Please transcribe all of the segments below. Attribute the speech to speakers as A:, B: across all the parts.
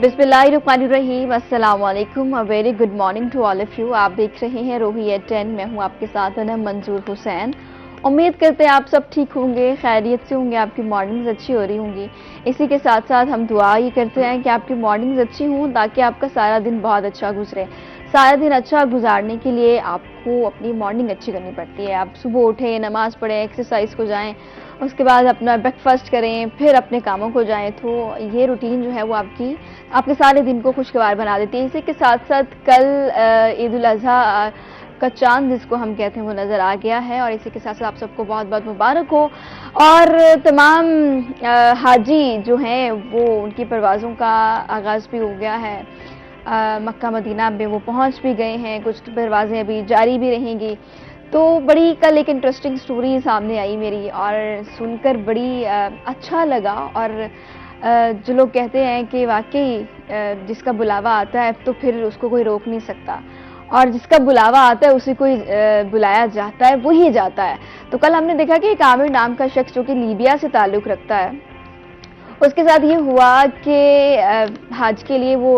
A: बिस्मिल्लाहिर्रहमानिर्रहीम, अस्सलाम वालेकुम, a very good morning to all of you. आप देख रहे हैं रोही एट 10। मैं हूं आपके साथ अनम मंजूर हुसैन। उम्मीद करते हैं आप सब ठीक होंगे, खैरियत से होंगे, आपकी मॉर्निंग्स अच्छी हो रही होंगी। इसी के साथ साथ हम दुआ ये करते हैं कि आपकी मॉर्निंग्स अच्छी हों ताकि आपका सारा दिन बहुत अच्छा गुजरे। सारा दिन अच्छा गुजारने के लिए आपको अपनी मॉर्निंग अच्छी करनी पड़ती है। आप सुबह उठें, नमाज पढ़ें, एक्सरसाइज को जाएं, उसके बाद अपना ब्रेकफास्ट करें, फिर अपने कामों को जाएं, तो ये रूटीन जो है वो आपके सारे दिन को खुशगवार बना देती है। इसी के साथ साथ कल ईद उल अज़हा का चांद जिसको हम कहते हैं वो नज़र आ गया है, और इसी के साथ साथ आप सबको बहुत बहुत मुबारक हो। और तमाम हाजी जो हैं वो उनकी परवाज़ों का आगाज़ भी हो गया है। मक्का मदीना में वो पहुंच भी गए हैं, कुछ परवाज़ें अभी जारी भी रहेंगी। तो बड़ी कल एक इंटरेस्टिंग स्टोरी सामने आई मेरी, और सुनकर बड़ी अच्छा लगा। और जो लोग कहते हैं कि वाकई जिसका बुलावा आता है तो फिर उसको कोई रोक नहीं सकता, और जिसका बुलावा आता है उसे कोई बुलाया जाता है, वही जाता है। तो कल हमने देखा कि एक आमिर नाम का शख्स जो कि लीबिया से ताल्लुक़ रखता है, उसके साथ ये हुआ कि हज के लिए वो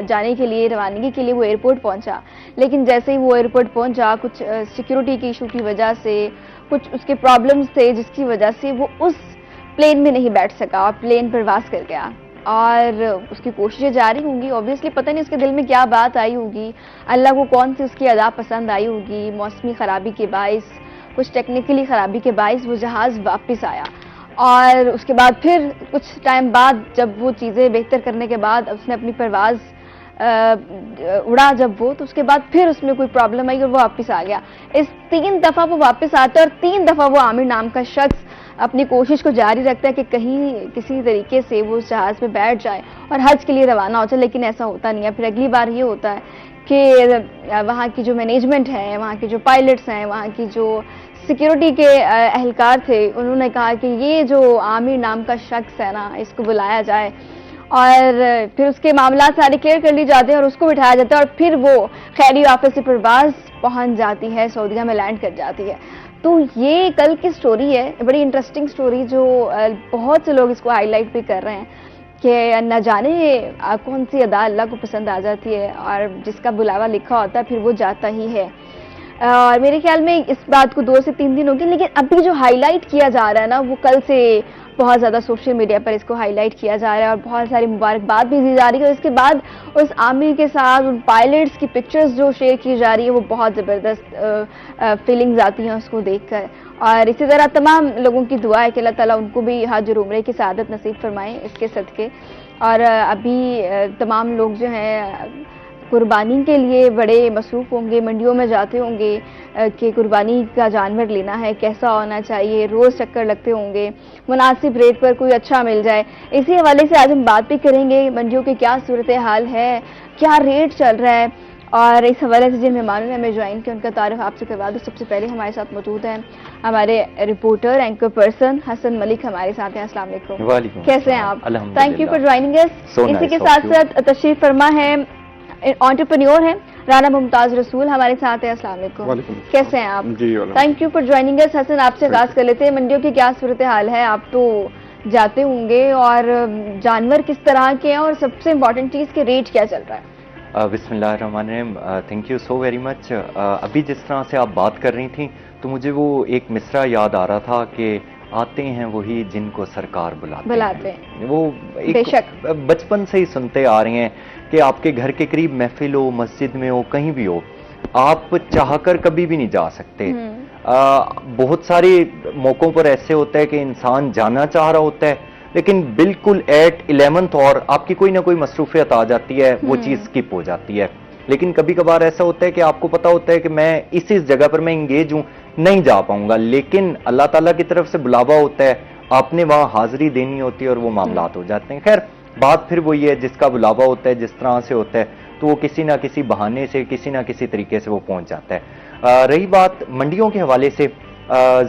A: जाने के लिए रवानगी के लिए वो एयरपोर्ट पहुंचा, लेकिन जैसे ही वो एयरपोर्ट पहुंचा कुछ सिक्योरिटी की इशू की वजह से, कुछ उसके प्रॉब्लम्स थे जिसकी वजह से वो उस प्लेन में नहीं बैठ सका और प्लेन परवास कर गया। और उसकी कोशिशें जारी होंगी, ऑब्वियसली पता नहीं उसके दिल में क्या बात आई होगी, अल्लाह को कौन सी उसकी अदा पसंद आई होगी। मौसमी खराबी के बाइस, कुछ टेक्निकली खराबी के बाइस वो जहाज़ वापस आया, और उसके बाद फिर कुछ टाइम बाद जब वो चीज़ें बेहतर करने के बाद उसने अपनी परवाज़ उड़ा जब वो, तो उसके बाद फिर उसमें कोई प्रॉब्लम आई और वो वापस आ गया। इस 3 दफ़ा वो वापस आता है, और 3 दफ़ा वो आमिर नाम का शख्स अपनी कोशिश को जारी रखता है कि कहीं किसी तरीके से वो उस जहाज़ में बैठ जाए और हज के लिए रवाना हो जाए, लेकिन ऐसा होता नहीं है। फिर अगली बार ये होता है कि वहाँ की जो मैनेजमेंट है, वहाँ के जो पायलट्स हैं, वहाँ की जो सिक्योरिटी के एहलकार थे, उन्होंने कहा कि ये जो आमिर नाम का शख्स है ना, इसको बुलाया जाए, और फिर उसके मामला सारे क्लियर कर लिए जाते हैं और उसको बिठाया जाता है, और फिर वो खैरी ऑफिस से परवाज़ पहुंच जाती है, सऊदीया में लैंड कर जाती है। तो ये कल की स्टोरी है, बड़ी इंटरेस्टिंग स्टोरी, जो बहुत से लोग इसको हाईलाइट भी कर रहे हैं कि न जाने कौन सी अदा अल्लाह को पसंद आ जाती है, और जिसका बुलावा लिखा होता है फिर वो जाता ही है। और मेरे ख्याल में इस बात को 2 से 3 दिन हो गए, लेकिन अभी जो हाईलाइट किया जा रहा है ना, वो कल से बहुत ज़्यादा सोशल मीडिया पर इसको हाईलाइट किया जा रहा है, और बहुत सारी मुबारकबाद भी दी जा रही है। और इसके बाद उस आमिर के साथ उन पायलट्स की पिक्चर्स जो शेयर की जा रही है, वो बहुत ज़बरदस्त फीलिंग्स आती हैं उसको देखकर। और इसी तरह तमाम लोगों की दुआ है कि अल्लाह ताला उनको भी हज और उम्रे की सआदत नसीब फरमाएँ इसके सदके। और अभी तमाम लोग जो हैं कुर्बानी के लिए बड़े मसरूफ़ होंगे, मंडियों में जाते होंगे कि कुर्बानी का जानवर लेना है, कैसा होना चाहिए, रोज़ चक्कर लगते होंगे, मुनासिब रेट पर कोई अच्छा मिल जाए। इसी हवाले से आज हम बात भी करेंगे, मंडियों की क्या सूरत हाल है, क्या रेट चल रहा है, और इस हवाले से जिन मेहमानों ने हमें ज्वाइन किया उनका तारुफ आपसे करवा दूँ। सबसे पहले हमारे साथ मौजूद हैं हमारे reporter, anchor person Hasan Malik हमारे साथ हैं। अस्सलाम वालेकुम, कैसे हैं आप? Thank you for joining us. इसी के साथ साथ तशरीफ फरमा है एंटरप्रेन्योर हैं राना मुमताज रसूल हमारे साथ है। अस्सलाम वालेकुम, कैसे हैं आप? Thank you for joining us. Hasan, आपसे आगाज कर लेते हैं, मंडियों की क्या सूरत हाल है? आप तो जाते होंगे, और जानवर किस तरह के हैं, और सबसे इम्पोर्टेंट चीज़ के रेट क्या चल रहा है?
B: बिस्मिल्लाहिर्रहमानिर्रहीम, thank you so very much. अभी जिस तरह से आप बात कर रही थी, तो मुझे वो एक मिसरा याद आ रहा था कि आते हैं वही जिनको सरकार बुलाते हैं। वो एक बचपन से ही सुनते आ रहे हैं कि आपके घर के करीब महफिल हो, मस्जिद में हो, कहीं भी हो, आप चाहकर कभी भी नहीं जा सकते। बहुत सारे मौकों पर ऐसे होता है कि इंसान जाना चाह रहा होता है, लेकिन बिल्कुल एट 11th और आपकी कोई ना कोई मसरूफियत आ जाती है, वो चीज़ स्किप हो जाती है। लेकिन कभी कभार ऐसा होता है कि आपको पता होता है कि मैं इस जगह पर मैं इंगेज हूं, नहीं जा पाऊंगा, लेकिन अल्लाह ताला की तरफ से बुलावा होता है, आपने वहां हाजिरी देनी होती है और वो मामलात हो जाते हैं। खैर, बात फिर वही है, जिसका बुलावा होता है, जिस तरह से होता है, तो वो किसी ना किसी बहाने से, किसी ना किसी तरीके से वो पहुंच जाता है। रही बात मंडियों के हवाले से,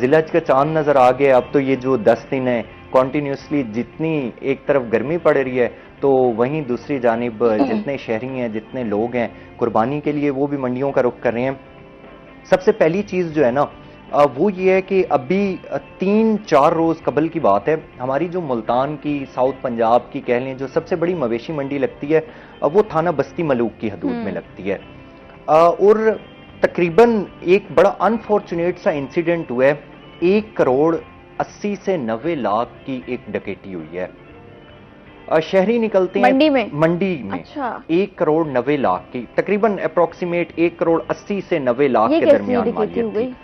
B: जिलहज का चांद नजर आ गया। अब तो ये जो 10 दिन है कॉन्टीन्यूसली, जितनी एक तरफ गर्मी पड़ रही है, तो वहीं दूसरी जानिब जितने शहरी हैं, जितने लोग हैं कुर्बानी के लिए, वो भी मंडियों का रुख कर रहे हैं। सबसे पहली चीज़ जो है ना, वो ये है कि अभी 3-4 रोज कबल की बात है, हमारी जो मुल्तान की, साउथ पंजाब की कह लें, जो सबसे बड़ी मवेशी मंडी लगती है, वो थाना बस्ती मलूक की हदूद में लगती है। और तकरीबन एक बड़ा अनफॉर्चुनेट सा इंसिडेंट हुआ है। 1 करोड़ 80 से 90 लाख की एक डकैती हुई है। शहरी निकलते हैं मंडी में।
A: अच्छा।
B: 1 करोड़ 90 लाख की, तकरीबन अप्रोक्सीमेट 1 करोड़ 80 से 90 लाख के दरमियान मालियत थी।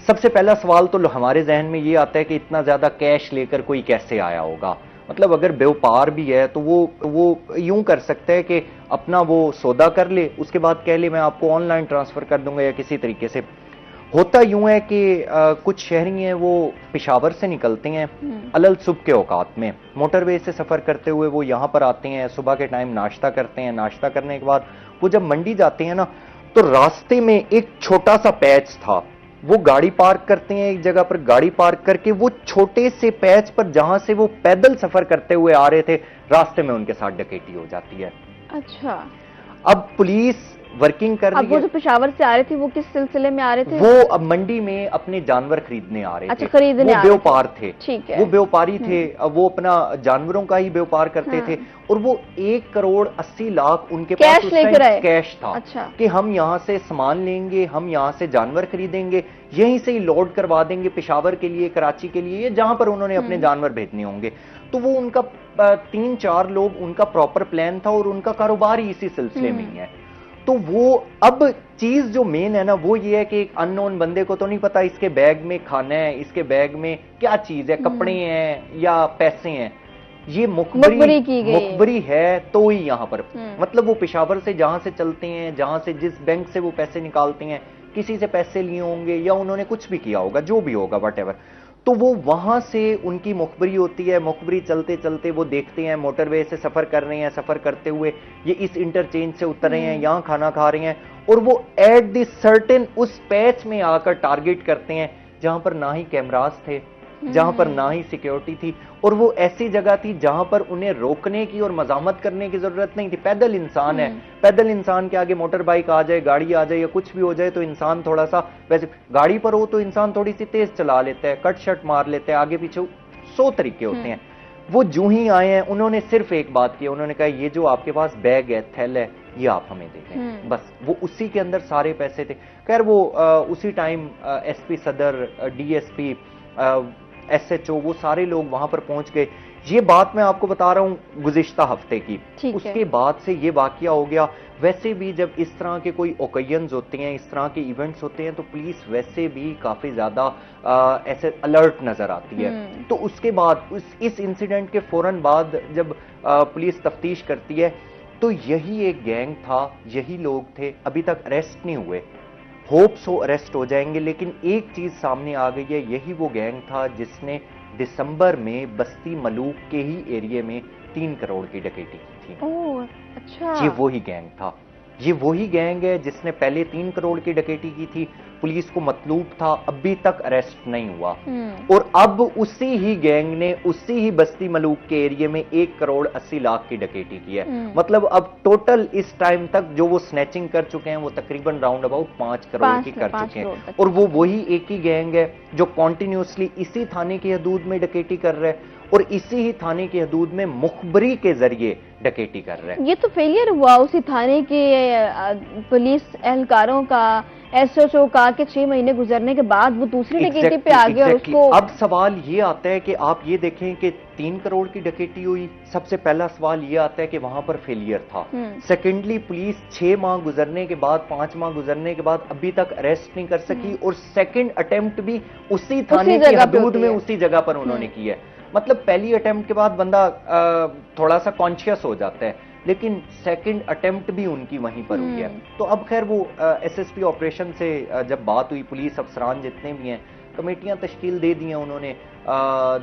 B: सबसे पहला सवाल तो हमारे जहन में ये आता है कि इतना ज्यादा कैश लेकर कोई कैसे आया होगा। मतलब अगर व्यापार भी है तो वो यूं कर सकता है कि अपना वो सौदा कर ले, उसके बाद कह ले मैं आपको ऑनलाइन ट्रांसफर कर दूंगा या किसी तरीके से। होता यूं है कि कुछ शहरी हैं वो पेशावर से निकलते हैं अलल सुबह के औकात में, मोटरवे से सफर करते हुए वो यहां पर आते हैं, सुबह के टाइम नाश्ता करते हैं। नाश्ता करने के बाद वो जब मंडी जाते हैं ना, तो रास्ते में एक छोटा सा पैच था, वो गाड़ी पार्क करते हैं एक जगह पर, गाड़ी पार्क करके वो छोटे से पैच पर जहां से वो पैदल सफर करते हुए आ रहे थे, रास्ते में उनके साथ डकैती हो जाती है।
A: अच्छा।
B: अब पुलिस वर्किंग कर रही है।
A: वो जो पेशावर से आ रहे थे वो किस सिलसिले में आ रहे थे?
B: वो अब मंडी में अपने जानवर खरीदने आ रहे थे।
A: अच्छा, खरीदने
B: वो व्यापार थे।
A: ठीक है।
B: वो व्यापारी थे, वो अपना जानवरों का ही व्यापार करते थे, और वो 1 करोड़ 80 लाख उनके पास उस टाइम कैश था।
A: अच्छा।
B: कि हम यहां से सामान लेंगे, हम यहां से जानवर खरीदेंगे, यहीं से ही लोड करवा देंगे पेशावर के लिए, कराची के लिए, जहां पर उन्होंने अपने जानवर भेजने होंगे। तो वो उनका 3-4 लोग, उनका प्रॉपर प्लान था और उनका कारोबार ही इसी सिलसिले में ही है। तो वो अब चीज जो मेन है ना, वो ये है कि एक अननोन बंदे को तो नहीं पता इसके बैग में खाना है, इसके बैग में क्या चीज है, कपड़े हैं या पैसे हैं। ये मुखबरी है तो ही यहां पर, मतलब वो पेशावर से जहां से चलते हैं, जहां से जिस बैंक से वो पैसे निकालते हैं, किसी से पैसे लिए होंगे या उन्होंने कुछ भी किया होगा, जो भी होगा वट तो वो वहां से उनकी मुखबरी होती है। मुखबरी चलते चलते वो देखते हैं मोटरवे से सफर कर रहे हैं, सफर करते हुए ये इस इंटरचेंज से उतर रहे हैं, यहां खाना खा रहे हैं, और वो एट द सर्टेन उस पैच में आकर टारगेट करते हैं जहां पर ना ही कैमरास थे, जहां पर ना ही सिक्योरिटी थी, और वो ऐसी जगह थी जहां पर उन्हें रोकने की और मजामत करने की जरूरत नहीं थी। पैदल इंसान है, पैदल इंसान के आगे मोटर बाइक आ जाए, गाड़ी आ जाए या कुछ भी हो जाए तो इंसान थोड़ा सा, वैसे गाड़ी पर हो तो इंसान थोड़ी सी तेज चला लेता है, कट शट मार लेता है, आगे पीछे 100 तरीके होते हैं। वो जो ही आए हैं उन्होंने सिर्फ एक बात की, उन्होंने कहा ये जो आपके पास बैग है, थैल है, ये आप हमें दे दें। बस वो उसी के अंदर सारे पैसे थे। खैर वो उसी टाइम एसपी सदर, डीएसपी, एसएचओ, वो सारे लोग वहां पर पहुंच गए। ये बात मैं आपको बता रहा हूं गुज़िश्ता हफ्ते की। उसके बाद से ये वाकया हो गया। वैसे भी जब इस तरह के कोई ओकेजन्स होते हैं, इस तरह के इवेंट्स होते हैं, तो पुलिस वैसे भी काफी ज्यादा ऐसे अलर्ट नजर आती है। तो उसके बाद इस इंसिडेंट के फौरन बाद जब पुलिस तफ्तीश करती है, तो यही एक गैंग था, यही लोग थे, अभी तक अरेस्ट नहीं हुए। होप सो अरेस्ट हो जाएंगे, लेकिन एक चीज सामने आ गई है, यही वो गैंग था जिसने दिसंबर में बस्ती मलूक के ही एरिया में 3 करोड़ की डकैती की थी।
A: ओह, अच्छा।
B: ये वही गैंग था, ये वही गैंग है जिसने पहले 3 करोड़ की डकैती की थी। पुलिस को मतलूब था, अभी तक अरेस्ट नहीं हुआ, और अब उसी ही गैंग ने उसी ही बस्ती मलूक के एरिया में 1 करोड़ 80 लाख की डकैती की है। मतलब अब टोटल इस टाइम तक जो वो स्नैचिंग कर चुके हैं वो तकरीबन राउंड अबाउट 5 करोड़ की कर चुके हैं, और वो वही एक ही गैंग है जो कॉन्टिन्यूसली इसी थाने की हदूद में डकैती कर रहा है और इसी ही थाने की हदूद में मुखबरी के जरिए डकैती कर रहे हैं।
A: ये तो फेलियर हुआ उसी थाने के पुलिस एहलकारों का, एसएचओ का, कि 6 महीने गुजरने के बाद वो दूसरी डकैती पे आ गया। उसको
B: अब सवाल ये आता है कि आप ये देखें कि 3 करोड़ की डकैती हुई, सबसे पहला सवाल ये आता है कि वहां पर फेलियर था। सेकेंडली पुलिस 6 माह गुजरने के बाद, 5 माह गुजरने के बाद अभी तक अरेस्ट नहीं कर सकी, और सेकेंड अटेम्प्ट भी उसी थाने की हदूद में उसी जगह पर उन्होंने की है। मतलब पहली अटेम्प्ट के बाद बंदा थोड़ा सा कॉन्शियस हो जाता है, लेकिन सेकंड अटेम्प्ट भी उनकी वहीं पर हुई है। तो अब खैर वो एसएसपी ऑपरेशन से जब बात हुई, पुलिस अफसरान जितने भी हैं, कमेटियां तश्कील दे दी हैं उन्होंने।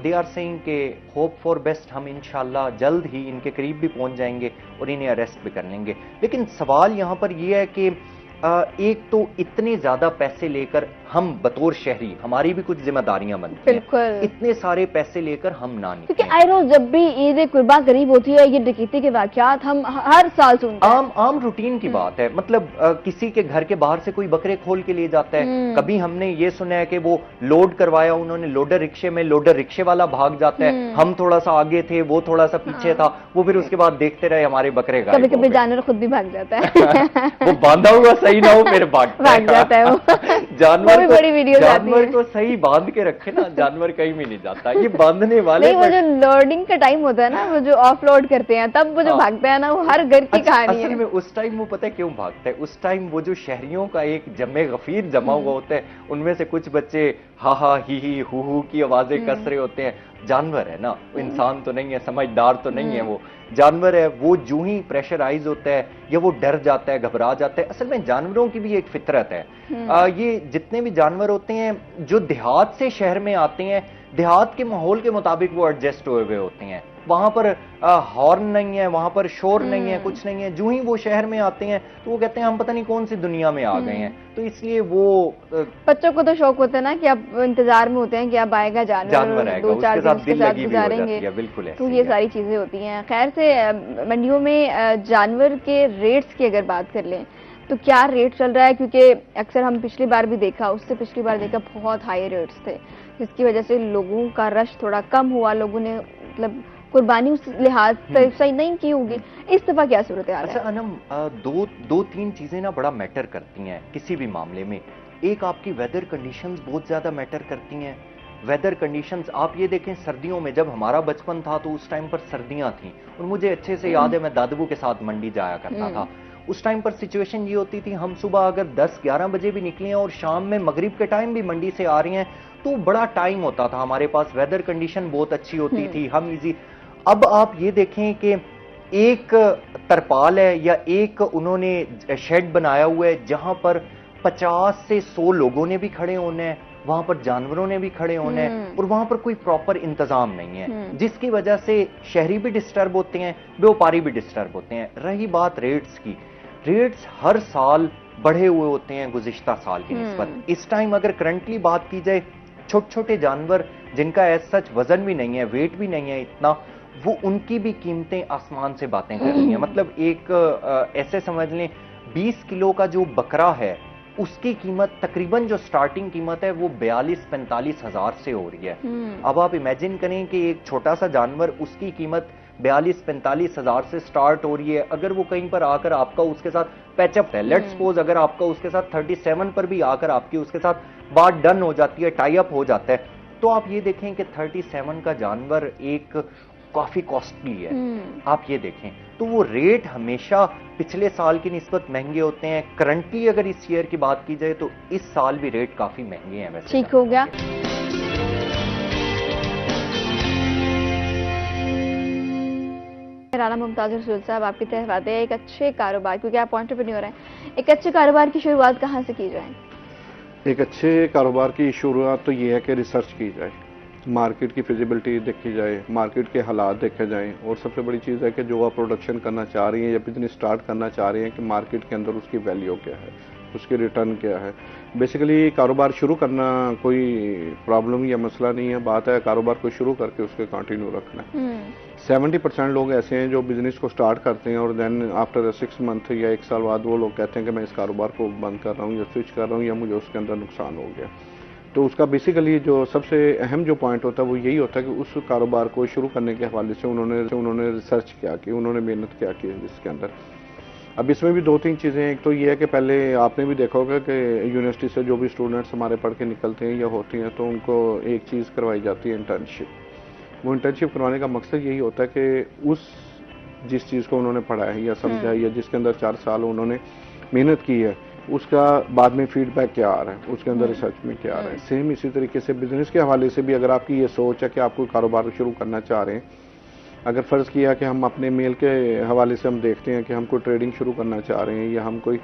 B: दे आर सेइंग के होप फॉर बेस्ट, हम इंशाल्लाह जल्द ही इनके करीब भी पहुंच जाएंगे और इन्हें अरेस्ट भी कर लेंगे। लेकिन सवाल यहां पर यह है कि एक तो इतने ज्यादा पैसे लेकर हम बतौर शहरी, हमारी भी कुछ जिम्मेदारियां बनती हैं,
A: बिल्कुल।
B: इतने सारे पैसे लेकर हम ना
A: क्योंकि
B: निकलें।
A: आई नो जब भी ईद कुर्बा करीब होती है, ये डकैती के वाकयात हम हर साल सुनते हैं।
B: आम रूटीन की बात है। मतलब किसी के घर के बाहर से कोई बकरे खोल के ले जाता है। कभी हमने ये सुना है कि वो लोड करवाया उन्होंने लोडर रिक्शे में, लोडर रिक्शे वाला भाग जाता है, हम थोड़ा सा आगे थे, वो थोड़ा सा पीछे था, वो फिर उसके बाद देखते रहे हमारे बकरे गायब हो गए।
A: कभी-कभी जानवर खुद भी भाग जाता है।
B: वो बांधा हुआ सही ना हो फिर भाग
A: जाता है वो।
B: जानवर
A: बड़ी वीडियो
B: जानवर को सही बांध के रखे ना, जानवर कहीं भी नहीं जाता। ये बांधने वाले
A: नहीं, वो जो लोडिंग का टाइम होता है ना, वो जो ऑफलोड करते हैं तब वो जो भागता है ना, वो हर घर की कहानी है।
B: असल में उस टाइम वो पता है क्यों भागता है? उस टाइम वो जो शहरियों का एक जमे गफीर जमा हुआ होता है, उनमें से कुछ बच्चे हा हा ही हु की आवाजें कस रहे होते हैं। जानवर है ना, इंसान तो नहीं है, समझदार तो नहीं है, वो जानवर है। वो जो ही प्रेशराइज होता है या वो डर जाता है, घबरा जाता है। असल में जानवरों की भी एक फितरत है। ये जितने भी जानवर होते हैं जो देहात से शहर में आते हैं, देहात के माहौल के मुताबिक वो एडजस्ट हुए हुए होते हैं। वहां पर हॉर्न नहीं है, वहां पर शोर नहीं है, कुछ नहीं है। जो ही वो शहर में आते हैं तो वो कहते हैं हम पता नहीं कौन सी दुनिया में आ गए हैं। तो इसलिए वो
A: बच्चों को तो शौक होता है ना कि अब इंतजार में होते हैं कि अब आएगा जानवर
B: आएगा,
A: 2-4 दिन उसके साथ गुजारेंगे।
B: बिल्कुल
A: तो ये सारी चीजें होती हैं। खैर से मंडियों में जानवर के रेट्स की अगर बात कर लें तो क्या रेट चल रहा है? क्योंकि अक्सर हम पिछली बार भी देखा, उससे पिछली बार देखा बहुत हाई रेट्स थे, जिसकी वजह से लोगों का रश थोड़ा कम हुआ। लोगों ने मतलब कुर्बानी उस लिहाज से सही नहीं की होगी। इस दफा क्या सूरत हाल है?
B: अच्छा अनम, दो तीन चीजें ना बड़ा मैटर करती हैं किसी भी मामले में। एक आपकी वेदर कंडीशंस बहुत ज्यादा मैटर करती हैं। वेदर कंडीशंस आप ये देखें, सर्दियों में जब हमारा बचपन था तो उस टाइम पर सर्दियां थी, और मुझे अच्छे से याद है मैं दादू के साथ मंडी जाया करता था। उस टाइम पर सिचुएशन ये होती थी, हम सुबह अगर 10-11 बजे भी निकले हैं और शाम में मगरिब के टाइम भी मंडी से आ रही हैं तो बड़ा टाइम होता था हमारे पास, वेदर कंडीशन बहुत अच्छी होती थी, हम इजी। अब आप ये देखें कि एक तरपाल है या एक उन्होंने शेड बनाया हुआ है जहां पर 50 से 100 लोगों ने भी खड़े होने हैं, वहां पर जानवरों ने भी खड़े होने हैं, और वहां पर कोई प्रॉपर इंतजाम नहीं है, जिसकी वजह से शहरी भी डिस्टर्ब होते हैं, व्यापारी भी डिस्टर्ब होते हैं। रही बात रेट्स की, रेट्स हर साल बढ़े हुए होते हैं गुज़िश्ता साल की निस्बत। इस टाइम अगर करंटली बात की जाए, छोटे छोटे जानवर जिनका एज सच वजन भी नहीं है, वेट भी नहीं है इतना, वो उनकी भी कीमतें आसमान से बातें कर रही हैं। मतलब एक ऐसे समझ लें 20 किलो का जो बकरा है उसकी कीमत तकरीबन जो स्टार्टिंग कीमत है वो 42-45 हजार से हो रही है। अब आप इमेजिन करें कि एक छोटा सा जानवर, उसकी कीमत 42-45 हजार से स्टार्ट हो रही है। अगर वो कहीं पर आकर आपका उसके साथ पैचअप है, लेट्स सपोज अगर आपका उसके साथ 37 पर भी आकर आपकी उसके साथ बात डन हो जाती है, टाई अप हो जाता है, तो आप ये देखें कि 37 का जानवर एक काफी कॉस्टली है। आप ये देखें तो वो रेट हमेशा पिछले साल की निस्बत महंगे होते हैं। करंटली अगर इस ईयर की बात की जाए तो इस साल भी रेट काफी महंगे हैं। वैसे
A: ठीक हो गया। राना मुमताज रसूल साहब, आपकी तरफ है एक अच्छे कारोबार, क्योंकि आप एंटरप्रेन्योर हैं, एक अच्छे कारोबार की शुरुआत कहाँ से की जाए?
C: एक अच्छे कारोबार की शुरुआत तो ये है कि रिसर्च की जाए, मार्केट की फिजिबिलिटी देखी जाए, मार्केट के हालात देखे जाएं, और सबसे बड़ी चीज़ है कि जो आप प्रोडक्शन करना चाह रही हैं या बिजनेस स्टार्ट करना चाह रही हैं कि मार्केट के अंदर उसकी वैल्यू क्या है, उसकी रिटर्न क्या है। बेसिकली कारोबार शुरू करना कोई प्रॉब्लम या मसला नहीं है, बात है कारोबार को शुरू करके उसके कंटिन्यू रखना है। 70% लोग ऐसे हैं जो बिजनेस को स्टार्ट करते हैं और देन आफ्टर 6 मंथ या 1 साल बाद वो लोग कहते हैं कि मैं इस कारोबार को बंद कर रहा हूँ या स्विच कर रहा हूँ या मुझे उसके अंदर नुकसान हो गया। तो उसका बेसिकली जो सबसे अहम जो पॉइंट होता है वो यही होता है कि उस कारोबार को शुरू करने के हवाले से उन्होंने रिसर्च क्या की, उन्होंने मेहनत क्या की जिसके अंदर। अब इसमें भी 2-3 चीज़ें हैं। एक तो ये है कि पहले आपने भी देखा होगा कि यूनिवर्सिटी से जो भी स्टूडेंट्स हमारे पढ़ के निकलते हैं या होती हैं तो उनको एक चीज़ करवाई जाती है, इंटर्नशिप। वो इंटर्नशिप करवाने का मकसद यही होता है कि उस जिस चीज़ को उन्होंने पढ़ा है या समझा है या जिसके अंदर 4 साल उन्होंने मेहनत की है, उसका बाद में फीडबैक क्या आ रहा है, उसके अंदर रिसर्च में क्या आ रहा है। सेम इसी तरीके से बिजनेस के हवाले से भी अगर आपकी ये सोच है कि आप कोई कारोबार शुरू करना चाह रहे हैं, अगर फ़र्ज़ किया कि हम अपने मेल के हवाले से हम देखते हैं कि हम कोई ट्रेडिंग शुरू करना चाह रहे हैं या हम कोई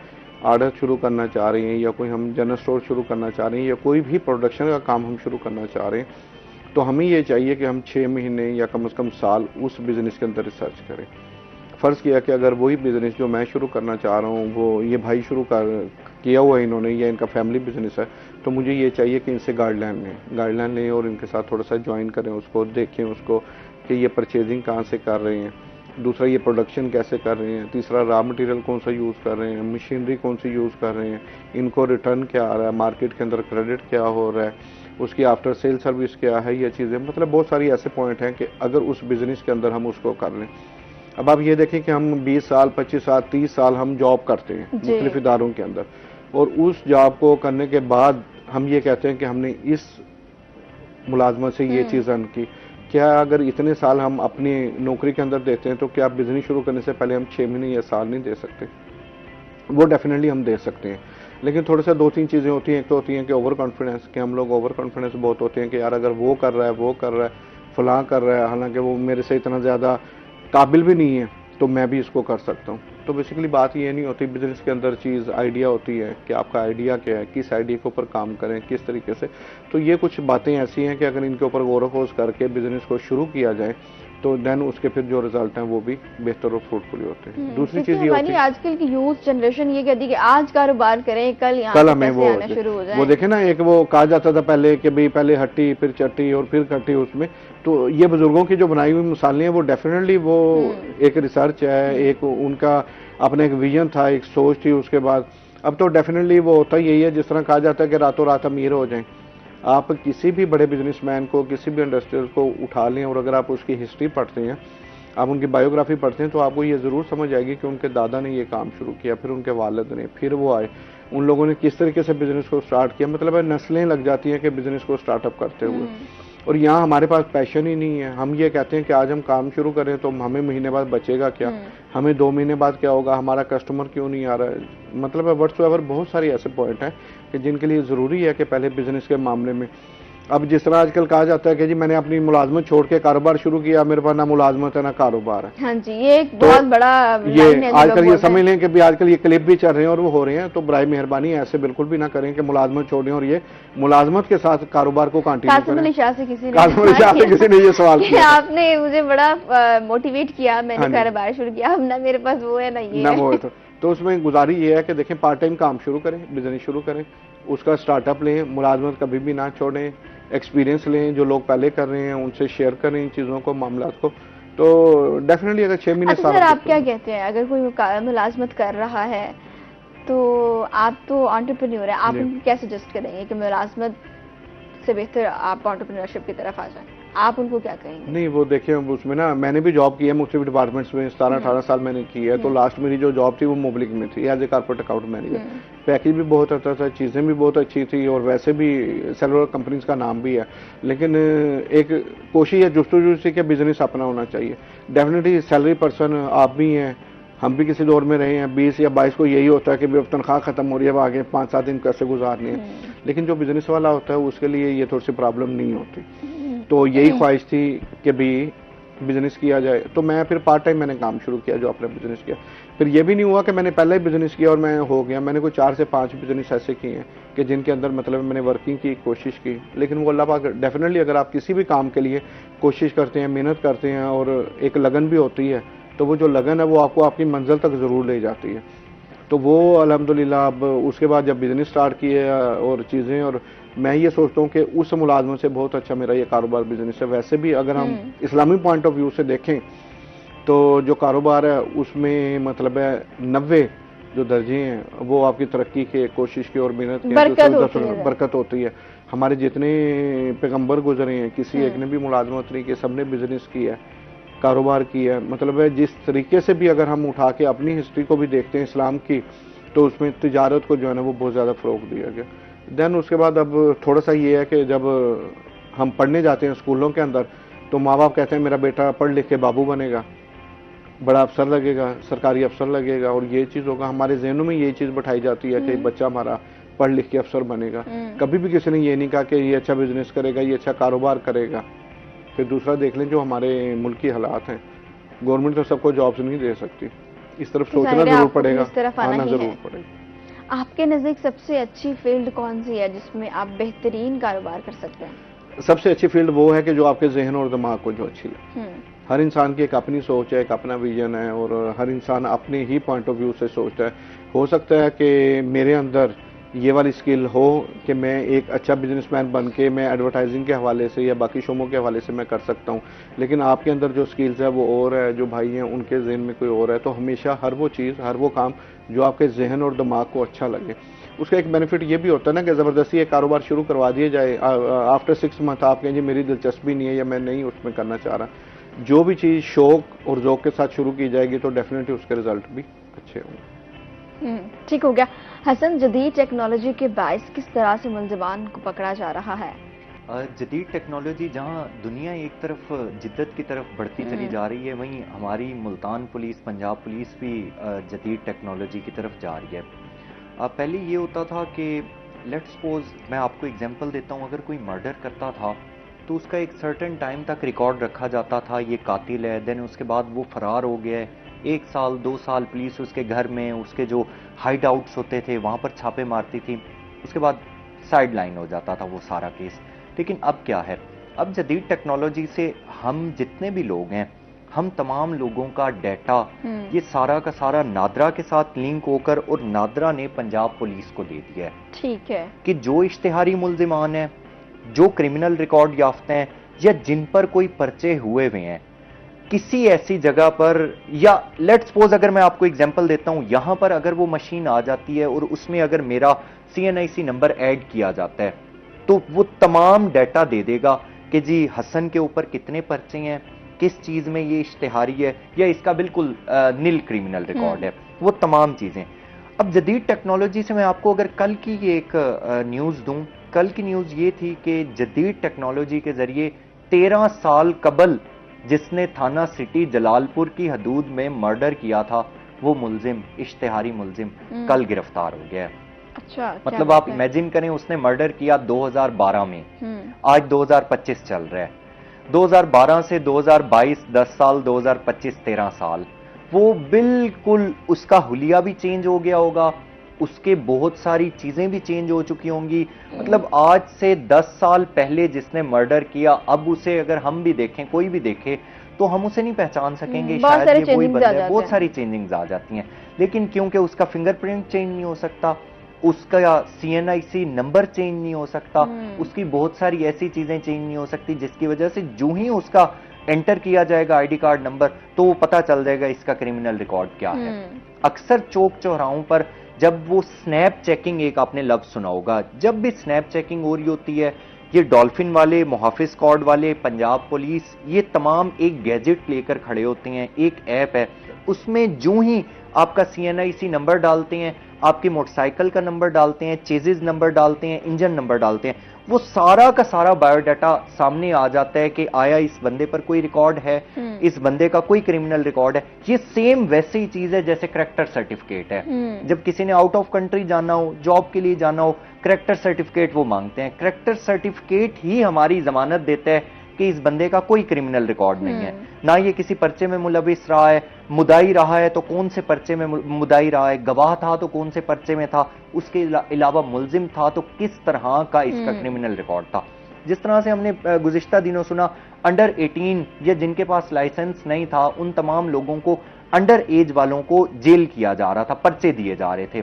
C: आर्डर शुरू करना चाह रहे हैं या कोई हम जनरल स्टोर शुरू करना चाह रहे हैं या कोई भी प्रोडक्शन का काम हम शुरू करना चाह रहे हैं, तो हमें ये चाहिए कि हम 6 महीने या कम से कम साल उस बिज़नेस के अंदर रिसर्च करें। फ़र्ज़ किया कि अगर वही बिज़नेस जो मैं शुरू करना चाह रहा हूँ वो ये भाई शुरू कर किया हुआ है इन्होंने, या इनका फैमिली बिजनेस है, तो मुझे ये चाहिए कि इनसे गाइडलाइन लें और इनके साथ थोड़ा सा ज्वाइन करें, उसको देखें उसको कि ये परचेजिंग कहाँ से कर रहे हैं, दूसरा ये प्रोडक्शन कैसे कर रहे हैं, तीसरा रॉ मटेरियल कौन सा यूज़ कर रहे हैं, मशीनरी कौन सी यूज़ कर रहे हैं, इनको रिटर्न क्या आ रहा है, मार्केट के अंदर क्रेडिट क्या हो रहा है, उसकी आफ्टर सेल सर्विस क्या है, ये चीज़ें मतलब बहुत सारी ऐसे पॉइंट हैं कि अगर उस बिज़नेस के अंदर हम उसको कर लें। अब आप ये देखें कि हम 20 साल 25 साल 30 साल हम जॉब करते हैं मुख्तलिफ इदारों के अंदर, और उस जॉब को करने के बाद हम ये कहते हैं कि हमने इस मुलाजमत से ये चीज़ अर्न की। क्या अगर इतने साल हम अपनी नौकरी के अंदर देते हैं तो क्या बिजनेस शुरू करने से पहले हम 6 महीने या साल नहीं दे सकते? वो डेफिनेटली हम दे सकते हैं, लेकिन थोड़ा सा 2-3 चीज़ें होती हैं। एक तो होती हैं कि ओवर कॉन्फिडेंस, कि हम लोग ओवर कॉन्फिडेंस बहुत होते हैं कि यार अगर वो कर रहा है फलां कर रहा है, हालांकि वो मेरे से इतना ज़्यादा काबिल भी नहीं है, तो मैं भी इसको कर सकता हूँ। तो बेसिकली बात ये नहीं होती, बिजनेस के अंदर चीज़ आइडिया होती है कि आपका आइडिया क्या है, किस आइडिया के ऊपर काम करें, किस तरीके से। तो ये कुछ बातें ऐसी हैं कि अगर इनके ऊपर गौर व खोज करके बिजनेस को शुरू किया जाए तो देन उसके फिर जो रिजल्ट हैं वो भी बेहतर और फ्रूटफुल होते हैं। दूसरी चीज़ ये होती है
A: आजकल की यूथ जनरेशन ये कहती है कि आज कारोबार करें, कल
C: हमें वो आना शुरू हो जाए। वो देखे ना, एक वो कहा जाता था पहले कि भाई पहले हट्टी फिर चट्टी और फिर खट्टी उसमें। तो ये बुजुर्गों की जो बनाई हुई मिसालें हैं वो डेफिनेटली वो एक रिसर्च है, एक उनका अपना एक विजन था, एक सोच थी। उसके बाद अब तो डेफिनेटली वो होता यही है, जिस तरह कहा जाता है कि रातों रात अमीर हो जाएं। आप किसी भी बड़े बिजनेसमैन को, किसी भी इंडस्ट्रियल को उठा लें और अगर आप उसकी हिस्ट्री पढ़ते हैं, आप उनकी बायोग्राफी पढ़ते हैं, तो आपको ये ज़रूर समझ आएगी कि उनके दादा ने ये काम शुरू किया, फिर उनके वालिद ने, फिर वो आए, उन लोगों ने किस तरीके से बिजनेस को स्टार्ट किया। मतलब है नस्लें लग जाती हैं कि बिजनेस को स्टार्टअप करते हुए। और यहाँ हमारे पास पैशन ही नहीं है। हम ये कहते हैं कि आज हम काम शुरू करें तो हमें महीने बाद बचेगा क्या, हमें 2 महीने बाद क्या होगा, हमारा कस्टमर क्यों नहीं आ रहा है। मतलब है व्हाट्सएवर बहुत सारी ऐसे पॉइंट हैं कि जिनके लिए ज़रूरी है कि पहले बिजनेस के मामले में, अब जिस तरह आजकल कहा जाता है कि जी मैंने अपनी मुलाजमत छोड़ के कारोबार शुरू किया, मेरे पास ना मुलाजमत है ना कारोबार है।
A: हाँ जी, ये एक बहुत बड़ा
C: ये आजकल ये समझ लें कि भी आजकल ये क्लिप भी चल रहे हैं और वो हो रहे हैं। तो बराए मेहरबानी ऐसे बिल्कुल भी ना करें कि मुलाजमत छोड़ें और ये मुलाजमत के साथ कारोबार को कंटिन्यू करें।
A: कासिम अली शाह से
C: किसी ने ये सवाल किया,
A: आपने मुझे बड़ा मोटिवेट किया, मैंने कारोबार शुरू किया। अब ना मेरे पास वो है ना ये
C: ना वो है। तो उसमें गुजारी ये है कि देखें पार्ट टाइम काम शुरू करें, बिजनेस शुरू करें, उसका स्टार्टअप लें, मुलाजमत कभी भी ना छोड़ें, एक्सपीरियंस लें, जो लोग पहले कर रहे हैं उनसे शेयर करें इन चीज़ों को, मामलात को। तो डेफिनेटली अगर 6 महीने
A: सर आप क्या कहते हैं, अगर कोई मुलाजमत कर रहा है तो आप तो एंटरप्रेन्योर है, आप उनको क्या सजेस्ट करेंगे कि मुलाजमत से बेहतर आप एंटरप्रेन्योरशिप की तरफ आ जाएं? आप उनको क्या कहेंगे?
C: नहीं वो देखें, उसमें ना मैंने भी जॉब की है मुख्तलिफ डिपार्टमेंट्स में, 17-18 साल मैंने की है। तो लास्ट मेरी जो जॉब थी वो मोबिलिक में थी as a corporate account manager. Package भी बहुत अच्छा था, चीज़ें भी बहुत अच्छी थी और वैसे भी सेलुलर कंपनीज का नाम भी है। लेकिन एक कोशिश है जुस्तजू से कि बिजनेस अपना होना चाहिए। डेफिनेटली सैलरी पर्सन आप भी हैं, हम भी किसी दौर में रहे हैं। 20 या 22 को यही होता है कि अब तनख्वाह खत्म हो रही है, अब आगे 5-7 दिन कैसे गुजारनी है। लेकिन जो बिजनेस वाला होता है उसके लिए ये थोड़ी सी प्रॉब्लम नहीं होती। तो यही ख्वाहिश थी कि भी बिजनेस किया जाए। तो मैं फिर पार्ट टाइम मैंने काम शुरू किया, जो अपने बिजनेस किया। फिर ये भी नहीं हुआ कि मैंने पहले ही बिजनेस किया और मैं हो गया। मैंने कोई 4 से 5 बिजनेस ऐसे किए हैं कि जिनके अंदर मतलब मैंने वर्किंग की कोशिश की। लेकिन वो अल्लाह पाक डेफिनेटली अगर आप किसी भी काम के लिए कोशिश करते हैं, मेहनत करते हैं और एक लगन भी होती है, तो वो जो लगन है वो आपको आपकी मंजिल तक ज़रूर ले जाती है। तो वो अल्हम्दुलिल्लाह अब उसके बाद जब बिज़नेस स्टार्ट किए और चीज़ें, और मैं ये सोचता हूँ कि उस मुलाजमत से बहुत अच्छा मेरा ये कारोबार बिजनेस है। वैसे भी अगर हम इस्लामी पॉइंट ऑफ व्यू से देखें तो जो कारोबार है उसमें मतलब है 90 जो दर्जे हैं वो आपकी तरक्की के, कोशिश के और मेहनत के बरकत होती है। हमारे जितने पैगम्बर गुजरे हैं किसी एक ने भी मुलाजमत नहीं की, सबने बिजनेस किया है, कारोबार किया है। मतलब है जिस तरीके से भी अगर हम उठा के अपनी हिस्ट्री को भी देखते हैं इस्लाम की, तो उसमें तिजारत को जो है ना वो बहुत ज़्यादा फ़रोग़ दिया गया। देन उसके बाद अब थोड़ा सा ये है कि जब हम पढ़ने जाते हैं स्कूलों के अंदर, तो माँ बाप कहते हैं मेरा बेटा पढ़ लिख के बाबू बनेगा, बड़ा अफसर लगेगा, सरकारी अफसर लगेगा और ये चीज़ होगा। हमारे जहनों में ये चीज़ बैठाई जाती है कि बच्चा हमारा पढ़ लिख के अफसर बनेगा। कभी भी किसी ने ये नहीं कहा कि ये अच्छा बिजनेस करेगा, ये अच्छा कारोबार करेगा। फिर दूसरा देख लें जो हमारे मुल्क की हालात हैं, गवर्नमेंट तो सबको जॉब्स नहीं दे सकती, इस तरफ सोचना जरूर पड़ेगा, आना जरूर पड़ेगा।
A: आपके नज़दीक सबसे अच्छी फील्ड कौन सी है जिसमें आप बेहतरीन कारोबार कर सकते हैं?
C: सबसे अच्छी फील्ड वो है कि जो आपके जहन और दिमाग को जो अच्छी लगे। हर इंसान की एक अपनी सोच है, एक अपना विजन है, और हर इंसान अपने ही पॉइंट ऑफ व्यू से सोचता है। हो सकता है कि मेरे अंदर ये वाली स्किल हो कि मैं एक अच्छा बिजनेसमैन बन के मैं एडवर्टाइजिंग के हवाले से या बाकी शोमों के हवाले से मैं कर सकता हूँ, लेकिन आपके अंदर जो स्किल्स है वो और है, जो भाई हैं उनके जहन में कोई और है। तो हमेशा हर वो चीज़, हर वो काम जो आपके जहन और दिमाग को अच्छा लगे, उसका एक बेनिफिट ये भी होता है ना कि ज़बरदस्ती एक कारोबार शुरू करवा दिया जाए, आफ्टर 6 मंथ आप कहें जी मेरी दिलचस्पी नहीं है या मैं नहीं उसमें करना चाह रहा। जो भी चीज़ शौक और ज़ौक़ के साथ शुरू की जाएगी तो डेफिनेटली उसके रिजल्ट भी अच्छे होंगे।
A: ठीक हो गया। हसन, जदीद टेक्नोलॉजी के बायस किस तरह से मुलजिमान को पकड़ा जा रहा है?
B: जदीद टेक्नोलॉजी जहां दुनिया एक तरफ जिद्दत की तरफ बढ़ती चली जा रही है, वहीं हमारी मुल्तान पुलिस, पंजाब पुलिस भी जदीद टेक्नोलॉजी की तरफ जा रही है। पहले ये होता था कि लेट्स सपोज मैं आपको एग्जांपल देता हूँ, अगर कोई मर्डर करता था तो उसका एक सर्टेन टाइम तक रिकॉर्ड रखा जाता था, ये कातिल है, देन उसके बाद वो फरार हो गया है, 1 साल 2 साल पुलिस उसके घर में, उसके जो हाइड आउट्स होते थे वहाँ पर छापे मारती थी, उसके बाद साइड लाइन हो जाता था वो सारा केस। लेकिन अब क्या है, अब जदीद टेक्नोलॉजी से हम जितने भी लोग हैं, हम तमाम लोगों का डाटा ये सारा का सारा नादरा के साथ लिंक होकर, और नादरा ने पंजाब पुलिस को दे दिया है।
A: ठीक है
B: कि जो इश्तिहारी मुल्जिमान हैं, जो क्रिमिनल रिकॉर्ड याफ्ते हैं, या जिन पर कोई पर्चे हुए हुए हैं, किसी ऐसी जगह पर, या लेट्स सपोज अगर मैं आपको एग्जांपल देता हूं, यहां पर अगर वो मशीन आ जाती है और उसमें अगर मेरा CNIC नंबर ऐड किया जाता है, तो वो तमाम डाटा दे देगा कि जी हसन के ऊपर कितने पर्चे हैं, किस चीज में ये इश्तिहारी है, या इसका बिल्कुल नील क्रिमिनल रिकॉर्ड है, वो तमाम चीजें। अब जदीद टेक्नोलॉजी से मैं आपको अगर कल की एक न्यूज दूं, कल की न्यूज ये थी कि जदीद टेक्नोलॉजी के जरिए 13 साल कबल जिसने थाना सिटी जलालपुर की हदूद में मर्डर किया था, वो मुल्जिम, इश्तिहारी मुल्जिम कल गिरफ्तार हो गया है।
A: अच्छा,
B: मतलब आप इमेजिन करें, उसने मर्डर किया 2012 में, आज 2025 चल रहा है, 2012 से 2022 10 साल, 2025 13 साल, वो बिल्कुल उसका हुलिया भी चेंज हो गया होगा, उसके बहुत सारी चीजें भी चेंज हो चुकी होंगी। मतलब आज से 10 साल पहले जिसने मर्डर किया, अब उसे अगर हम भी देखें, कोई भी देखे, तो हम उसे नहीं पहचान सकेंगे, शायद ये वही बंदा है। बहुत सारी चेंजिंग्स आ जाती हैं, लेकिन क्योंकि उसका फिंगरप्रिंट चेंज नहीं हो सकता, उसका CNIC नंबर चेंज नहीं हो सकता, उसकी बहुत सारी ऐसी चीजें चेंज नहीं हो सकती, जिसकी वजह से जो ही उसका एंटर किया जाएगा ID कार्ड नंबर, तो वो पता चल जाएगा इसका क्रिमिनल रिकॉर्ड क्या है। अक्सर चौक चौराहों पर जब वो स्नैप चेकिंग, एक आपने लफ्ज सुना होगा, जब भी स्नैप चेकिंग हो रही होती है, ये डॉल्फिन वाले, मुहाफिज स्क्वाड वाले, पंजाब पुलिस, ये तमाम एक गैजेट लेकर खड़े होते हैं, एक ऐप है, उसमें जो ही आपका CNIC नंबर डालते हैं, आपकी मोटरसाइकिल का नंबर डालते हैं, चेजिस नंबर डालते हैं, इंजन नंबर डालते हैं, वो सारा का सारा बायोडाटा सामने आ जाता है कि आया इस बंदे पर कोई रिकॉर्ड है, इस बंदे का कोई क्रिमिनल रिकॉर्ड है। ये सेम वैसे ही चीज है जैसे करैक्टर सर्टिफिकेट है। जब किसी ने आउट ऑफ कंट्री जाना हो, जॉब के लिए जाना हो, करैक्टर सर्टिफिकेट वो मांगते हैं। करैक्टर सर्टिफिकेट ही हमारी जमानत देता है कि इस बंदे का कोई क्रिमिनल रिकॉर्ड नहीं है, ना ये किसी पर्चे में मुलविस रहा है, मुदाई रहा है तो कौन से पर्चे में मुदाई रहा है, गवाह था तो कौन से पर्चे में था, उसके अलावा मुल्जिम था तो किस तरह का इसका क्रिमिनल रिकॉर्ड था। जिस तरह से हमने गुज़िश्ता दिनों सुना, अंडर 18 या जिनके पास लाइसेंस नहीं था, उन तमाम लोगों को, अंडर एज वालों को जेल किया जा रहा था, पर्चे दिए जा रहे थे।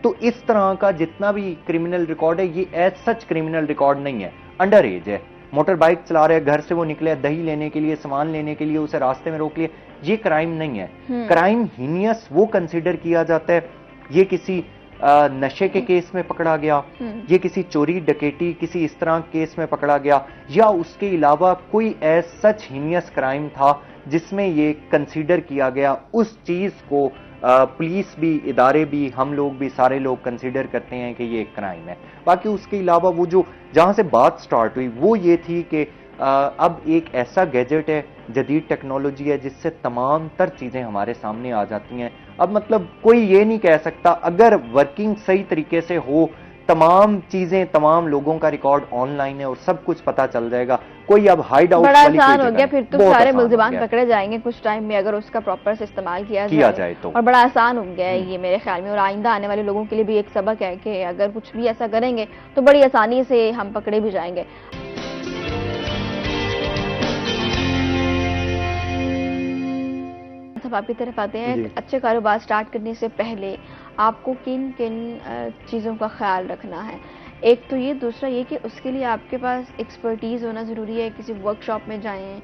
B: तो इस तरह का जितना भी क्रिमिनल रिकॉर्ड है, ये एज सच क्रिमिनल रिकॉर्ड नहीं है, अंडर एज है। मोटर बाइक चला रहे, घर से वो निकले दही लेने के लिए, सामान लेने के लिए, उसे रास्ते में रोक लिया, ये क्राइम नहीं है। क्राइम हीनियस वो कंसीडर किया जाता है, ये किसी नशे के केस में पकड़ा गया, ये किसी चोरी डकैती किसी इस तरह केस में पकड़ा गया, या उसके अलावा कोई एज सच हीनियस क्राइम था जिसमें ये कंसीडर किया गया, उस चीज को पुलिस भी, इदारे भी, हम लोग भी, सारे लोग कंसीडर करते हैं कि ये एक क्राइम है। बाकी उसके अलावा वो जो जहां से बात स्टार्ट हुई वो ये थी कि अब एक ऐसा गैजेट है, जदीद टेक्नोलॉजी है, जिससे तमाम तर चीजें हमारे सामने आ जाती हैं। अब मतलब कोई ये नहीं कह सकता, अगर वर्किंग सही तरीके से हो, तमाम चीजें, तमाम लोगों का रिकॉर्ड ऑनलाइन है और सब कुछ पता चल जाएगा। कोई अब हाइड आउट
A: बड़ा आसान हो गया, फिर तो सारे मुल्जिमान पकड़े जाएंगे कुछ टाइम में, अगर उसका प्रॉपर से इस्तेमाल किया जाए तो। और बड़ा आसान हो गया है ये मेरे ख्याल में, और आइंदा आने वाले लोगों के लिए भी एक सबक है कि अगर कुछ भी ऐसा करेंगे तो बड़ी आसानी से हम पकड़े भी जाएंगे। साहब आपकी तरफ आते हैं,
C: जी।
A: एक अच्छे कारोबार स्टार्ट करने से पहले आपको किन किन चीज़ों का ख्याल रखना है? एक तो ये, दूसरा ये कि उसके लिए आपके पास एक्सपर्टीज़ होना ज़रूरी है, किसी वर्कशॉप में जाएँ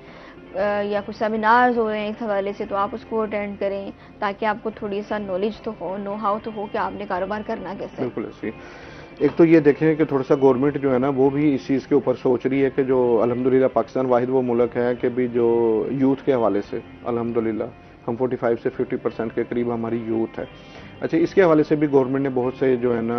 A: या कुछ सेमिनार्स हो रहे हैं इस हवाले से तो आप उसको अटेंड करें, ताकि आपको थोड़ी सा नॉलेज तो हो, नो हाउ तो हो कि आपने कारोबार करना कैसे है।
C: बिल्कुल ऐसे ही। एक तो ये देखें कि थोड़ा सा गवर्नमेंट जो है ना वो भी इस चीज़ के ऊपर सोच रही है कि जो अल्हम्दुलिल्लाह पाकिस्तान वाहिद वो मुल्क है कि भी जो यूथ के हवाले से अल्हम्दुलिल्लाह हम 45 से 50% के करीब हमारी यूथ है। अच्छा, इसके हवाले से भी गवर्नमेंट ने बहुत से जो है ना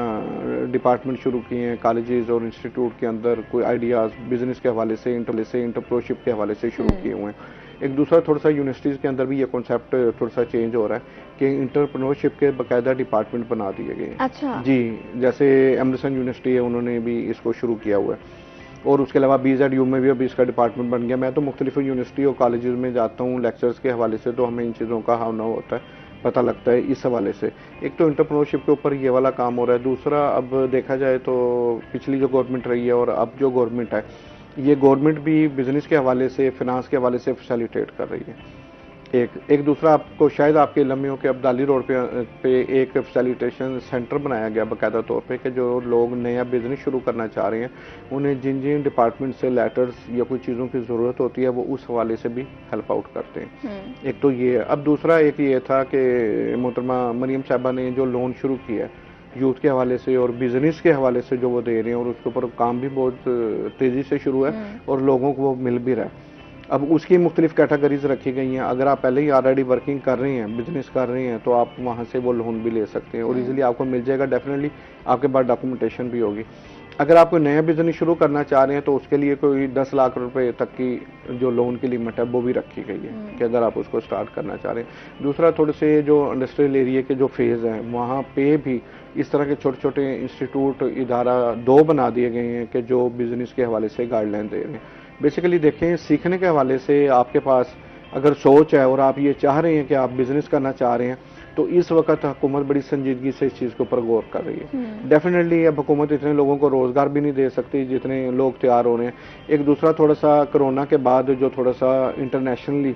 C: डिपार्टमेंट शुरू किए हैं कॉलेजेस और इंस्टीट्यूट के अंदर, कोई आइडियाज़ बिजनेस के हवाले से, एंटरप्रेन्योरशिप के हवाले से शुरू किए हुए हैं। एक दूसरा थोड़ा सा यूनिवर्सिटीज़ के अंदर भी ये कॉन्सेप्ट थोड़ा सा चेंज हो रहा है कि इंटरप्रेन्योरशिप के बाकायदा डिपार्टमेंट बना दिए गए हैं।
A: अच्छा।
C: जी, जैसे एमरसन यूनिवर्सिटी है, उन्होंने भी इसको शुरू किया हुआ है और उसके अलावा BZU में भी अभी इसका डिपार्टमेंट बन गया। मैं तो मुख्तलिफ यूनिवर्सिटी और कॉलेजेस में जाता हूँ लेक्चर्स के हवाले से, तो हमें इन चीज़ों का हाव नाव होता है, पता लगता है इस हवाले से। एक तो इंटरप्रेन्योरशिप के ऊपर ये वाला काम हो रहा है। दूसरा, अब देखा जाए तो पिछली जो गवर्नमेंट रही है और अब जो गवर्नमेंट है, ये गवर्नमेंट भी बिजनेस के हवाले से, फिनांस के हवाले से फैसिलिटेट कर रही है। एक दूसरा, आपको शायद आपके इल्म में हो कि अब्दाली रोड पे एक फैसिलिटेशन सेंटर बनाया गया बाकायदा तौर पे कि जो लोग नया बिजनेस शुरू करना चाह रहे हैं, उन्हें जिन जिन डिपार्टमेंट से लेटर्स या कोई चीज़ों की ज़रूरत होती है वो उस हवाले से भी हेल्प आउट करते हैं। एक तो ये है। अब दूसरा एक ये था कि मोहतरमा मरियम साहबा ने जो लोन शुरू किया है यूथ के हवाले से और बिजनेस के हवाले से जो वो दे रहे हैं, और उसके ऊपर काम भी बहुत तेज़ी से शुरू है और लोगों को वो मिल भी रहा है। अब उसकी मुख्तलिफ कैटेगरीज रखी गई हैं। अगर आप पहले ही ऑलरेडी वर्किंग कर रहे हैं, बिजनेस कर रहे हैं, तो आप वहाँ से वो लोन भी ले सकते हैं और इजीली आपको मिल जाएगा। डेफिनेटली आपके पास डॉक्यूमेंटेशन भी होगी। अगर आप कोई नया बिजनेस शुरू करना चाह रहे हैं तो उसके लिए कोई 10 लाख रुपए तक की जो लोन की लिमिट है वो भी रखी गई है कि अगर आप उसको स्टार्ट करना चाह रहे हैं। दूसरा, थोड़े से जो इंडस्ट्रियल एरिया के जो फेज़ हैं वहाँ पे भी इस तरह के छोटे छोटे इंस्टीट्यूट, इदारा 2 बना दिए गए हैं कि जो बिजनेस के हवाले से गाइडलाइन दे रहे हैं। बेसिकली देखें, सीखने के हवाले से आपके पास अगर सोच है और आप ये चाह रहे हैं कि आप बिजनेस करना चाह रहे हैं, तो इस वक्त हुकूमत बड़ी संजीदगी से इस चीज़ के ऊपर गौर कर रही है। डेफिनेटली अब हुकूमत इतने लोगों को रोज़गार भी नहीं दे सकती जितने लोग तैयार हो रहे हैं। एक दूसरा, थोड़ा सा कोरोना के बाद जो थोड़ा सा इंटरनेशनली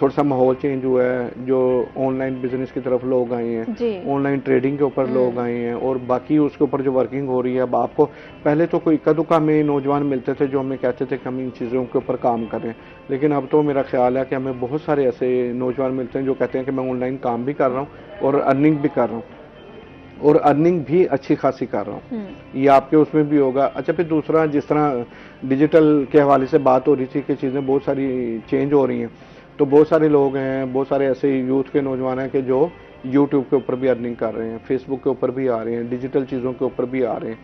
C: थोड़ा सा माहौल चेंज हुआ है, जो ऑनलाइन बिजनेस की तरफ लोग आए हैं, ऑनलाइन ट्रेडिंग के ऊपर लोग आए हैं और बाकी उसके ऊपर जो वर्किंग हो रही है। अब आपको पहले तो कोई इक्का दुक्का में नौजवान मिलते थे जो हमें कहते थे कि हम इन चीज़ों के ऊपर काम करें, लेकिन अब तो मेरा ख्याल है कि हमें बहुत सारे ऐसे नौजवान मिलते हैं जो कहते हैं कि मैं ऑनलाइन काम भी कर रहा हूँ और अर्निंग भी कर रहा हूँ और अर्निंग भी अच्छी खासी कर रहा हूँ। ये आपके उसमें भी होगा। अच्छा, फिर दूसरा, जिस तरह डिजिटल के हवाले से बात हो रही थी कि चीज़ें बहुत सारी चेंज हो रही हैं, तो बहुत सारे लोग हैं, बहुत सारे ऐसे यूथ के नौजवान हैं कि जो यूट्यूब के ऊपर भी अर्निंग कर रहे हैं, फेसबुक के ऊपर भी आ रहे हैं, डिजिटल चीज़ों के ऊपर भी आ रहे हैं।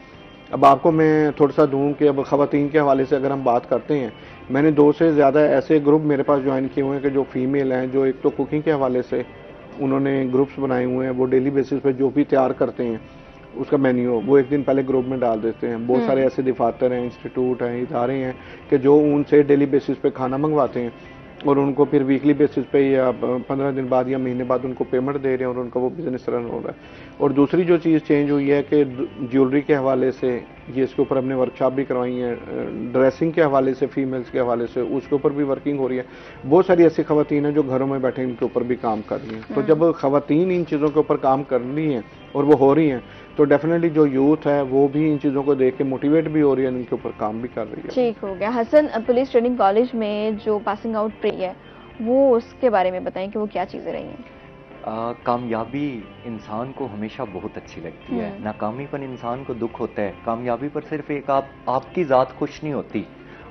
C: अब आपको मैं थोड़ा सा दूं कि अब ख़वातीन के हवाले से अगर हम बात करते हैं, मैंने 2 से ज़्यादा ऐसे ग्रुप मेरे पास ज्वाइन किए हुए हैं कि जो फीमेल हैं, जो एक तो कुकिंग के हवाले से उन्होंने ग्रुप्स बनाए हुए हैं। वो डेली बेसिस पे जो भी तैयार करते हैं उसका मेन्यू वो एक दिन पहले ग्रुप में डाल देते हैं। बहुत सारे ऐसे दफातर हैं, इंस्टीट्यूट हैं, इदारे हैं कि जो उनसे डेली बेसिस पे खाना मंगवाते हैं और उनको फिर वीकली बेसिस पे या 15 दिन बाद या महीने बाद उनको पेमेंट दे रहे हैं और उनका वो बिजनेस रन हो रहा है। और दूसरी जो चीज़ चेंज हुई है कि ज्वेलरी के हवाले से ये इसके ऊपर हमने वर्कशॉप भी करवाई है, ड्रेसिंग के हवाले से, फीमेल्स के हवाले से उसके ऊपर भी वर्किंग हो रही है। बहुत सारी ऐसी खवातीन हैं जो घरों में बैठे इनके ऊपर भी काम कर रही हैं। तो जब खवातीन इन चीज़ों के ऊपर काम कर रही हैं और वो हो रही हैं, तो डेफिनेटली जो यूथ है वो भी इन चीज़ों को देख के मोटिवेट भी हो रही है, इनके ऊपर काम भी कर रही है।
A: ठीक हो गया। हसन, पुलिस ट्रेनिंग कॉलेज में जो पासिंग आउट रही है वो उसके बारे में बताएं कि वो क्या चीज़ें रही हैं।
B: कामयाबी इंसान को हमेशा बहुत अच्छी लगती है, नाकामी पर इंसान को दुख होता है। कामयाबी पर सिर्फ एक आपकी ज़ात खुश नहीं होती,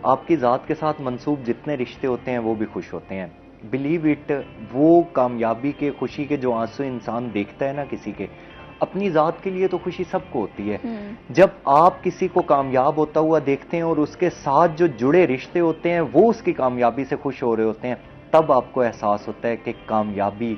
B: आपकी ज़ात के साथ मंसूब जितने रिश्ते होते हैं वो भी खुश होते हैं। बिलीव इट, वो कामयाबी के, खुशी के जो आंसू इंसान देखता है ना किसी के, अपनी ज़ात के लिए तो खुशी सबको होती है। जब आप किसी को कामयाब होता हुआ देखते हैं और उसके साथ जो जुड़े रिश्ते होते हैं वो उसकी कामयाबी से खुश हो रहे होते हैं, तब आपको एहसास होता है कि कामयाबी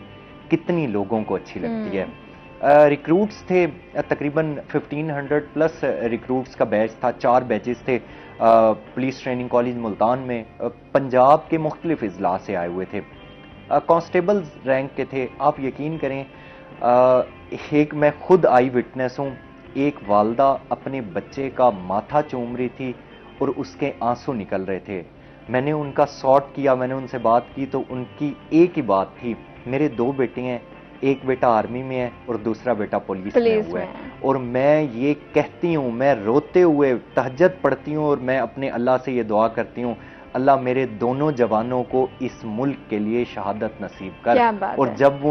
B: कितनी लोगों को अच्छी लगती है। रिक्रूट्स थे तकरीबन 1500 प्लस रिक्रूट्स का बैच था, 4 बैचेस थे पुलिस ट्रेनिंग कॉलेज मुल्तान में। पंजाब के मुख्तलिफ अजला से आए हुए थे, कांस्टेबल रैंक के थे। आप यकीन करें, एक मैं खुद आई विटनेस हूँ, एक वालदा अपने बच्चे का माथा चूम रही थी और उसके आंसू निकल रहे थे। मैंने उनका सॉर्ट किया, मैंने उनसे बात की तो उनकी एक ही बात थी, मेरे 2 बेटे हैं, एक बेटा आर्मी में है और दूसरा बेटा पुलिस में हुआ है, और मैं ये कहती हूँ, मैं रोते हुए तहज्जुद पढ़ती हूँ और मैं अपने अल्लाह से ये दुआ करती हूँ, अल्लाह मेरे दोनों जवानों को इस मुल्क के लिए शहादत नसीब कर।
A: क्या बात
B: और
A: है।
B: जब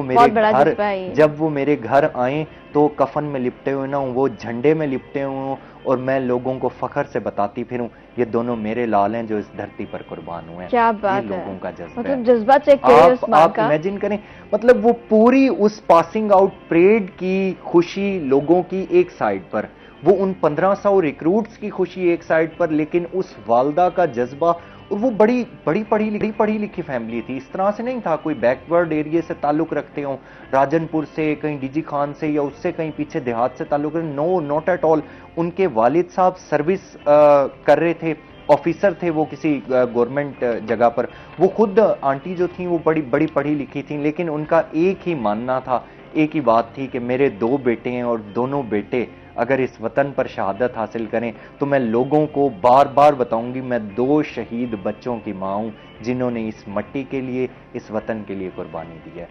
B: वो मेरे घर आए तो कफन में लिपटे हुए ना हों, वो झंडे में लिपटे हुए हों, और मैं लोगों को फख्र से बताती फिरूं, ये दोनों मेरे लाल हैं जो इस धरती पर कुर्बान हुए हैं।
A: क्या बात
B: ये लोगों का जज्बा
A: मतलब
B: है।
A: जज्बा चेक करिए उस माँ
B: आप
A: का।
B: इमेजिन करें, मतलब वो पूरी उस पासिंग आउट परेड की खुशी लोगों की एक साइड पर, वो उन 1500 रिक्रूट्स की खुशी एक साइड पर, लेकिन उस वालदा का जज्बा, और वो बड़ी बड़ी पढ़ी लिखी फैमिली थी, इस तरह से नहीं था कोई बैकवर्ड एरिया से ताल्लुक रखते हो, राजनपुर से, कहीं डीजी खान से या उससे कहीं पीछे देहात से ताल्लुक, नो नॉट एट ऑल। उनके वालिद साहब सर्विस कर रहे थे, ऑफिसर थे वो किसी गवर्नमेंट जगह पर, वो खुद आंटी जो थी वो बड़ी पढ़ी लिखी थी, लेकिन उनका एक ही मानना था, एक ही बात थी कि मेरे 2 बेटे हैं और दोनों बेटे अगर इस वतन पर शहादत हासिल करें तो मैं लोगों को बार बार बताऊंगी, मैं 2 शहीद बच्चों की माँ हूं जिन्होंने इस मट्टी के लिए, इस वतन के लिए कुर्बानी दी है।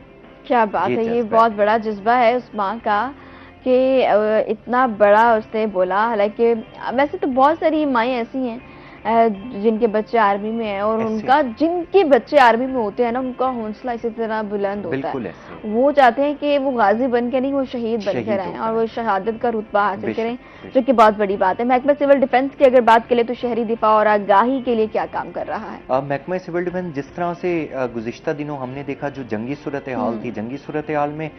A: क्या बात है, ये बहुत बड़ा जज्बा है उस माँ का कि इतना बड़ा उसने बोला। हालांकि वैसे तो बहुत सारी माएँ ऐसी हैं जिनके बच्चे आर्मी में हैं, और उनका जिनके बच्चे आर्मी में होते हैं ना, उनका हौसला इसी तरह बुलंद होता है। वो चाहते हैं कि वो गाजी बन के नहीं, वो शहीद बनकर आए और वो शहादत का रुतबा हासिल करें, जो कि बहुत बड़ी बात है। महकमा सिविल डिफेंस की अगर बात करें तो शहरी दिफा और आगाही के लिए क्या काम कर रहा है?
B: महकमा सिविल डिफेंस जिस तरह से गुज़िश्ता दिनों हमने देखा, जो जंगी सूरत हाल थी, जंगी सूरत हाल में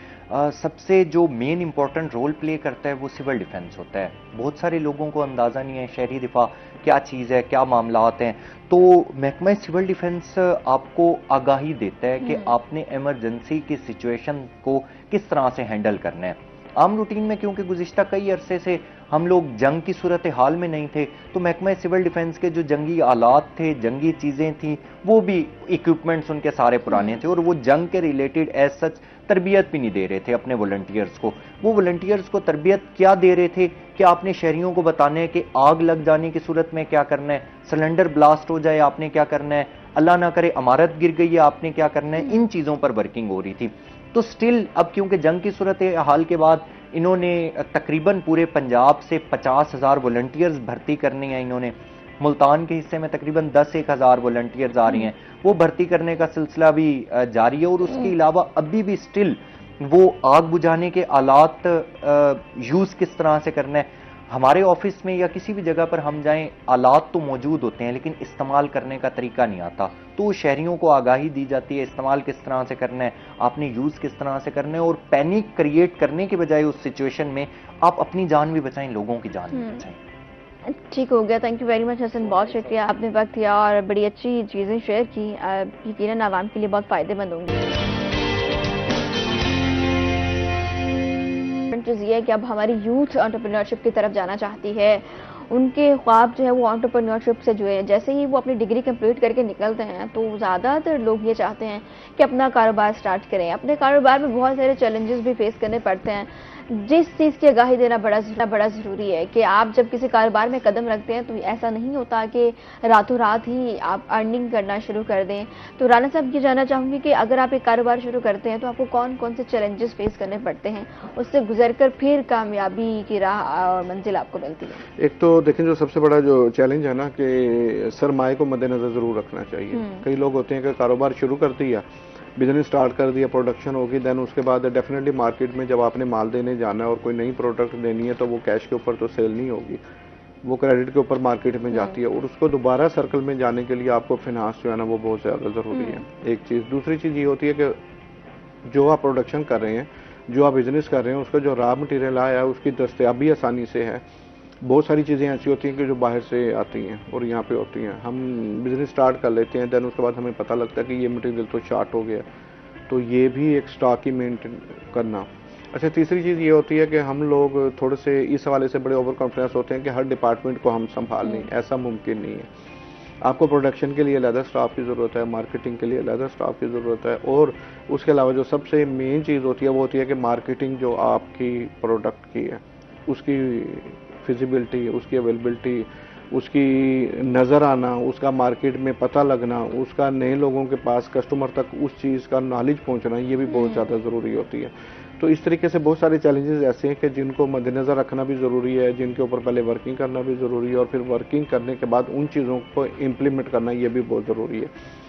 B: सबसे जो मेन इंपॉर्टेंट रोल प्ले करता है वो सिविल डिफेंस होता है। बहुत सारे लोगों को अंदाज़ा नहीं है शहरी दिफा क्या चीज़ है, क्या मामलात हैं। तो महकमा सिविल डिफेंस आपको आगाही देता है कि आपने इमरजेंसी की सिचुएशन को किस तरह से हैंडल करना है। आम रूटीन में क्योंकि गुज़िश्ता कई अरसे से हम लोग जंग की सूरत हाल में नहीं थे, तो महकमा सिविल डिफेंस के जो जंगी आलात थे, जंगी चीज़ें थी, वो भी इक्विपमेंट्स उनके सारे पुराने थे, और वो जंग के रिलेटेड एज सच तरबियत भी नहीं दे रहे थे अपने वॉलंटियर्स को। वो वॉलंटियर्स को तरबियत क्या दे रहे थे कि आपने शहरियों को बताना है कि आग लग जाने की सूरत में क्या करना है, सिलेंडर ब्लास्ट हो जाए आपने क्या करना है, अल्लाह ना करे इमारत गिर गई है आपने क्या करना है, इन चीज़ों पर वर्किंग हो रही थी। तो स्टिल अब क्योंकि जंग की सूरत हाल के बाद इन्होंने तकरीबन पूरे पंजाब से 50,000 वॉलंटियर्स भर्ती करने हैं, इन्होंने मुल्तान के हिस्से में तकरीबन 10-1 हज़ार वॉलंटियर्स आ रही हैं, वो भर्ती करने का सिलसिला भी जारी है। और उसके अलावा अभी भी स्टिल वो आग बुझाने के आलात यूज़ किस तरह से करना है, हमारे ऑफिस में या किसी भी जगह पर हम जाएं, आलात तो मौजूद होते हैं लेकिन इस्तेमाल करने का तरीका नहीं आता, तो शहरियों को आगाही दी जाती है इस्तेमाल किस तरह से करना है, आपने यूज़ किस तरह से करना है, और पैनिक क्रिएट करने के बजाय उस सिचुएशन में आप अपनी जान भी बचाएं, लोगों की जान भी बचाएं।
A: ठीक हो गया, thank you very much Hasan, बहुत शुक्रिया, आपने वक्त दिया और बड़ी अच्छी चीज़ें शेयर की, यकीनन आवाम के लिए बहुत फ़ायदेमंद होंगी। चीज़ ये है कि अब हमारी यूथ एंटरप्रेन्योरशिप की तरफ जाना चाहती है, उनके ख्वाब जो है वो एंटरप्रेन्योरशिप से जुड़े हैं। जैसे ही वो अपनी डिग्री कंप्लीट करके निकलते हैं तो ज़्यादातर लोग ये चाहते हैं कि अपना कारोबार स्टार्ट करें। अपने कारोबार में बहुत सारे चैलेंजेस भी फेस करने पड़ते हैं, जिस चीज़ की आगाही देना बड़ा ज़रूरी है कि आप जब किसी कारोबार में कदम रखते हैं तो ऐसा नहीं होता कि रातों रात ही आप अर्निंग करना शुरू कर दें। तो राना साहब ये जानना चाहूँगी कि अगर आप एक कारोबार शुरू करते हैं तो आपको कौन कौन से चैलेंजेस फेस करने पड़ते हैं, उससे गुजर कर फिर कामयाबी की राह और मंजिल आपको मिलती है?
C: एक तो देखें, जो सबसे बड़ा जो चैलेंज है ना कि सरमाए को मद्देनजर ज़रूर रखना चाहिए। कई लोग होते हैं कि कारोबार शुरू कर दिया, बिजनेस स्टार्ट कर दिया, प्रोडक्शन होगी, देन उसके बाद डेफिनेटली मार्केट में जब आपने माल देने जाना है और कोई नई प्रोडक्ट देनी है तो वो कैश के ऊपर तो सेल नहीं होगी, वो क्रेडिट के ऊपर मार्केट में जाती है, और उसको दोबारा सर्कल में जाने के लिए आपको फिनांस जो है ना वो बहुत ज़्यादा ज़रूरी है, एक चीज़। दूसरी चीज़ ये होती है कि जो आप प्रोडक्शन कर रहे हैं, जो आप बिजनेस कर रहे हैं, उसका जो रॉ मटेरियल आया है उसकी दस्तयाबी आसानी से है। बहुत सारी चीज़ें ऐसी होती हैं कि जो बाहर से आती हैं और यहाँ पे होती हैं। हम बिज़नेस स्टार्ट कर लेते हैं, देन उसके बाद हमें पता लगता है कि ये मटेरियल तो शॉर्ट हो गया, तो ये भी एक स्टॉक ही मेंटेन करना। अच्छा, तीसरी चीज़ ये होती है कि हम लोग थोड़े से इस हवाले से बड़े ओवर कॉन्फिडेंस होते हैं कि हर डिपार्टमेंट को हम संभाल लें, ऐसा मुमकिन नहीं है। आपको प्रोडक्शन के लिए अलग स्टाफ की ज़रूरत है, मार्केटिंग के लिए अलग स्टाफ की ज़रूरत है, और उसके अलावा जो सबसे मेन चीज़ होती है वो होती है कि मार्केटिंग जो आपकी प्रोडक्ट की है उसकी फिजिबिलिटी, उसकी अवेलेबिलिटी, उसकी नज़र आना, उसका मार्केट में पता लगना, उसका नए लोगों के पास कस्टमर तक उस चीज़ का नॉलेज पहुंचना, ये भी बहुत ज़्यादा ज़रूरी होती है। तो इस तरीके से बहुत सारे चैलेंजेस ऐसे हैं कि जिनको मद्देनज़र रखना भी ज़रूरी है, जिनके ऊपर पहले वर्किंग करना भी ज़रूरी है और फिर वर्किंग करने के बाद उन चीज़ों को इम्प्लीमेंट करना ये भी बहुत ज़रूरी है।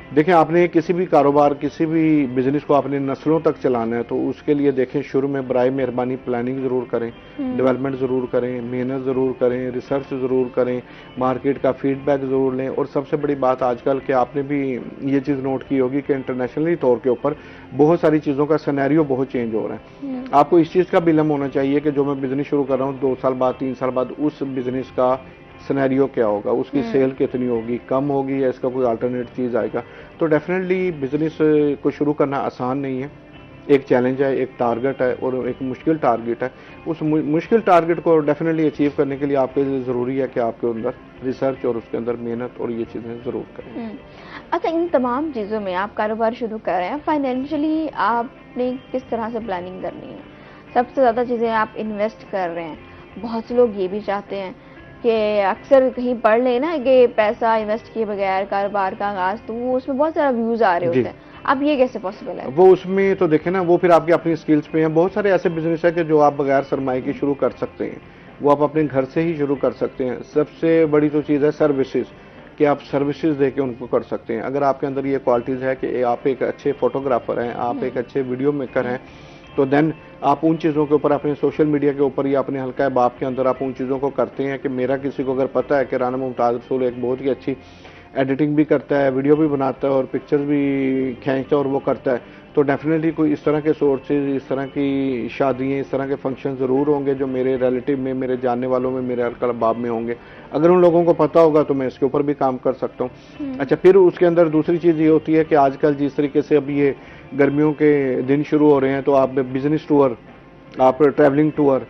C: देखें, आपने किसी भी कारोबार, किसी भी बिजनेस को आपने नस्लों तक चलाना है तो उसके लिए देखें शुरू में बराए मेहरबानी प्लानिंग ज़रूर करें, डेवलपमेंट ज़रूर करें, मेहनत ज़रूर करें, रिसर्च ज़रूर करें, मार्केट का फीडबैक ज़रूर लें। और सबसे बड़ी बात आजकल के आपने भी ये चीज़ नोट की होगी कि इंटरनेशनली तौर के ऊपर बहुत सारी चीज़ों का सिनेरियो बहुत चेंज हो रहा है। आपको इस चीज़ का भी इल्म होना चाहिए कि जो मैं बिजनेस शुरू कर रहा हूँ 2 साल बाद, 3 साल बाद उस बिजनेस का सिनेरियो क्या होगा, उसकी सेल कितनी होगी, कम होगी या इसका कोई अल्टरनेट चीज़ आएगा। तो डेफिनेटली बिजनेस को शुरू करना आसान नहीं है, एक चैलेंज है, एक टारगेट है और एक मुश्किल टारगेट है। उस मुश्किल टारगेट को डेफिनेटली अचीव करने के लिए आपके लिए ज़रूरी है कि आपके अंदर रिसर्च और उसके अंदर मेहनत और ये चीज़ें ज़रूर करें।
A: अच्छा, इन तमाम चीज़ों में आप कारोबार शुरू कर रहे हैं, फाइनेंशियली आपने किस तरह से प्लानिंग करनी है? सबसे ज़्यादा चीज़ें आप इन्वेस्ट कर रहे हैं, बहुत से लोग ये भी चाहते हैं कि अक्सर कहीं पढ़ लें ना कि पैसा इन्वेस्ट किए बगैर कारोबार का आगाज़, तो वो उसमें बहुत सारा व्यूज़ आ रहे होते हैं। अब ये कैसे पॉसिबल है?
C: वो उसमें तो देखें ना, वो फिर आपकी अपनी स्किल्स पे हैं। बहुत सारे ऐसे बिजनेस है कि जो आप बगैर सरमाए के शुरू कर सकते हैं, वो आप अपने घर से ही शुरू कर सकते हैं। सबसे बड़ी तो चीज़ है सर्विसेज, कि आप सर्विसेज दे के उनको कर सकते हैं। अगर आपके अंदर ये क्वालिटीज़ है कि आप एक अच्छे फोटोग्राफर हैं, आप एक अच्छे वीडियो मेकर हैं, तो देन आप उन चीज़ों के ऊपर अपने सोशल मीडिया के ऊपर या अपने हल्का बाप के अंदर आप उन चीज़ों को करते हैं कि मेरा किसी को अगर पता है कि राना मुमताज़ रसूल एक बहुत ही अच्छी एडिटिंग भी करता है, वीडियो भी बनाता है और पिक्चर्स भी खींचता है और वो करता है, तो डेफिनेटली कोई इस तरह के सोर्सेज, इस तरह की शादियाँ, इस तरह के फंक्शन ज़रूर होंगे जो मेरे रिलेटिव में, मेरे जानने वालों में, मेरे हल्का बाप में होंगे। अगर उन लोगों को पता होगा तो मैं इसके ऊपर भी काम कर सकता हूँ। अच्छा, फिर उसके अंदर दूसरी चीज़ ये होती है कि आजकल जिस तरीके से अब ये गर्मियों के दिन शुरू हो रहे हैं तो आप बिजनेस टूर, आप ट्रैवलिंग टूर,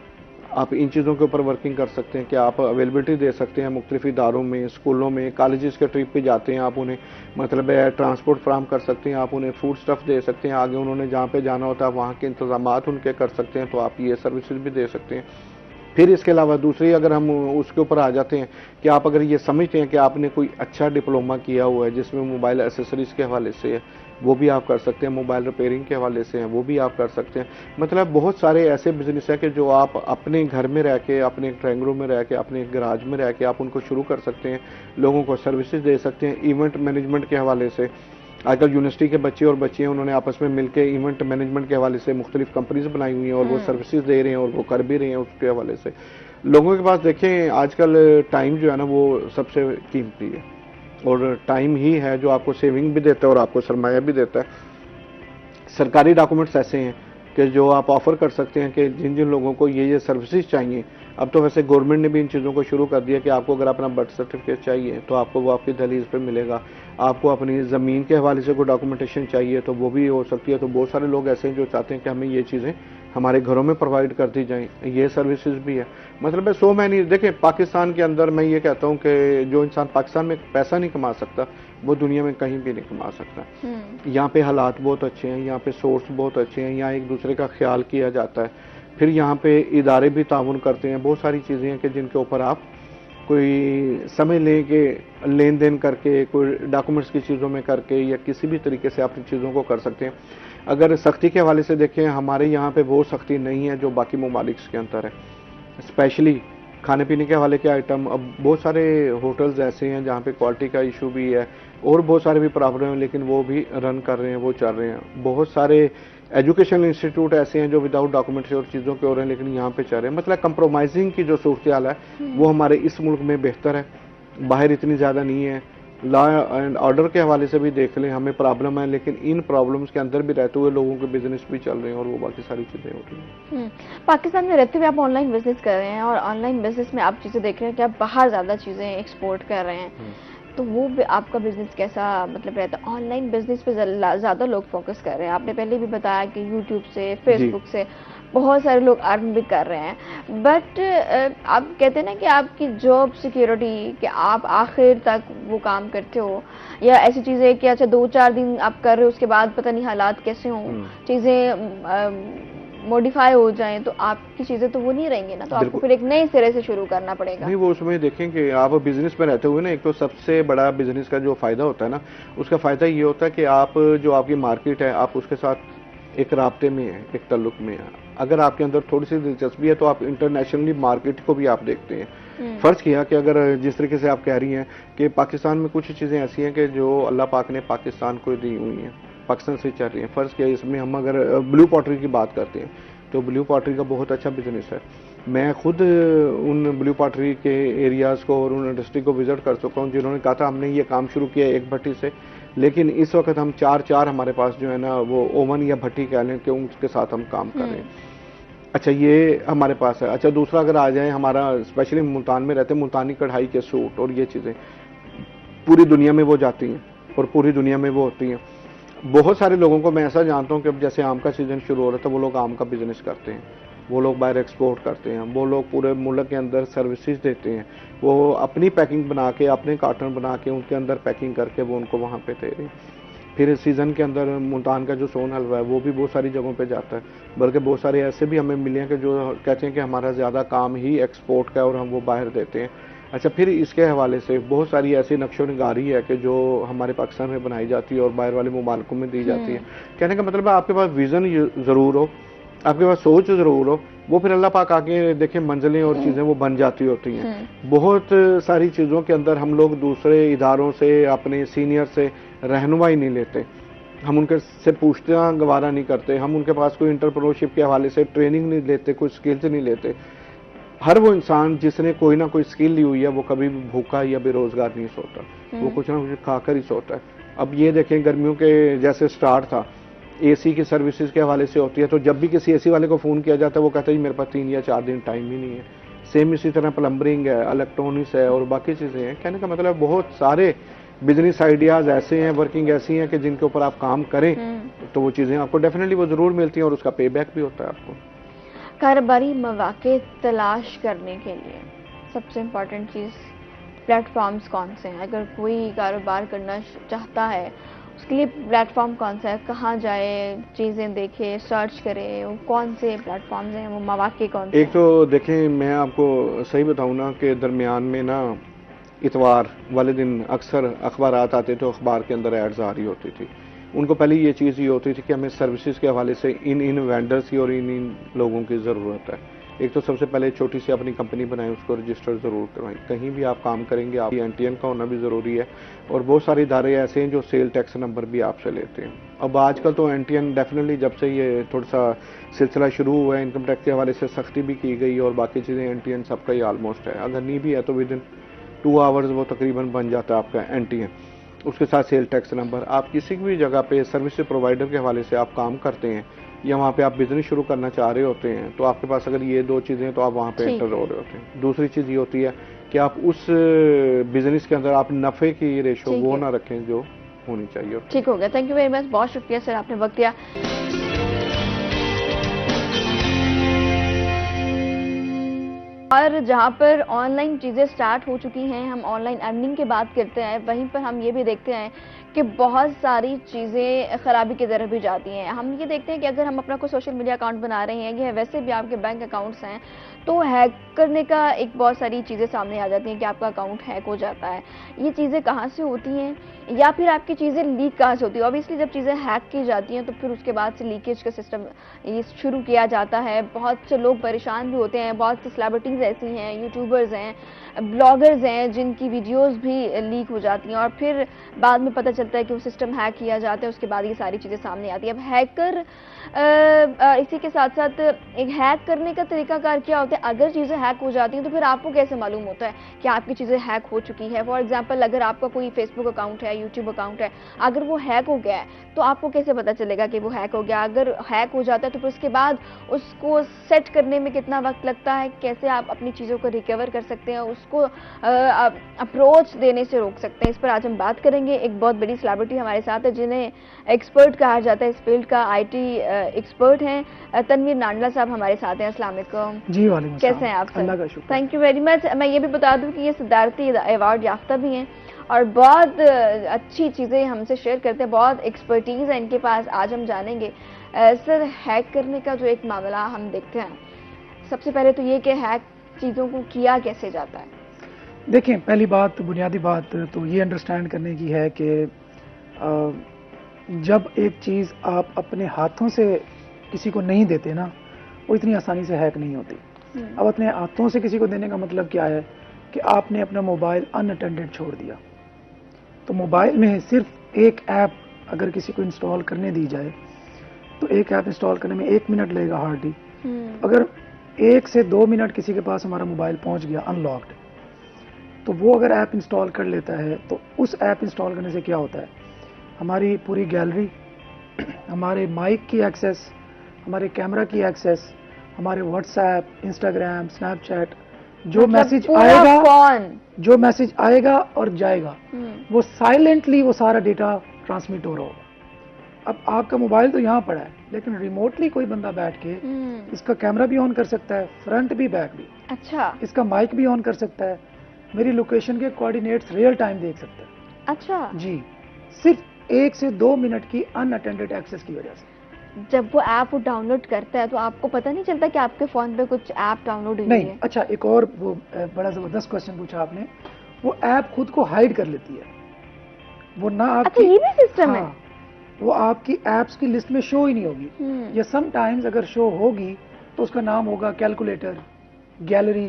C: आप इन चीज़ों के ऊपर वर्किंग कर सकते हैं कि आप अवेलेबिलिटी दे सकते हैं मुख्तलिफ इदारों में, स्कूलों में, कॉलेजेस के ट्रिप पे जाते हैं, आप उन्हें मतलब ट्रांसपोर्ट फ्राहम कर सकते हैं, आप उन्हें फूड स्टफ दे सकते हैं, आगे उन्होंने जहाँ पे जाना होता है वहाँ के इंतजामात उनके कर सकते हैं, तो आप ये सर्विसेज भी दे सकते हैं। फिर इसके अलावा दूसरी अगर हम उसके ऊपर आ जाते हैं कि आप अगर ये समझते हैं कि आपने कोई अच्छा डिप्लोमा किया हुआ है जिसमें मोबाइल एसेसरीज के हवाले से है, वो भी आप कर सकते हैं, मोबाइल रिपेयरिंग के हवाले से हैं, वो भी आप कर सकते हैं। मतलब बहुत सारे ऐसे बिजनेस हैं कि जो आप अपने घर में रह के, अपने ड्राइंग रूम में रह के, अपने गराज में रह के आप उनको शुरू कर सकते हैं, लोगों को सर्विसेज दे सकते हैं। इवेंट मैनेजमेंट के हवाले से आजकल यूनिवर्सिटी के बच्चे और बच्चियाँ उन्होंने आपस में मिलकर इवेंट मैनेजमेंट के हवाले से मुख्तलिफ कंपनीज बनाई हुई हैं और वो सर्विसेज दे रहे हैं और वो कर भी रहे हैं उसके हवाले से। लोगों के पास देखें आजकल टाइम जो है ना वो सबसे कीमती है और टाइम ही है जो आपको सेविंग भी देता है और आपको सरमाया भी देता है। सरकारी डॉक्यूमेंट्स ऐसे हैं कि जो आप ऑफर कर सकते हैं कि जिन जिन लोगों को ये सर्विसेज चाहिए। अब तो वैसे गवर्नमेंट ने भी इन चीज़ों को शुरू कर दिया कि आपको अगर अपना बर्थ सर्टिफिकेट चाहिए तो आपको वो आपकी दहलीज पे मिलेगा, आपको अपनी ज़मीन के हवाले से कोई डॉक्यूमेंटेशन चाहिए तो वो भी हो सकती है। तो बहुत सारे लोग ऐसे हैं जो चाहते हैं कि हमें ये चीज़ें हमारे घरों में प्रोवाइड कर दी जाएँ, ये सर्विसेज भी है। मतलब है सो मैनी। देखें पाकिस्तान के अंदर मैं ये कहता हूँ कि जो इंसान पाकिस्तान में पैसा नहीं कमा सकता वो दुनिया में कहीं भी नहीं कमा सकता। यहाँ पे हालात बहुत अच्छे हैं, यहाँ पे सोर्स बहुत अच्छे हैं, यहाँ एक दूसरे का ख्याल किया जाता है, फिर यहाँ पे इदारे भी ताउन करते हैं। बहुत सारी चीज़ें हैं कि जिनके ऊपर आप कोई समझ लें कि लेन देन करके, कोई डॉक्यूमेंट्स की चीज़ों में करके या किसी भी तरीके से आप इन चीज़ों को कर सकते हैं। अगर सख्ती के हवाले से देखें हमारे यहाँ पे वो सख्ती नहीं है जो बाकी ममालिक के अंदर है, स्पेशली खाने पीने के हवाले के आइटम। अब बहुत सारे होटल्स ऐसे हैं जहाँ पे क्वालिटी का इशू भी है और बहुत सारे भी प्रॉब्लम हैं, लेकिन वो भी रन कर रहे हैं, वो चल रहे हैं। बहुत सारे एजुकेशनल इंस्टीट्यूट ऐसे हैं जो विदाउट डॉक्यूमेंट्स और चीज़ों के हो रहे हैं, लेकिन यहाँ पे चल रहे हैं। मतलब कंप्रोमाइजिंग की जो सूरत हाल है वो हमारे इस मुल्क में बेहतर है, बाहर इतनी ज़्यादा नहीं है। लॉ एंड ऑर्डर के हवाले से भी देख लें हमें प्रॉब्लम है, लेकिन इन प्रॉब्लम्स के अंदर भी रहते हुए लोगों के बिजनेस भी चल रहे हैं और वो बाकी सारी चीज़ें हो रही हैं।
A: पाकिस्तान में रहते हुए आप ऑनलाइन बिजनेस कर रहे हैं और ऑनलाइन बिजनेस में आप चीज़ें देख रहे हैं कि आप बाहर ज़्यादा चीज़ें एक्सपोर्ट कर रहे हैं, तो वो आपका बिजनेस कैसा मतलब रहता है? ऑनलाइन बिजनेस पे ज़्यादा लोग फोकस कर रहे हैं। आपने पहले भी बताया कि यूट्यूब से, फेसबुक से बहुत सारे लोग अर्न भी कर रहे हैं, बट आप कहते हैं ना कि आपकी जॉब सिक्योरिटी, कि आप आखिर तक वो काम करते हो, या ऐसी चीज़ें कि अच्छा 2-4 दिन आप कर रहे हो उसके बाद पता नहीं हालात कैसे हों, चीज़ें मॉडिफाई हो जाएं तो आपकी चीजें तो वो नहीं रहेंगी ना, तो आपको फिर एक नए सिरे से शुरू करना पड़ेगा।
C: नहीं, वो उसमें देखें कि आप बिजनेस में रहते हुए ना, एक तो सबसे बड़ा बिजनेस का जो फायदा होता है ना, उसका फायदा ये होता है कि आप जो आपकी मार्केट है, आप उसके साथ एक राब्ते में है, एक ताल्लुक में है। अगर आपके अंदर थोड़ी सी दिलचस्पी है तो आप इंटरनेशनली मार्केट को भी आप देखते हैं। फर्ज किया कि अगर जिस तरीके से आप कह रही हैं कि पाकिस्तान में कुछ चीज़ें ऐसी हैं कि जो अल्लाह पाक ने पाकिस्तान को दी हुई हैं, पाकिस्तान से चल रही हैं। फ़र्ज़ किया इसमें हम अगर ब्लू पॉटरी की बात करते हैं तो ब्लू पॉटरी का बहुत अच्छा बिजनेस है। मैं खुद उन ब्लू पॉटरी के एरियाज़ को और उन इंडस्ट्री को विज़िट कर चुका हूँ जिन्होंने कहा था हमने ये काम शुरू किया एक भट्टी से, लेकिन इस वक्त हम चार हमारे पास जो है ना वो ओवन या भट्टी कह लें कि उसके साथ हम काम कर रहे हैं। अच्छा, ये हमारे पास है। अच्छा, दूसरा अगर आ जाए, हमारा स्पेशली मुल्तान में रहते हैं, मुल्तानी कढ़ाई के सूट और ये चीज़ें पूरी दुनिया में वो जाती हैं और पूरी दुनिया में वो होती हैं। बहुत सारे लोगों को मैं ऐसा जानता हूँ कि अब जैसे आम का सीज़न शुरू हो रहा था, वो लोग आम का बिजनेस करते हैं, वो लोग बाहर एक्सपोर्ट करते हैं, वो लोग पूरे मुल्क के अंदर सर्विसेज देते हैं, वो अपनी पैकिंग बना के, अपने कार्टन बना के उनके अंदर पैकिंग करके वो उनको वहाँ पे दे रहे हैं। फिर सीज़न के अंदर मुल्तान का जो सोन हलवा है वो भी बहुत सारी जगहों पे जाता है, बल्कि बहुत सारे ऐसे भी हमें मिले हैं कि जो कहते हैं कि हमारा ज़्यादा काम ही एक्सपोर्ट का है और हम वो बाहर देते हैं। अच्छा, फिर इसके हवाले से बहुत सारी ऐसी नक्शो निगारी है कि जो हमारे पाकिस्तान में बनाई जाती है और बाहर वाले मुमालिकों में दी जाती है। कहने का मतलब है आपके पास विज़न ज़रूर हो, आपके पास सोच ज़रूर हो, वो फिर अल्लाह पाक आके देखें मंजिलें और चीज़ें वो बन जाती होती हैं। बहुत सारी चीज़ों के अंदर हम लोग दूसरे इदारों से, अपने सीनियर से रहनुमाई नहीं लेते, हम उनके से पूछना गवारा नहीं करते, हम उनके पास कोई इंटरप्रेन्योरशिप के हवाले से ट्रेनिंग नहीं लेते, कोई स्किल्स नहीं लेते। हर वो इंसान जिसने कोई ना कोई स्किल ली हुई है वो कभी भी भूखा या बेरोजगार नहीं सोता, वो कुछ ना कुछ खाकर ही सोता है। अब ये देखें, गर्मियों के जैसे स्टार्ट था, एसी की सर्विसेज के हवाले से होती है, तो जब भी किसी एसी वाले को फ़ोन किया जाता है वो कहता है जी मेरे पास 3 या 4 दिन टाइम ही नहीं है। सेम इसी तरह प्लम्बरिंग है, इलेक्ट्रॉनिक्स है और बाकी चीज़ें हैं। कहने का मतलब बहुत सारे बिजनेस आइडियाज़ ऐसे हैं, वर्किंग ऐसी हैं कि जिनके ऊपर आप काम करें तो वो चीज़ें आपको डेफिनेटली वो ज़रूर मिलती हैं और उसका पे बैक भी होता है आपको।
A: कारोबारी मौके तलाश करने के लिए सबसे इम्पॉर्टेंट चीज़ प्लेटफॉर्म्स कौन से हैं? अगर कोई कारोबार करना चाहता है उसके लिए प्लेटफॉर्म कौन सा है, कहाँ जाए, चीज़ें देखे, सर्च करे, वो कौन से प्लेटफॉर्म्स हैं, वो मौके कौन से?
C: एक तो देखें, मैं आपको सही बताऊँ ना कि दरमियान में ना इतवार वाले दिन अक्सर अखबारात आते थे, अखबार के अंदर एड्स आ रही होती थी। उनको पहले ये चीज़ ये होती थी कि हमें सर्विसेज के हवाले से इन वेंडर्स की और इन लोगों की ज़रूरत है। एक तो सबसे पहले छोटी सी अपनी कंपनी बनाएं, उसको रजिस्टर ज़रूर करवाएं। कहीं भी आप काम करेंगे आप एनटीएन का होना भी ज़रूरी है और बहुत सारे इदारे ऐसे हैं जो सेल टैक्स नंबर भी आपसे लेते हैं। अब आजकल तो एनटीएन डेफिनेटली जब से ये थोड़ा सा सिलसिला शुरू हुआ है, इनकम टैक्स के हवाले से सख्ती भी की गई और बाकी चीज़ें एनटीएन सबका ही ऑलमोस्ट है। अगर नहीं भी है तो विद इन 2 आवर्स वो तकरीबन बन जाता है आपका एनटीएन, उसके साथ सेल टैक्स नंबर। आप किसी भी जगह पे सर्विस प्रोवाइडर के हवाले से आप काम करते हैं या वहाँ पे आप बिजनेस शुरू करना चाह रहे होते हैं तो आपके पास अगर ये 2 चीज़ें हैं तो आप वहाँ पे एंटर हो रहे होते हैं। दूसरी चीज़ ये होती है कि आप उस बिजनेस के अंदर आप नफ़े की रेशो वो ना रखें जो होनी चाहिए।
A: ठीक हो गया, थैंक यू वेरी मच, बहुत शुक्रिया सर, आपने वक्त दिया। और जहाँ पर ऑनलाइन चीज़ें स्टार्ट हो चुकी हैं, हम ऑनलाइन अर्निंग की बात करते हैं, वहीं पर हम ये भी देखते हैं कि बहुत सारी चीज़ें ख़राबी की तरफ भी जाती हैं। हम ये देखते हैं कि अगर हम अपना कोई सोशल मीडिया अकाउंट बना रहे हैं या वैसे भी आपके बैंक अकाउंट्स हैं तो हैक करने का एक बहुत सारी चीज़ें सामने आ जाती हैं कि आपका अकाउंट हैक हो जाता है। ये चीज़ें कहाँ से होती हैं या फिर आपकी चीज़ें लीक कहाँ से होती है? ऑब्वियसली जब चीज़ें हैक की जाती हैं तो फिर उसके बाद से लीकेज का सिस्टम ये शुरू किया जाता है। बहुत से लोग परेशान भी होते हैं, बहुत सी सेलिब्रिटीज़ ऐसी हैं, यूट्यूबर्स हैं, ब्लॉगर्स हैं जिनकी वीडियोज़ भी लीक हो जाती हैं और फिर बाद में पता चलता है कि वो सिस्टम हैक किया जाता है, उसके बाद ये सारी चीज़ें सामने आती है। अब हैकर इसी के साथ साथ एक हैक करने का तरीकाकार क्या होता है? अगर चीज़ें हैक हो जाती हैं तो फिर आपको कैसे मालूम होता है कि आपकी चीज़ें हैक हो चुकी है? फॉर एग्जांपल अगर आपका कोई फेसबुक अकाउंट है, यूट्यूब अकाउंट है, अगर वो हैक हो गया है तो आपको कैसे पता चलेगा कि वो हैक हो गया? अगर हैक हो जाता है तो फिर उसके बाद उसको सेट करने में कितना वक्त लगता है? कैसे आप अपनी चीज़ों को रिकवर कर सकते हैं, उसको अप्रोच देने से रोक सकते हैं? इस पर आज हम बात करेंगे। एक बहुत बड़ी सेलिब्रिटी हमारे साथ है जिन्हें एक्सपर्ट कहा जाता है, इस फील्ड का आईटी एक्सपर्ट हैं। तनवीर नांडला साहब हमारे साथ हैं। अस्सलाम वालेकुम
D: जी। वालेकुम
A: कैसे हैं आप?
D: अल्लाह का शुक्र।
A: Thank you very much. मैं ये भी बता दूं कि ये सदारती अवार्ड याफ्ता भी हैं और बहुत अच्छी चीज़ें हमसे शेयर करते हैं, बहुत एक्सपर्टीज़ है इनके पास। आज हम जानेंगे सर, हैक करने का जो एक मामला हम देखते हैं, सबसे पहले तो ये कि हैक चीज़ों को किया कैसे जाता है।
D: देखें, पहली बात, बुनियादी बात तो ये अंडरस्टैंड करने की है कि जब एक चीज़ आप अपने हाथों से किसी को नहीं देते ना, वो इतनी आसानी से हैक नहीं होती। अब अपने हाथों से किसी को देने का मतलब क्या है कि आपने अपना मोबाइल अनअटेंडेड छोड़ दिया, तो मोबाइल में सिर्फ एक ऐप अगर किसी को इंस्टॉल करने दी जाए तो एक ऐप इंस्टॉल करने में 1 मिनट लगेगा हार्डली। अगर 1 से 2 मिनट किसी के पास हमारा मोबाइल पहुंच गया अनलॉक्ड, तो वो अगर ऐप इंस्टॉल कर लेता है, तो उस ऐप इंस्टॉल करने से क्या होता है, हमारी पूरी गैलरी, हमारे माइक की एक्सेस, हमारे कैमरा की एक्सेस, हमारे व्हाट्सएप, इंस्टाग्राम, स्नैपचैट, जो मैसेज आएगा, जो मैसेज आएगा और जाएगा, वो साइलेंटली वो सारा डेटा ट्रांसमिट हो रहा होगा। अब आपका मोबाइल तो यहाँ पड़ा है, लेकिन रिमोटली कोई बंदा बैठ के इसका कैमरा भी ऑन कर सकता है, फ्रंट भी बैक भी।
A: अच्छा।
D: इसका माइक भी ऑन कर सकता है, मेरी लोकेशन के कोऑर्डिनेट्स रियल टाइम देख सकता है।
A: अच्छा
D: जी, सिर्फ 1 से 2 मिनट की अनअटेंडेड एक्सेस की वजह से।
A: जब वो ऐप डाउनलोड करता है तो आपको पता नहीं चलता कि आपके फोन पे कुछ ऐप डाउनलोड हुई है?
D: नहीं। अच्छा, एक और वो बड़ा जबरदस्त क्वेश्चन पूछा आपने। वो ऐप खुद को हाइड कर लेती है, वो ना आपकी।
A: अच्छा, ये भी सिस्टम है?
D: वो आपकी एप्स की लिस्ट में शो ही नहीं होगी, या समटाइम्स अगर शो होगी तो उसका नाम होगा कैलकुलेटर, गैलरी,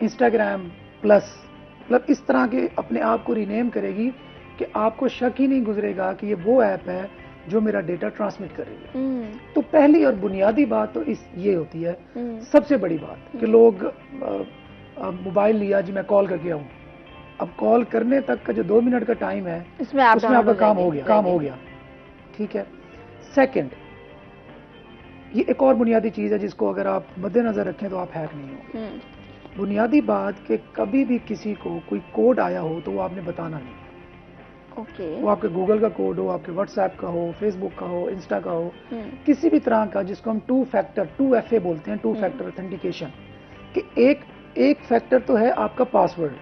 D: इंस्टाग्राम प्लस, मतलब इस तरह के अपने आप को रीनेम करेगी कि आपको शक ही नहीं गुजरेगा कि ये वो ऐप है जो मेरा डेटा ट्रांसमिट कर रही है। तो पहली और बुनियादी बात तो ये होती है, सबसे बड़ी बात कि लोग मोबाइल लिया जी मैं कॉल करके आऊं, अब कॉल करने तक का जो 2 मिनट का टाइम है उसमें आपका काम हो गया, ठीक है। सेकंड, ये एक और बुनियादी चीज है जिसको अगर आप मद्देनजर रखें तो आप हैक नहीं होंगे। बुनियादी बात कि कभी भी किसी को कोई कोड आया हो तो वो आपने बताना नहीं। वो आपके गूगल का कोड हो, आपके व्हाट्सएप का हो, फेसबुक का हो, इंस्टा का हो, किसी भी तरह का, जिसको हम 2FA बोलते हैं, 2 फैक्टर ऑथेंटिकेशन, कि एक फैक्टर तो है आपका पासवर्ड,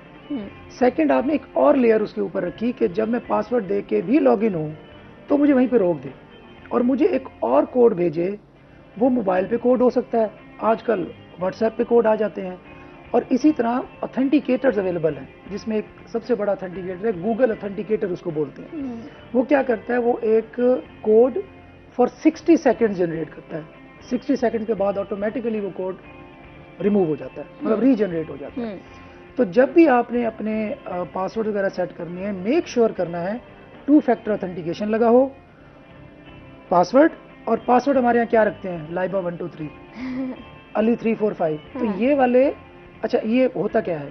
D: सेकंड आपने एक और लेयर उसके ऊपर रखी कि जब मैं पासवर्ड दे के भी लॉगिन हूं तो मुझे वहीं पे रोक दे और मुझे एक और कोड भेजे। वो मोबाइल पे कोड हो सकता है, आजकल व्हाट्सएप पे कोड आ जाते हैं, और इसी तरह ऑथेंटिकेटर्स अवेलेबल हैं, जिसमें एक सबसे बड़ा ऑथेंटिकेटर है गूगल ऑथेंटिकेटर उसको बोलते हैं। वो क्या करता है, वो एक कोड फॉर 60 सेकेंड जनरेट करता है, 60 सेकेंड के बाद ऑटोमेटिकली वो कोड रिमूव हो जाता है, मतलब रीजनरेट हो जाता है। तो जब भी आपने अपने पासवर्ड वगैरह सेट करनी है, मेक श्योर करना है 2 फैक्टर ऑथेंटिकेशन लगा हो, पासवर्ड, और पासवर्ड हमारे यहाँ क्या रखते हैं, लाइबा 1 2 3 अली 3 4 5। तो ये वाले, अच्छा ये होता क्या है,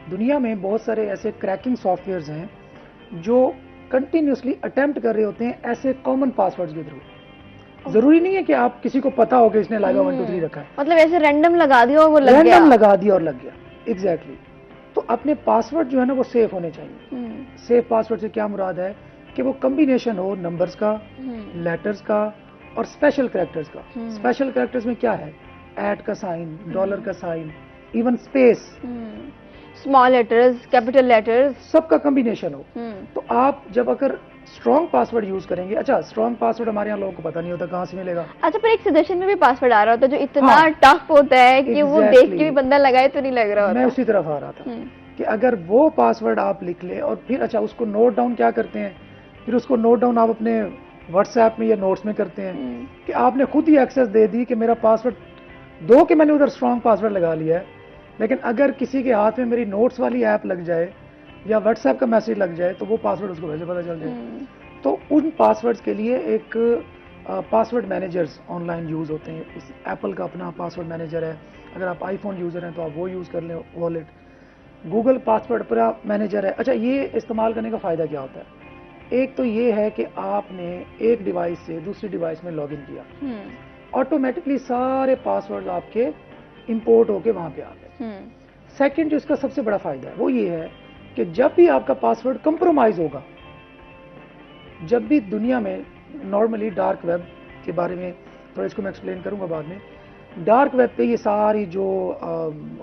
D: दुनिया में बहुत सारे ऐसे क्रैकिंग सॉफ्टवेयर्स हैं जो कंटिन्यूसली अटेम्प्ट कर रहे होते हैं ऐसे कॉमन पासवर्ड्स के थ्रू। जरूरी नहीं है कि आप किसी को पता हो कि इसने लाइबा 1 2 3 रखा है, मतलब
A: ऐसे रैंडम लगा दिया और वो लग गया,
D: रैंडम लगा दिया और लग गया, एग्जैक्टली। तो अपने पासवर्ड जो है ना वो सेफ होने चाहिए। सेफ पासवर्ड से क्या मुराद है कि वो कॉम्बिनेशन हो नंबर्स का, लेटर्स का और स्पेशल कैरेक्टर्स का। स्पेशल कैरेक्टर्स में क्या है, ऐट का साइन, डॉलर का साइन, even space,
A: small letters, capital letters,
D: सबका कॉम्बिनेशन हो। तो आप जब अगर स्ट्रॉन्ग पासवर्ड यूज करेंगे, अच्छा स्ट्रॉन्ग पासवर्ड हमारे यहाँ लोगों को पता नहीं होता कहाँ से मिलेगा।
A: अच्छा, पर एक सजेशन में भी पासवर्ड आ रहा होता है जो इतना टफ होता है कि वो देख के भी बंदा लगाए तो नहीं लग रहा होता।
D: मैं उसी तरफ आ रहा था कि अगर वो पासवर्ड आप लिख ले और फिर अच्छा उसको नोट डाउन क्या करते हैं, फिर उसको नोट डाउन आप अपने व्हाट्सएप में या नोट्स में करते हैं कि आपने खुद ही एक्सेस दे दी कि मेरा पासवर्ड दो कि मैंने उधर स्ट्रॉन्ग पासवर्ड लगा लिया है, लेकिन अगर किसी के हाथ में मेरी नोट्स वाली ऐप लग जाए या व्हाट्सएप का मैसेज लग जाए तो वो पासवर्ड उसको वैसे पता चल जाए। तो उन पासवर्ड्स के लिए एक पासवर्ड मैनेजर्स ऑनलाइन यूज़ होते हैं। इस एप्पल का अपना पासवर्ड मैनेजर है, अगर आप आईफोन यूज़र हैं तो आप वो यूज़ कर लें, वॉलेट। गूगल पासवर्ड पर मैनेजर है। अच्छा, ये इस्तेमाल करने का फ़ायदा क्या होता है, एक तो ये है कि आपने एक डिवाइस से दूसरी डिवाइस में लॉगिन किया, ऑटोमेटिकली सारे पासवर्ड आपके इंपोर्ट होके वहां पे आ गए। सेकंड जो इसका सबसे बड़ा फायदा है वो ये है कि जब भी आपका पासवर्ड कंप्रोमाइज होगा, जब भी दुनिया में नॉर्मली डार्क वेब के बारे में थोड़ा इसको मैं एक्सप्लेन करूंगा बाद में, डार्क वेब पे ये सारी जो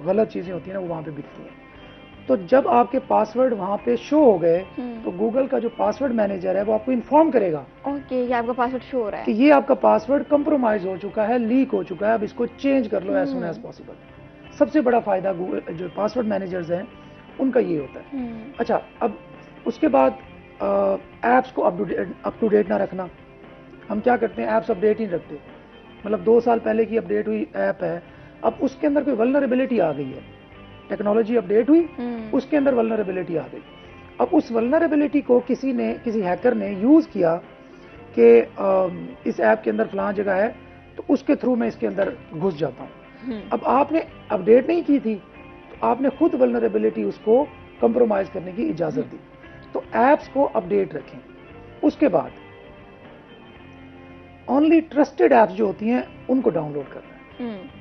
D: गलत चीजें होती हैं ना वो वहां पे बिकती हैं। तो जब आपके पासवर्ड वहां पे शो हो गए तो गूगल का जो पासवर्ड मैनेजर है वो आपको इन्फॉर्म करेगा
A: ओके, ये आपका पासवर्ड शो हो रहा
D: कि
A: है।
D: ये आपका पासवर्ड कंप्रोमाइज हो चुका है, लीक हो चुका है, अब इसको चेंज कर लो एज सुन एज पॉसिबल। सबसे बड़ा फायदा गूगल जो पासवर्ड मैनेजर्स हैं उनका ये होता है। अच्छा, अब उसके बाद एप्स को अप टू डेट ना रखना। हम क्या करते हैं, ऐप्स अपडेट ही नहीं रखते। मतलब 2 साल पहले की अपडेट हुई ऐप है, अब उसके अंदर कोई वल्नरेबिलिटी आ गई है, टेक्नोलॉजी अपडेट हुई, उसके अंदर वल्नरेबिलिटी आ गई। अब उस वल्नरेबिलिटी को किसी हैकर ने यूज किया कि इस ऐप के अंदर फलां जगह है, तो उसके थ्रू मैं इसके अंदर घुस जाता हूँ। अब आपने अपडेट नहीं की थी, तो आपने खुद वल्नरेबिलिटी उसको कंप्रोमाइज करने की इजाजत दी। तो ऐप्स को अपडेट रखें। उसके बाद ओनली ट्रस्टेड ऐप्स जो होती हैं उनको डाउनलोड करना है।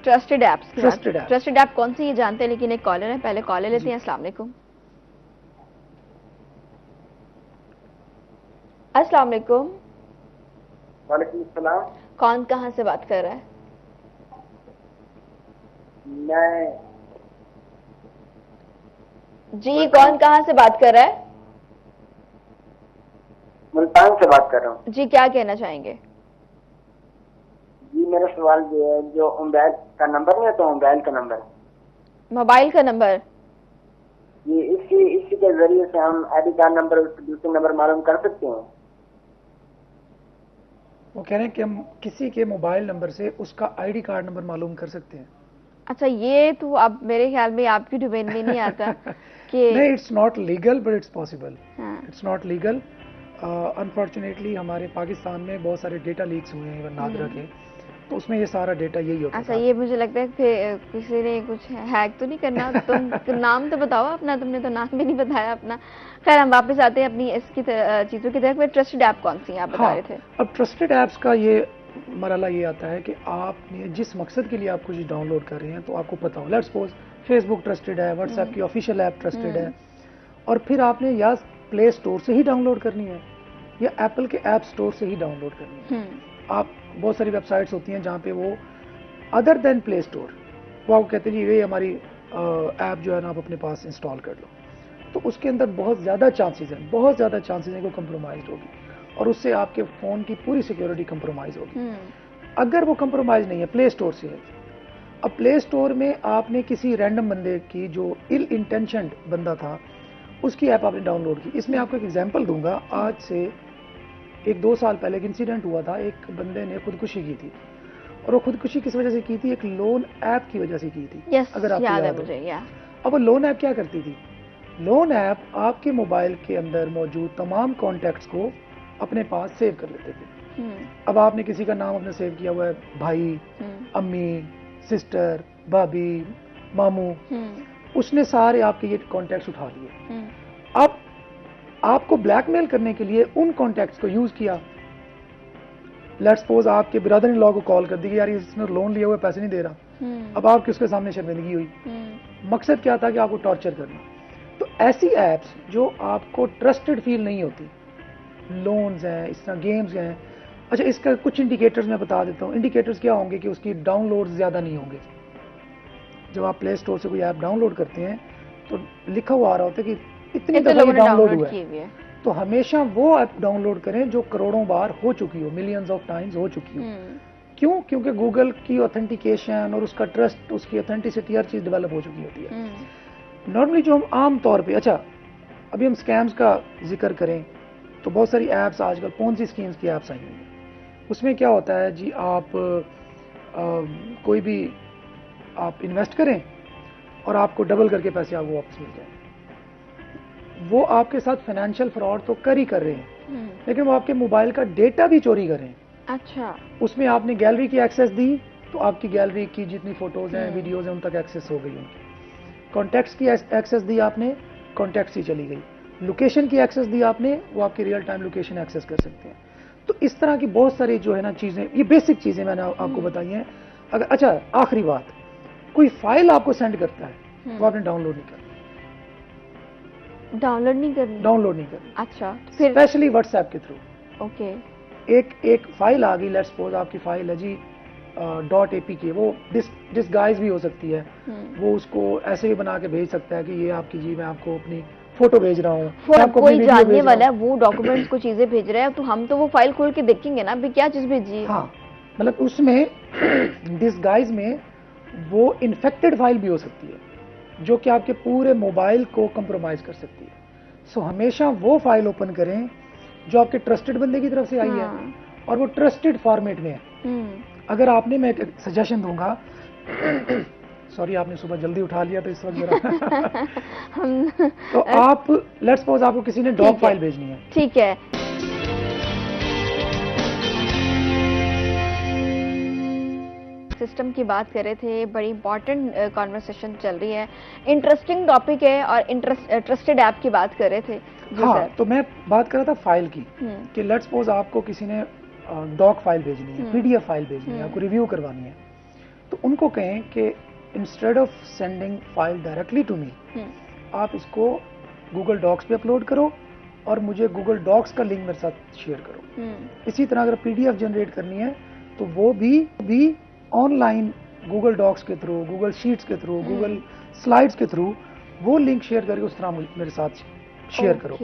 A: ट्रस्टेड ऐप्स की
D: Trusted
A: बात,
D: apps।
A: ट्रस्टेड ऐप कौन सी ये जानते हैं, लेकिन एक कॉलर है, पहले कॉलर लेते हैं। अस्सलाम वालेकुम। अस्सलाम वालेकुम।
E: वालेकुम सलाम।
A: कौन कहाँ से बात कर रहा है?
E: मैं
A: जी, कौन कहाँ से बात कर रहा है?
E: मुल्तान से बात कर रहा हूँ।
A: जी, क्या कहना चाहेंगे?
E: जी, मेरा सवाल ये है, जो मोबाइल का नंबर नहीं होता, मोबाइल का नंबर,
A: मोबाइल का नंबर?
E: ये इसी के जरिए से हम आईडी कार्ड नंबर दूसरे नंबर मालूम कर सकते हैं।
D: वो कह रहे हैं कि हम किसी के मोबाइल नंबर से उसका आईडी कार्ड नंबर मालूम कर सकते हैं।
A: अच्छा, ये तो अब मेरे ख्याल में आपकी डोमेन में नहीं आता कि
D: नहीं, it's not legal but it's possible.
A: हाँ।
D: It's not legal. अनफॉर्चुनेटली हमारे पाकिस्तान में बहुत सारे डेटा लीक्स हुए हैं नादरा के, तो उसमें ये सारा डेटा यही होता
A: अच्छा,
D: था।
A: ये मुझे लगता है कि किसी ने कुछ हैक तो नहीं करना। तुम नाम तो बताओ अपना, तुमने तो नाम भी नहीं बताया अपना। खैर, हम वापस आते हैं अपनी इसकी चीजों की तरफ। ट्रस्टेड ऐप कौन सी है, आप बता रहे थे?
D: अब ट्रस्टेड ऐप्स का ये मरहला ये आता है कि आपने जिस मकसद के लिए आप कुछ डाउनलोड कर रहे हैं तो आपको पता हो। लेट्स सपोज फेसबुक ट्रस्टेड है, व्हाट्सएप की ऑफिशियल ऐप ट्रस्टेड है, और फिर आपने या प्ले स्टोर से ही डाउनलोड करनी है या एप्पल के ऐप स्टोर से ही डाउनलोड करनी है। आप बहुत सारी वेबसाइट्स होती हैं जहाँ पे वो अदर देन प्ले स्टोर वो आपको कहते हैं ये हमारी ऐप जो है ना आप अपने पास इंस्टॉल कर लो, तो उसके अंदर बहुत ज़्यादा चांसेस हैं कि वो कंप्रोमाइज होगी और उससे आपके फ़ोन की पूरी सिक्योरिटी कंप्रोमाइज होगी। अगर वो कंप्रोमाइज नहीं है, प्ले स्टोर से है, अब प्ले स्टोर में आपने किसी रैंडम बंदे की, जो इल इंटेंशनड बंदा था, उसकी ऐप आपने डाउनलोड की। इसमें आपको एक एग्जांपल दूंगा। आज से 1-2 साल पहले एक इंसिडेंट हुआ था। एक बंदे ने खुदकुशी की थी, और वो खुदकुशी किस वजह से की थी? एक लोन ऐप की वजह से की थी।
A: Yes,
D: अगर आपको
A: याद है
D: हो।
A: मुझे। या
D: अब वो लोन ऐप क्या करती थी? लोन ऐप आपके मोबाइल के अंदर मौजूद तमाम कॉन्टैक्ट्स को अपने पास सेव कर लेते थे। अब आपने किसी का नाम अपने सेव किया हुआ है, भाई, अम्मी, सिस्टर, भाभी, मामू, उसने सारे आपके ये कॉन्टैक्ट्स उठा लिए। अब आपको ब्लैकमेल करने के लिए उन कॉन्टैक्ट्स को यूज किया। लेट्स सपोज आपके ब्रदर इन लॉ को कॉल कर दी कि यार इसने लोन लिया हुआ है, पैसे नहीं दे रहा। अब आपके उसके सामने शर्मिंदगी हुई। मकसद क्या था? कि आपको टॉर्चर करना। तो ऐसी एप्स जो आपको ट्रस्टेड फील नहीं होती, लोन्स हैं, इस तरह गेम्स हैं। अच्छा, इसका कुछ इंडिकेटर्स मैं बता देता हूँ। इंडिकेटर्स क्या होंगे? कि उसकी डाउनलोड ज़्यादा नहीं होंगे। जब आप प्ले स्टोर से कोई ऐप डाउनलोड करते हैं तो लिखा हुआ आ रहा होता है कि इतनी दफ़ा ये डाउनलोड हुआ है। तो हमेशा वो ऐप डाउनलोड करें जो करोड़ों बार हो चुकी हो, मिलियंस ऑफ टाइम्स हो चुकी हो। क्यों? क्योंकि गूगल की ऑथेंटिकेशन और उसका ट्रस्ट, उसकी ऑथेंटिसिटी, हर चीज़ डेवलप हो चुकी होती है। नॉर्मली जो हम आम तौर पे, अच्छा अभी हम स्कैम्स का जिक्र करें तो बहुत सारी ऐप्स आजकल पोंजी स्कीम्स की ऐप्स आई हुई हैं। उसमें क्या होता है जी, आप कोई भी आप इन्वेस्ट करें और आपको डबल करके पैसे आपको वापस मिल जाए। वो आपके साथ फाइनेंशियल फ्रॉड तो कर ही कर रहे हैं, लेकिन वो आपके मोबाइल का डेटा भी चोरी कर रहे हैं।
A: अच्छा,
D: उसमें आपने गैलरी की एक्सेस दी तो आपकी गैलरी की जितनी फोटोज हैं, वीडियोज हैं, उन तक एक्सेस हो गई उनकी। कॉन्टैक्ट्स की एक्सेस दी आपने, कॉन्टैक्ट्स ही चली गई। लोकेशन की एक्सेस दी आपने, वो आपकी रियल टाइम लोकेशन एक्सेस कर सकते हैं। तो इस तरह की बहुत सारी जो है ना चीज़ें, ये बेसिक चीज़ें मैंने आपको बताई हैं। अगर अच्छा, आखिरी बात, कोई फाइल आपको सेंड करता है वो आपने डाउनलोड नहीं करनी।
A: डाउनलोड नहीं करनी। अच्छा, फिर
D: स्पेशली व्हाट्सएप के थ्रू।
A: ओके।
D: एक फाइल आ गई, लेट्स सपोज आपकी फाइल है जी .apk, वो डिस्गाइज भी हो सकती है, वो उसको ऐसे भी बना के भेज सकता है कि ये आपकी जी मैं आपको अपनी फोटो भेज रहा हूँ, मैं आपको अपनी
A: कोई
D: वीडियो
A: जानने
D: भेज रहा
A: वाला है
D: हूँ।
A: वो डॉक्यूमेंट्स को चीजें भेज रहा है, तो हम तो वो फाइल खोल के देखेंगे ना अभी क्या चीज भेजी है।
D: हाँ, मतलब उसमें डिस्गाइज में वो इन्फेक्टेड फाइल भी हो सकती है जो कि आपके पूरे मोबाइल को कंप्रोमाइज कर सकती है। सो हमेशा वो फाइल ओपन करें जो आपके ट्रस्टेड बंदे की तरफ से आई है और वो ट्रस्टेड फॉर्मेट में है। अगर आपने, मैं एक सजेशन दूंगा, सॉरी आपने सुबह जल्दी उठा लिया तो इस वक्त जरा तो आप लेट्स सपोज आपको किसी ने डॉक फाइल भेजनी है,
A: ठीक है, सिस्टम की बात कर रहे थे, बड़ी इंपॉर्टेंट कॉन्वर्सेशन चल रही है, इंटरेस्टिंग टॉपिक है और ट्रस्टेड ऐप की बात कर रहे थे जी।
D: हाँ
A: सर,
D: तो मैं बात कर रहा था फाइल की कि लेट्स सपोज आपको किसी ने डॉक फाइल भेजनी है, पीडीएफ फाइल भेजनी है, आपको रिव्यू करवानी है, तो उनको कहें कि instead of sending file directly to me, आप इसको गूगल डॉक्स पे अपलोड करो और मुझे गूगल डॉक्स का लिंक मेरे साथ शेयर करो। इसी तरह अगर पीडीएफ जनरेट करनी है तो वो भी ऑनलाइन गूगल डॉक्स के थ्रू, गूगल शीट्स के थ्रू, गूगल स्लाइड्स के थ्रू वो लिंक शेयर करके उस तरह मेरे साथ शेयर करो।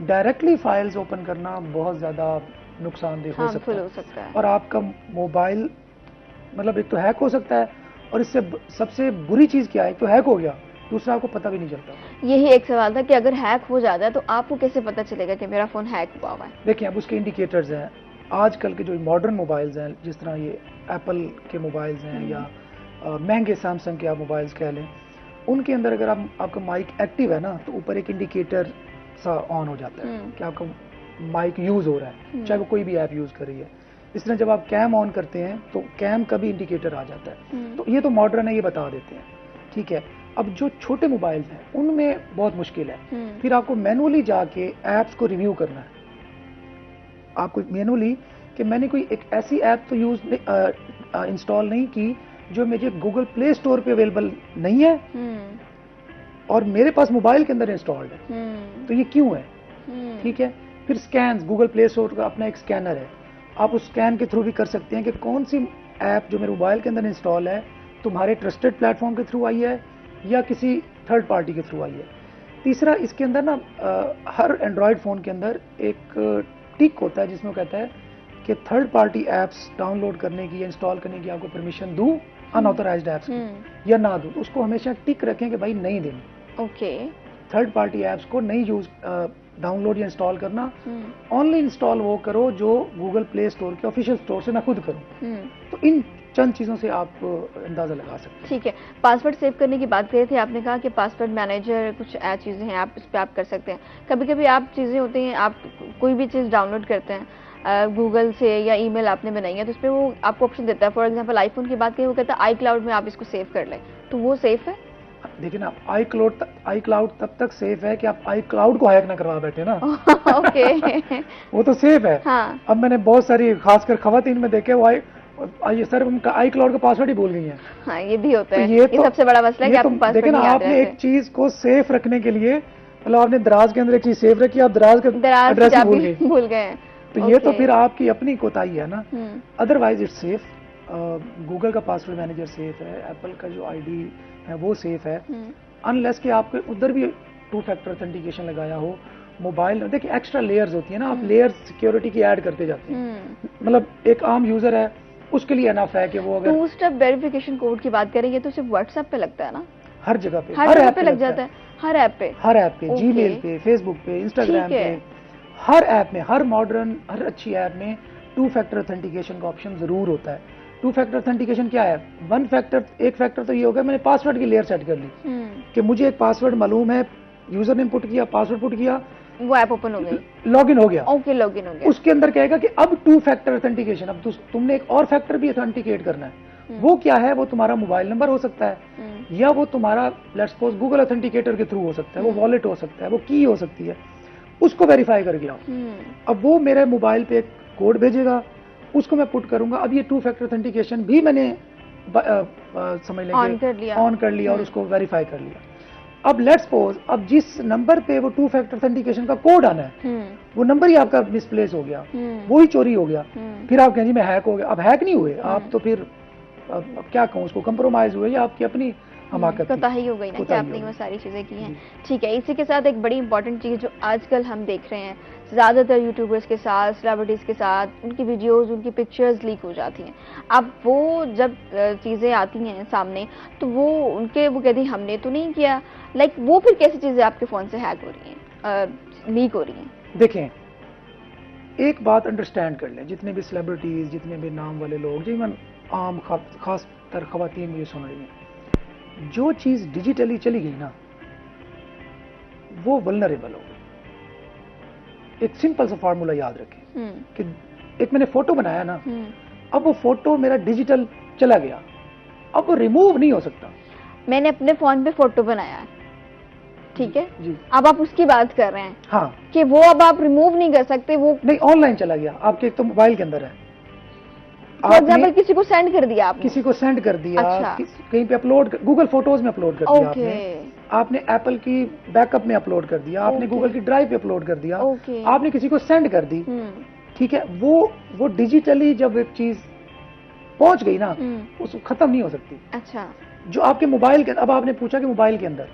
D: डायरेक्टली फाइल्स ओपन करना बहुत ज्यादा नुकसानदेह हो सकता है और आपका मोबाइल मतलब एक तो हैक हो सकता है, और इससे सबसे बुरी चीज क्या है, तो हैक हो गया, दूसरा आपको पता भी नहीं चलता।
A: यही एक सवाल था कि अगर हैक हो जाता है तो आपको कैसे पता चलेगा कि मेरा फोन हैक हुआ है?
D: देखिए अब उसके इंडिकेटर्स हैं, आजकल के जो मॉडर्न मोबाइल्स हैं, जिस तरह ये एप्पल के मोबाइल्स हैं या महंगे सैमसंग के आप मोबाइल्स कह लें, उनके अंदर अगर आपका माइक एक्टिव है ना तो ऊपर एक इंडिकेटर सा ऑन हो जाता है कि आपका माइक यूज हो रहा है, चाहे वो कोई भी ऐप यूज कर रही है। इस तरह जब आप कैम ऑन करते हैं तो कैम का भी इंडिकेटर आ जाता है। तो ये तो मॉडर्न है, ये बता देते हैं, ठीक है। अब जो छोटे मोबाइल्स हैं उनमें बहुत मुश्किल है, फिर आपको मैनुअली जाके ऐप्स को रिव्यू करना है, आपको मैनुअली कि मैंने कोई एक ऐसी ऐप तो इंस्टॉल नहीं की जो मुझे गूगल प्ले स्टोर पे अवेलेबल नहीं है और मेरे पास मोबाइल के अंदर इंस्टॉल्ड है, तो ये क्यों है, ठीक है। फिर स्कैन, गूगल प्ले स्टोर का अपना एक स्कैनर है, आप उस स्कैन के थ्रू भी कर सकते हैं कि कौन सी ऐप जो मेरे मोबाइल के अंदर इंस्टॉल है तुम्हारे ट्रस्टेड प्लेटफॉर्म के थ्रू आई है या किसी थर्ड पार्टी के थ्रू आई है। तीसरा, इसके अंदर ना हर एंड्रॉयड फ़ोन के अंदर एक टिक होता है जिसमें वो कहता है कि थर्ड पार्टी ऐप्स डाउनलोड करने की या इंस्टॉल करने की आपको परमिशन दूं, अनऑथराइज्ड ऐप्स की या ना दूं, तो उसको हमेशा टिक रखें कि भाई नहीं देनी।
A: ओके,
D: थर्ड पार्टी ऐप्स को नहीं यूज डाउनलोड या इंस्टॉल करना, ओनली इंस्टॉल वो करो जो गूगल प्ले स्टोर के ऑफिशियल स्टोर से मैं खुद करूं। तो इन चंद चीजों से आप अंदाजा लगा सकते हैं।
A: ठीक है, पासवर्ड सेव करने की बात करी थी, आपने कहा कि पासवर्ड मैनेजर कुछ चीजें हैं आप इस पे आप कर सकते हैं। कभी कभी आप चीजें होती हैं, आप कोई भी चीज डाउनलोड करते हैं गूगल से या ईमेल आपने बनाई है तो उस पर वो आपको ऑप्शन देता है, फॉर एग्जांपल आईफोन की बात करें वो कहता है आई क्लाउड में आप इसको सेव कर लें, तो वो सेफ है?
D: देखिए ना, आई क्लाउड तब तक सेफ है कि आप आई क्लाउड को हैक ना करवा बैठे ना।
A: ओके
D: वो तो सेफ है।
A: हाँ।
D: अब मैंने बहुत सारी खासकर खवातीन में देखे वो ये सर उनका आई क्लाउड का पासवर्ड ही भूल गई है।
A: हाँ, ये भी होता है,
D: ये
A: ये सबसे बड़ा मसला है कि आपको पासवर्ड
D: देखिए ना,
A: नहीं याद
D: आपने एक चीज को सेफ रखने के लिए मतलब आपने दराज के अंदर एक चीज सेफ रखी, आप दराज का एड्रेस ही
A: भूल गए,
D: तो ये तो फिर आपकी अपनी कोताही है ना। Otherwise it's safe. गूगल का पासवर्ड मैनेजर सेफ है, एप्पल का जो आईडी है वो सेफ है, अनलेस कि आपके उधर भी 2 फैक्टर ऑथेंटिकेशन लगाया हो मोबाइल। देखिए एक्स्ट्रा लेयर्स होती है ना, आप लेयर्स सिक्योरिटी की ऐड करते जाते हैं। मतलब एक आम यूजर है उसके लिए एनफ है कि वो अगर
A: 2 स्टेप वेरिफिकेशन कोड की बात करेंगे तो सिर्फ व्हाट्सएप पे लगता है ना?
D: हर जगह पे,
A: हर जगह पे लग जाता है, हर ऐप पे,
D: जीमेल पे, फेसबुक पे, इंस्टाग्राम पे, हर ऐप में, हर मॉडर्न हर अच्छी ऐप में 2 फैक्टर ऑथेंटिकेशन का ऑप्शन जरूर होता है। 2 फैक्टर ऑथेंटिकेशन क्या है? एक फैक्टर तो ये होगा मैंने पासवर्ड की लेयर सेट कर ली कि मुझे एक पासवर्ड मालूम है, यूजर ने पुट किया, पासवर्ड पुट किया,
A: वो ऐप ओपन हो गई,
D: लॉगिन हो गया।
A: ओके, लॉगिन हो गया।
D: उसके अंदर कहेगा कि अब 2 फैक्टर ऑथेंटिकेशन, अब तुमने एक और फैक्टर भी ऑथेंटिकेट करना है। वो क्या है? वो तुम्हारा मोबाइल नंबर हो सकता है या वो तुम्हारा लेट्स सपोज गूगल ऑथेंटिकेटर के थ्रू हो सकता है, वो वॉलेट हो सकता है, वो की हो सकती है, उसको वेरीफाई करके आओ। अब वो मेरे मोबाइल पे एक कोड भेजेगा, उसको मैं पुट करूंगा। अब ये 2 फैक्टर ऑथेंटिकेशन भी मैंने समझ लेंगे ऑन कर लिया और उसको वेरीफाई कर लिया। अब लेट्स सपोज अब जिस नंबर पे वो 2 फैक्टर ऑथेंटिकेशन का कोड आना है वो नंबर ही आपका मिसप्लेस हो गया, वो ही चोरी हो गया, फिर आप कहें जी मैं हैक हो गया। अब हैक नहीं हुए आप, तो फिर अब क्या कहूँ उसको, कंप्रोमाइज हुए या आपकी अपनी हमाकत थी।
A: कोताही हो गई ना कि
D: कोताही
A: आपने
D: हो
A: वो
D: गई।
A: सारी चीजें की हैं।
D: जी।
A: ठीक है, इसी के साथ एक बड़ी इंपॉर्टेंट चीज जो आजकल हम देख रहे हैं, ज्यादातर यूट्यूबर्स के साथ, सेलिब्रिटीज के साथ उनकी वीडियोस, उनकी पिक्चर्स लीक हो जाती हैं। अब वो जब चीजें आती हैं सामने तो वो कहती हैं हमने तो नहीं किया। लाइक वो फिर कैसी चीजें आपके फोन से हैक हो रही हैं, लीक हो रही हैं?
D: देखें, एक बात अंडरस्टैंड कर लें, जितने भी सेलिब्रिटीज, जितने भी नाम वाले लोग, जीवन आम खास तर खवातीन मुझे सुन रही हैं, जो चीज डिजिटली चली गई ना वो वल्नरेबल हो गई। एक सिंपल सा फार्मूला याद रखें कि एक मैंने फोटो बनाया ना, अब वो फोटो मेरा डिजिटल चला गया, अब वो रिमूव नहीं हो सकता।
A: मैंने अपने फोन पे फोटो बनाया है, ठीक है
D: जी,
A: अब आप उसकी बात कर रहे हैं
D: हाँ,
A: कि वो अब आप रिमूव नहीं कर सकते, वो
D: नहीं ऑनलाइन चला गया आपके, एक तो मोबाइल के अंदर है,
A: फॉर एग्जाम्पल किसी को सेंड कर दिया आपने?
D: किसी को सेंड कर दिया,
A: अच्छा।
D: कहीं पे अपलोड, गूगल फोटोज में अपलोड कर दिया
A: ओके।
D: आपने एप्पल की बैकअप में अपलोड कर दिया आपने,
A: ओके।
D: गूगल की ड्राइव पे अपलोड कर दिया,
A: ओके।
D: आपने किसी को सेंड कर दी, ठीक है, वो डिजिटली जब एक चीज पहुंच गई ना उसको खत्म नहीं हो सकती।
A: अच्छा।
D: जो आपके मोबाइल के, अब आपने पूछा कि मोबाइल के अंदर,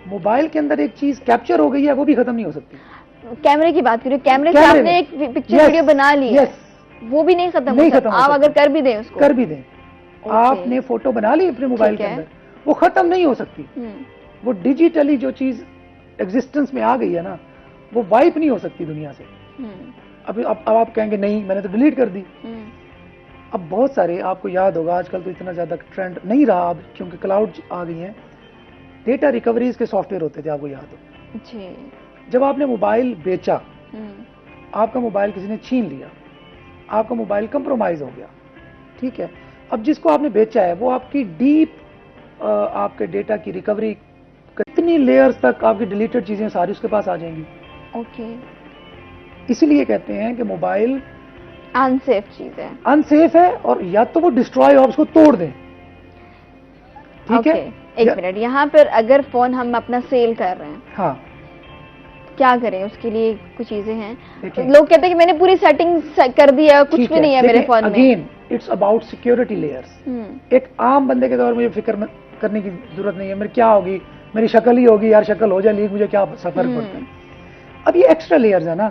D: मोबाइल के अंदर एक चीज कैप्चर हो गई है, वो भी खत्म नहीं हो सकती।
A: कैमरे की बात करिए, कैमरे से
D: कैमरे
A: आपने
D: में।
A: एक पिक्चर
D: Yes,
A: वीडियो बना ली है,
D: yes,
A: वो भी नहीं खत्म
D: नहीं
A: हो
D: खत्म
A: सकता,
D: हो
A: आप
D: सकता।
A: अगर कर भी दें उसको?
D: कर भी दें।
A: ओके।
D: आपने फोटो बना ली अपने मोबाइल
A: ठीक
D: के
A: है।
D: अंदर, वो खत्म नहीं हो सकती। वो डिजिटली जो चीज एग्जिस्टेंस में आ गई है ना, वो वाइप नहीं हो सकती दुनिया से। अब आप कहेंगे नहीं मैंने तो डिलीट कर दी। अब बहुत सारे, आपको याद होगा आजकल तो इतना ज्यादा ट्रेंड नहीं रहा अब, क्योंकि क्लाउड आ गई हैं, डेटा रिकवरीज के सॉफ्टवेयर होते थे, आपको याद हो।
A: जी।
D: जब आपने मोबाइल बेचा, आपका मोबाइल किसी ने छीन लिया, आपका मोबाइल कंप्रोमाइज हो गया, ठीक है, अब जिसको आपने बेचा है वो आपकी डीप आपके डेटा की रिकवरी, कितनी लेयर्स तक आपकी डिलीटेड चीजें सारी उसके पास आ जाएंगी।
A: ओके।
D: इसीलिए कहते हैं कि मोबाइल
A: अनसेफ चीज है।
D: अनसेफ है, और या तो वो डिस्ट्रॉय हो, उसको तोड़ दें, ठीक है।
A: एक मिनट, यहाँ पर अगर फोन हम अपना सेल कर रहे हैं,
D: हाँ,
A: क्या करें? उसके लिए कुछ चीजें हैं,
D: देखिए।
A: लोग कहते हैं कि मैंने पूरी सेटिंग कर दी है, कुछ
D: ठीक
A: भी नहीं है मेरे फोन में।
D: Again it's about security layers. एक आम बंदे के तौर में मुझे फिक्र करने की जरूरत नहीं है, मेरी क्या होगी, मेरी शक्ल ही होगी यार, शक्ल हो जाए लीक, मुझे क्या फर्क पड़ता है। अब ये एक्स्ट्रा लेयर्स है ना,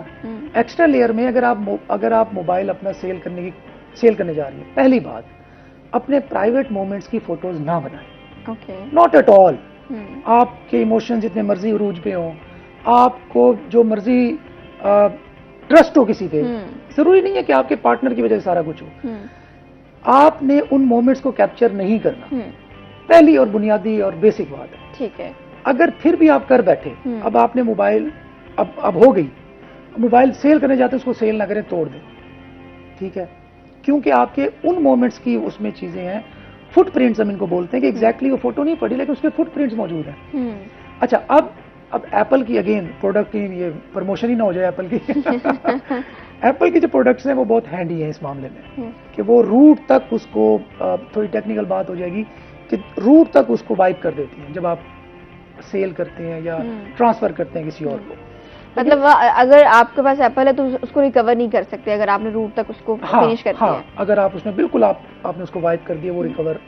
D: एक्स्ट्रा लेयर में अगर आप मोबाइल अपना सेल करने जा रही है, पहली बात, अपने प्राइवेट मोमेंट्स की फोटोज ना बनाएं,
A: ओके।
D: Not at all. आपके इमोशन जितने मर्जी उरूज पे हो, आपको जो मर्जी ट्रस्ट हो किसी पे, जरूरी नहीं है कि आपके पार्टनर की वजह से सारा कुछ हो, आपने उन मोमेंट्स को कैप्चर नहीं करना, पहली और बुनियादी और बेसिक बात है।
A: ठीक है।
D: अगर फिर भी आप कर बैठे, अब आपने मोबाइल अब हो गई, मोबाइल सेल करने जाते उसको सेल ना करें, तोड़ दें, ठीक है, क्योंकि आपके उन मोमेंट्स की उसमें चीजें हैं, फुटप्रिंट्स हम इनको बोलते हैं कि एग्जैक्टली वो फोटो नहीं पड़ी लेकिन उसके फुटप्रिंट्स मौजूद हैं। अच्छा, अब एप्पल की अगेन प्रोडक्ट की ये प्रमोशन ही ना हो जाए एप्पल की एप्पल की जो प्रोडक्ट्स हैं वो बहुत हैंडी हैं इस मामले में, कि वो रूट तक उसको, थोड़ी टेक्निकल बात हो जाएगी, कि रूट तक उसको वाइप कर देती हैं जब आप सेल करते हैं या ट्रांसफर करते हैं किसी और को।
A: मतलब अगर आपके पास एप्पल है तो उसको रिकवर नहीं कर सकते अगर आपने रूट तक उसको फिनिश कर दिया।
D: अगर आप उसमें बिल्कुल आपने उसको वाइप कर दिया, वो रिकवर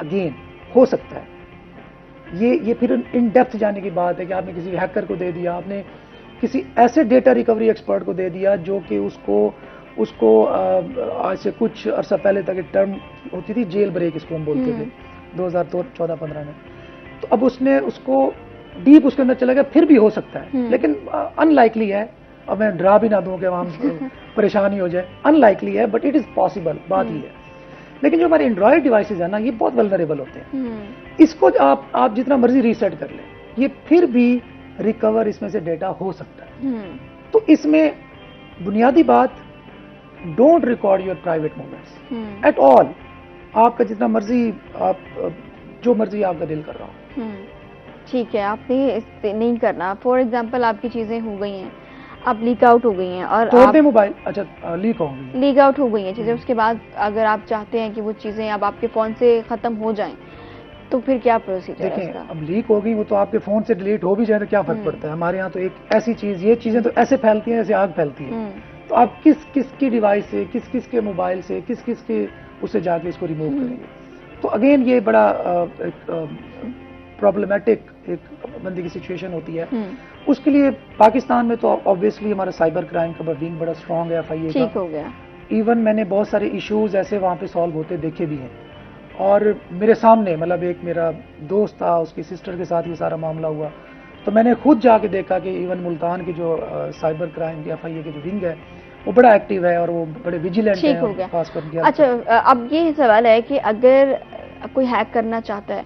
D: अगेन हो सकता है। ये फिर इन डेप्थ जाने की बात है कि आपने किसी हैकर को दे दिया, आपने किसी ऐसे डेटा रिकवरी एक्सपर्ट को दे दिया जो कि उसको आज से कुछ अरसा पहले तक एक टर्म होती थी, जेल ब्रेक इसको हम बोलते थे 2014-15 में। तो अब उसने उसको डीप उसके अंदर चला गया, फिर भी हो सकता है, लेकिन अनलाइकली है। अब मैं डरा भी ना दूं कि वहां परेशानी हो जाए, अनलाइकली है, बट इट इज पॉसिबल, बात ही है। लेकिन जो हमारे एंड्रॉयड डिवाइसेज है ना, ये बहुत वल्नरेबल होते हैं। इसको आप जितना मर्जी रीसेट कर लें, ये फिर भी रिकवर इसमें से डेटा हो सकता है। तो इसमें बुनियादी बात, don't record your private moments at all. आपका जितना मर्जी, आप जो मर्जी आपका दिल कर रहा हो,
A: ठीक है, आपने नहीं करना। फॉर एग्जाम्पल आपकी चीजें हो गई हैं, अब लीक आउट हो गई हैं और
D: तोड़ दे मोबाइल, अच्छा लीक हो गई,
A: लीक आउट हो गई हैं चीजें, उसके बाद अगर आप चाहते हैं कि वो चीजें अब आपके फोन से खत्म हो जाएं, तो फिर क्या प्रोसीजर है
D: देखें,
A: उसका?
D: अब लीक हो गई, वो तो आपके फोन से डिलीट हो भी जाए तो क्या फर्क पड़ता है। हमारे यहाँ तो एक ऐसी चीज, ये चीजें तो ऐसे फैलती हैं जैसे आग फैलती है। तो आप किस किस की डिवाइस से, किस किस के मोबाइल से, किस किस के उससे जाके इसको रिमूव करेंगे। तो अगेन ये बड़ा प्रॉब्लमेटिक एक बंदे की सिचुएशन होती है। उसके लिए पाकिस्तान में तो ऑब्वियसली हमारा साइबर क्राइम का विंग बड़ा स्ट्रांग है, FIA
A: ठीक
D: का।
A: हो गया।
D: इवन मैंने बहुत सारे इश्यूज ऐसे वहाँ पे सॉल्व होते देखे भी हैं, और मेरे सामने मतलब एक मेरा दोस्त था, उसकी सिस्टर के साथ ये सारा मामला हुआ, तो मैंने खुद जाके देखा कि इवन मुल्तान की जो साइबर क्राइम की FIA की जो विंग है वो बड़ा एक्टिव है और वो बड़े विजिलेंट
A: ठीक हो
D: हैं
A: गया।
D: खासकर।
A: अच्छा, अब ये सवाल है कि अगर कोई हैक करना चाहता है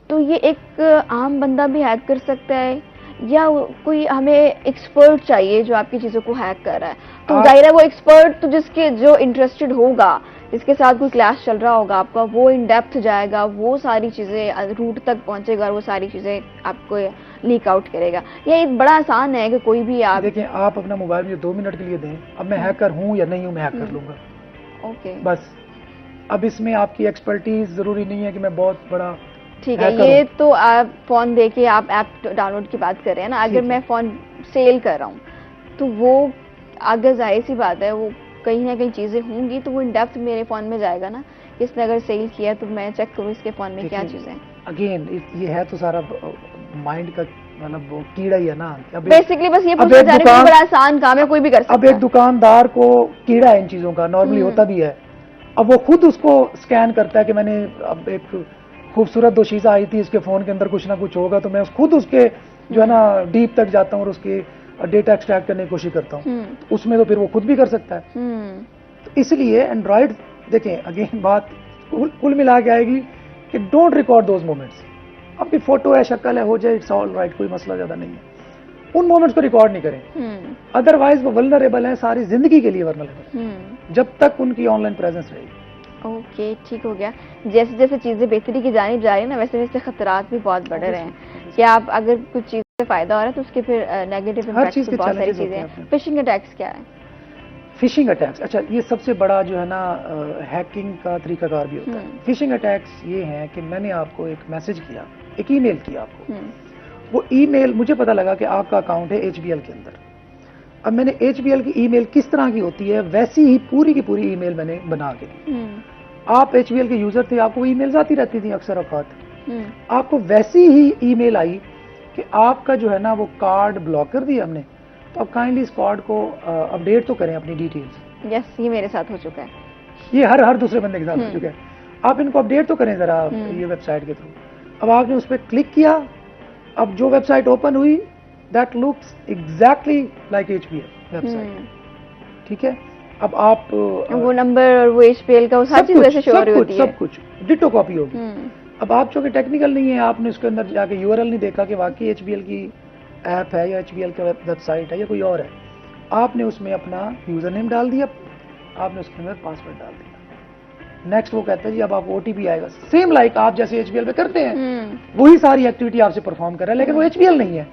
A: तो ये एक आम बंदा भी हैक कर सकता है या कोई हमें एक्सपर्ट चाहिए जो आपकी चीजों को हैक कर रहा है? तो जाहिर है वो एक्सपर्ट तो जिसके जो इंटरेस्टेड होगा, जिसके साथ कोई क्लास चल रहा होगा आपका, वो इन डेप्थ जाएगा, वो सारी चीजें रूट तक पहुंचेगा और वो सारी चीजें आपको लीक आउट करेगा। ये बड़ा आसान है कि कोई भी आप
D: देखिए, आप अपना मोबाइल मुझे 2 मिनट के लिए दें, अब मैं हैकर हूँ या नहीं हूँ, मैं हैक कर लूंगा।
A: ओके,
D: बस अब इसमें आपकी एक्सपर्टीज जरूरी नहीं है कि मैं बहुत बड़ा।
A: ठीक है। ये तो आप फोन देके आप ऐप डाउनलोड की बात कर रहे हैं ना, अगर मैं फोन सेल कर रहा हूँ तो वो अगर जाहिर सी बात है वो कहीं ना कहीं चीजें होंगी तो वो इन डेप्थ मेरे फोन में जाएगा ना। इसने अगर सेल किया तो मैं चेक करूँ इसके फोन में क्या चीजें हैं।
D: अगेन ये है तो सारा माइंड का मतलब वो कीड़ा ही है ना।
A: बेसिकली बस ये पूछना चाह रही हूँ, बड़ा आसान काम है, कोई भी कर सकता है।
D: अब एक दुकानदार को कीड़ा है इन चीजों का, नॉर्मली होता भी है। अब वो खुद उसको स्कैन करता है कि मैंने अब एक खूबसूरत दोशीज़ा आई थी, इसके फोन के अंदर कुछ ना कुछ होगा, तो मैं खुद उसके जो है ना डीप तक जाता हूँ और उसकी डेटा एक्सट्रैक्ट करने की कोशिश करता हूँ। उसमें तो फिर वो खुद भी कर सकता है। तो इसलिए एंड्रॉइड, देखें अगेन बात कुल मिला के आएगी कि डोंट रिकॉर्ड दोज मोमेंट्स। आपकी फोटो है, शक्ल है, हो जाए, इट्स ऑल राइट, कोई मसला ज्यादा नहीं है। उन मोमेंट्स को रिकॉर्ड नहीं करें, अदरवाइज वो वल्नरेबल है, सारी जिंदगी के लिए वल्नरेबल, जब तक उनकी ऑनलाइन प्रेजेंस रहेगी।
A: ओके, ठीक हो गया। जैसे जैसे चीजें बेहतरी की जानिब जा रही है ना, वैसे वैसे खतरात भी बहुत बढ़ रहे हैं कि आप अगर कुछ चीज से फायदा हो रहा है तो उसके फिर नेगेटिव इम्पैक्ट बहुत सारी चीजें हैं। फिशिंग अटैक्स क्या है?
D: फिशिंग अटैक्स, अच्छा, ये सबसे बड़ा जो है ना हैकिंग का तरीकाकार भी होता है। फिशिंग अटैक्स ये हैं कि मैंने आपको एक मैसेज किया, एक ईमेल किया आपको, वो ईमेल मुझे पता लगा कि आपका अकाउंट है HBL के अंदर। अब मैंने HBL की ईमेल किस तरह की होती है वैसी ही पूरी की पूरी ईमेल मैंने बना के दी। आप HBL के यूजर थे, आपको ईमेल्स आती रहती थी अक्सर औकात, आपको वैसी ही ईमेल आई कि आपका जो है ना वो कार्ड ब्लॉक कर दिया हमने, तो अब काइंडली इस कार्ड को अपडेट तो करें अपनी डिटेल्स।
A: यस, ये मेरे साथ हो चुका है,
D: ये हर दूसरे बंदे के साथ हो चुका है। आप इनको अपडेट तो करें जरा ये वेबसाइट के थ्रू। अब आपने उस पर क्लिक किया, अब जो वेबसाइट ओपन हुई that looks exactly like HBL website, ठीक है। अब आप
A: वो नंबर और वो HBL का हर चीज वैसे शो हो रही होती है,
D: सब कुछ डिटो कॉपी होगी। अब आप जो कि टेक्निकल नहीं है, आपने उसके अंदर जाके URL नहीं देखा कि वाकई HBL की ऐप है या HBL का वेबसाइट है या कोई और है, आपने उसमें अपना यूजर नेम डाल दिया, आपने उसके अंदर पासवर्ड डाल दिया। नेक्स्ट वो कहता है जी अब आपको OTP आएगा, सेम लाइक आप जैसे HBL पे करते हैं वही सारी एक्टिविटी आपसे परफॉर्म कर रहा है, लेकिन वो HBL नहीं है।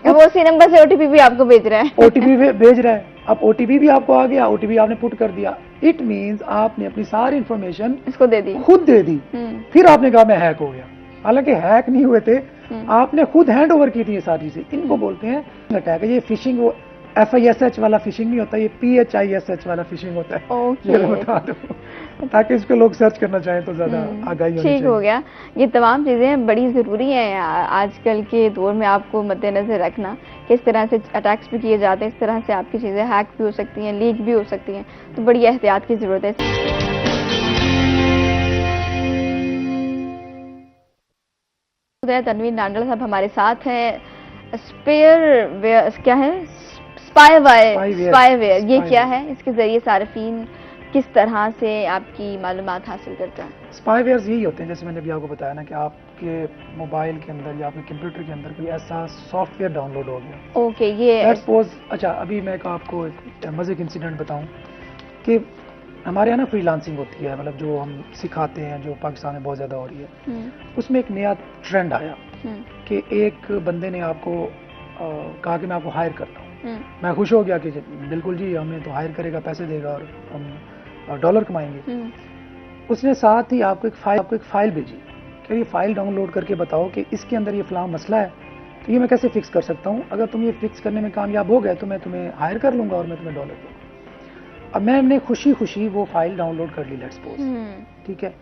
A: वो उसी नंबर से OTP भी आपको भेज रहा है।
D: OTP भेज रहा है। अब OTP भी आपको आ गया, OTP आपने पुट कर दिया, इट मींस आपने अपनी सारी इंफॉर्मेशन
A: इसको दे दी,
D: खुद दे दी। फिर आपने कहा मैं हैक हो गया, हालांकि हैक नहीं हुए थे, आपने खुद हैंड ओवर की थी ये सारी चीजें। इनको बोलते हैं अटैक। ये फिशिंग वो FISH वाला फिशिंग नहीं होता, ये PHISH वाला फिशिंग होता है। ये बता दो ताकि इसको लोग सर्च करना चाहें तो ज्यादा आगाही होनी चाहिए।
A: ठीक हो गया। ये तमाम चीजें बड़ी जरूरी हैं आजकल के दौर में, आपको मद्देनजर रखना किस तरह से अटैक्स भी किए जाते हैं, इस तरह से आपकी चीजें हैक भी हो सकती हैं, लीक भी हो सकती हैं, तो बड़ी एहतियात की जरूरत है। तनवीर नांडल साहब हमारे साथ हैं। स्पाईवेयर क्या है? स्पाईवेयर ये क्या है? इसके जरिए सार्फिन किस तरह से आपकी मालूमात हासिल करते हैं?
D: स्पाईवेयर्स यही होते हैं, जैसे मैंने अभी आपको बताया ना, कि आपके मोबाइल के अंदर या आपके कंप्यूटर के अंदर कोई ऐसा सॉफ्टवेयर डाउनलोड हो गया।
A: ओके, ये
D: सपोज, अच्छा अभी मैं आपको एक मजे का इंसिडेंट बताऊं कि हमारे यहाँ ना फ्रीलांसिंग होती है, मतलब जो हम सिखाते हैं, जो पाकिस्तान में बहुत ज्यादा हो रही है, उसमें एक नया ट्रेंड आया कि एक बंदे ने आपको कहा कि मैं आपको हायर करता हूँ। मैं खुश हो गया कि बिल्कुल जी, हमें तो हायर करेगा, पैसे देगा और हम डॉलर कमाएंगे। उसने साथ ही आपको एक फाइल भेजी कि ये फाइल डाउनलोड करके बताओ कि इसके अंदर ये फलां मसला है, तो ये मैं कैसे फिक्स कर सकता हूँ, अगर तुम ये फिक्स करने में कामयाब हो गए तो मैं तुम्हें हायर कर लूंगा और मैं तुम्हें डॉलर दूंगा। अब मैंने खुशी खुशी वो फाइल डाउनलोड कर ली, लेट्स सपोज, ठीक है।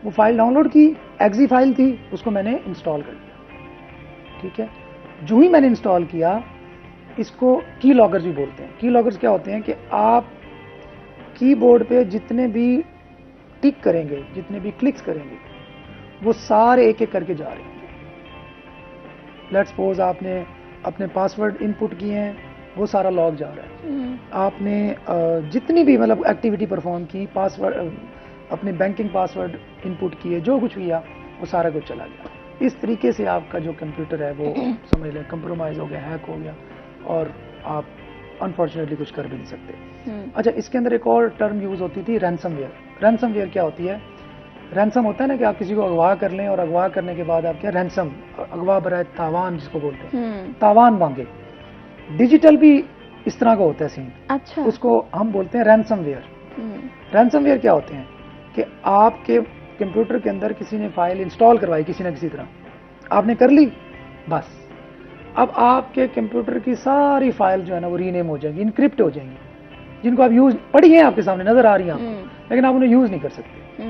D: वो फाइल डाउनलोड की, एक्जी फाइल थी, उसको मैंने इंस्टॉल कर लिया। ठीक है, जो ही मैंने इंस्टॉल किया, इसको की लॉगर्स भी बोलते हैं। की लॉगर्स क्या होते हैं कि आप कीबोर्ड पे जितने भी टिक करेंगे, जितने भी क्लिक्स करेंगे, वो सारे एक एक करके जा रहे हैं। लेट्स सपोज आपने अपने पासवर्ड इनपुट किए हैं, वो सारा लॉग जा रहा है। आपने जितनी भी मतलब एक्टिविटी परफॉर्म की, पासवर्ड अपने बैंकिंग पासवर्ड इनपुट किए, जो कुछ किया, वो सारा कुछ चला गया। इस तरीके से आपका जो कंप्यूटर है वो समझ लें कंप्रोमाइज हो गया, हैक हो गया, और आप अनफॉर्चुनेटली कुछ कर भी नहीं सकते। अच्छा, इसके अंदर एक और टर्म यूज होती थी, रैंसमवेयर। रैंसमवेयर क्या होती है? रैंसम होता है ना कि आप किसी को अगवा कर लें, और अगवा करने के बाद आप क्या, रैंसम, अगवा बराए तावान जिसको बोलते हैं, तावान मांगे। डिजिटल भी इस तरह का होता है सीन।
A: अच्छा,
D: उसको हम बोलते हैं रैंसमवेयर। रैंसमवेयर क्या होते हैं कि आपके कंप्यूटर के अंदर किसी ने फाइल इंस्टॉल करवाई किसी ना किसी तरह, आपने कर ली, बस अब आपके कंप्यूटर की सारी फाइल जो है ना वो रीनेम हो जाएंगी, इनक्रिप्ट हो जाएंगी, जिनको आप यूज पढ़ी हैं, आपके सामने नजर आ रही हैं आपको, लेकिन आप उन्हें यूज नहीं कर सकते।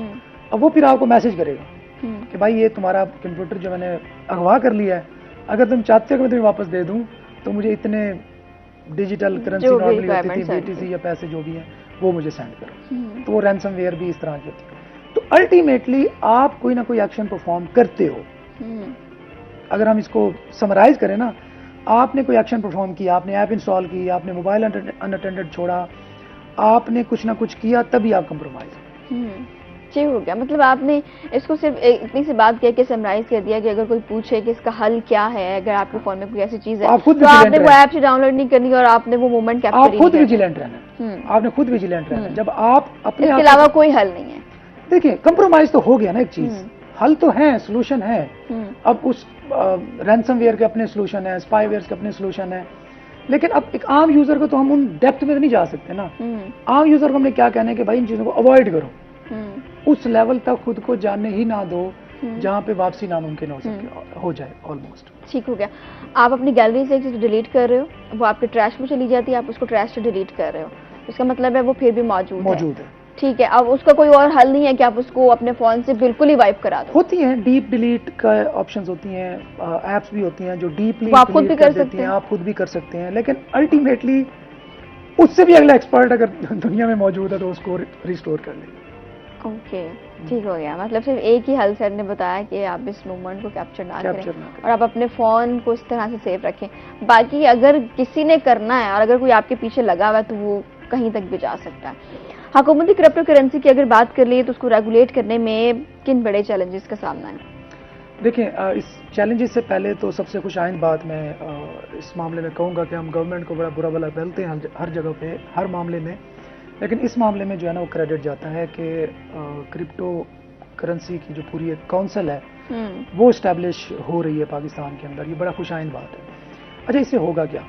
D: अब वो फिर आपको मैसेज करेगा कि भाई ये तुम्हारा कंप्यूटर जो मैंने अगवा कर लिया है, अगर तुम चाहते हो कि मैं तुम्हें वापस दे दूं तो मुझे इतने डिजिटल करेंसी नॉर्मली होती थी, बीटीसी या पैसे जो भी है, वो मुझे सेंड करो। तो वो रैंसमवेयर भी इस तरह की होती है। तो अल्टीमेटली आप कोई ना कोई एक्शन परफॉर्म करते हो। अगर हम इसको समराइज करें ना, आपने कोई एक्शन परफॉर्म किया, आपने ऐप इंस्टॉल की, आपने मोबाइल अनअटेंडेड छोड़ा, आपने कुछ ना कुछ किया, तभी आप कंप्रोमाइज।
A: जी, हो गया। मतलब आपने इसको सिर्फ इतनी सी बात कह के समराइज कर दिया कि अगर कोई पूछे कि इसका हल क्या है, अगर आपके फोन में कोई ऐसी चीज है, तो आपने वो ऐप से डाउनलोड नहीं करनी और आपने वो मोमेंट कैप्चर
D: आप खुद विजिलेंट रहना। आपने खुद विजिलेंट रहना। जब आप अपने
A: इसके अलावा कोई हल नहीं है।
D: देखिए, कंप्रोमाइज तो हो गया ना एक चीज, हल तो है, सोल्यूशन है। अब उस रैंसमवेयर के अपने सोल्यूशन है, स्पाईवेयर के अपने सोल्यूशन है, लेकिन अब एक आम यूजर को तो हम उन डेप्थ में नहीं जा सकते ना। आम यूजर को हमने क्या कहना है कि भाई इन चीजों को अवॉइड करो, उस लेवल तक खुद को जाने ही ना दो जहां पे वापसी नामुमकिन हो सके, हो जाए ऑलमोस्ट।
A: ठीक हो गया। आप अपनी गैलरी से एक चीज डिलीट कर रहे हो, वो आपके ट्रैश में चली जाती है, आप उसको ट्रैश से डिलीट कर रहे हो, इसका मतलब है वो फिर भी मौजूद है। ठीक है, अब उसका कोई और हल नहीं है कि आप उसको अपने फोन से बिल्कुल ही वाइप करा दो?
D: होती हैं डीप डिलीट का ऑप्शंस होती हैं, एप्स भी होती हैं जो डीपली
A: आप खुद भी कर सकते हैं।
D: आप खुद भी कर सकते हैं, लेकिन अल्टीमेटली उससे भी अगला एक्सपर्ट अगर दुनिया में मौजूद है तो उसको रिस्टोर कर लेंगे।
A: ओके, ठीक हो गया। मतलब सिर्फ एक ही हल सर ने बताया कि आप इस मोमेंट को कैप्चर ना करें और आप अपने फोन को इस तरह से सेव रखें। बाकी अगर किसी ने करना है और अगर कोई आपके पीछे लगा हुआ है तो वो कहीं तक भी जा सकता है। हुकूमती क्रिप्टो करेंसी की अगर बात कर लिए तो उसको रेगुलेट करने में किन बड़े चैलेंजेस का सामना है?
D: देखिए, इस चैलेंजेस से पहले तो सबसे खुशाइंद बात मैं इस मामले में कहूँगा कि हम गवर्नमेंट को बड़ा बुरा भला बोलते हैं हर जगह पे, हर मामले में, लेकिन इस मामले में जो है ना वो क्रेडिट जाता है कि क्रिप्टो करेंसी की जो पूरी एक काउंसिल है वो इस्टेब्लिश हो रही है पाकिस्तान के अंदर। ये बड़ा खुशाइंद बात है। अच्छा, इससे होगा क्या?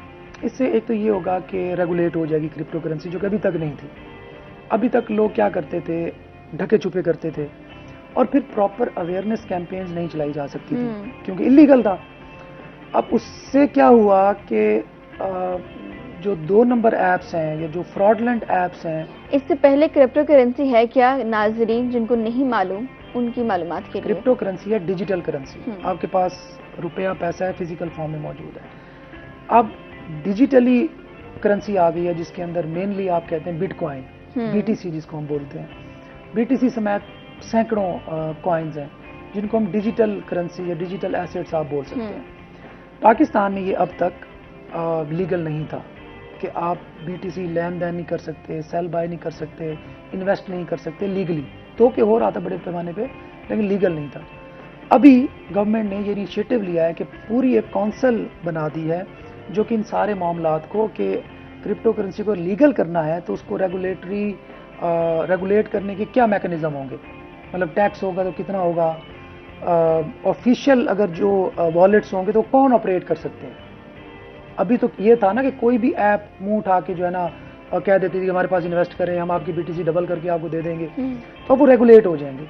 D: इससे एक तो ये होगा कि रेगुलेट हो जाएगी क्रिप्टो करेंसी, जो कभी तक नहीं थी। अभी तक लोग क्या करते थे, ढके छुपे करते थे, और फिर प्रॉपर अवेयरनेस कैंपेन्स नहीं चलाई जा सकती थी क्योंकि इलीगल था। अब उससे क्या हुआ कि जो 2 नंबर ऐप्स हैं या जो फ्रॉडलेंट ऐप्स हैं।
A: इससे पहले क्रिप्टो करेंसी है क्या, नाजरीन जिनको नहीं मालूम उनकी मालूमात के लिए?
D: क्रिप्टो करेंसी है डिजिटल करेंसी। आपके पास रुपया पैसा है, फिजिकल फॉर्म में मौजूद है। अब डिजिटली करेंसी आ गई है जिसके अंदर मेनली आप कहते हैं बिटकॉइन, बीटीसी जिसको हम बोलते हैं। बीटीसी समेत सैकड़ों कॉइन्स हैं जिनको हम डिजिटल करेंसी या डिजिटल एसेट्स आप बोल सकते हैं। पाकिस्तान में ये अब तक लीगल नहीं था कि आप बीटीसी लेन देन नहीं कर सकते, सेल बाय नहीं कर सकते, इन्वेस्ट नहीं कर सकते लीगली। तो क्या हो रहा था बड़े पैमाने पे, लेकिन लीगल नहीं था। अभी गवर्नमेंट ने ये इनिशिएटिव लिया है कि पूरी एक काउंसिल बना दी है जो कि इन सारे मामलात को कि क्रिप्टो करेंसी को लीगल करना है तो उसको रेगुलेट करने के क्या मैकेनिज्म होंगे, मतलब टैक्स होगा तो कितना होगा, ऑफिशियल अगर जो वॉलेट्स होंगे तो कौन ऑपरेट कर सकते हैं। अभी तो ये था ना कि कोई भी ऐप मुंह उठा के जो है ना कह देती थी कि हमारे पास इन्वेस्ट करें, हम आपकी बीटीसी डबल करके आपको दे देंगे, तो वो रेगुलेट हो जाएंगे।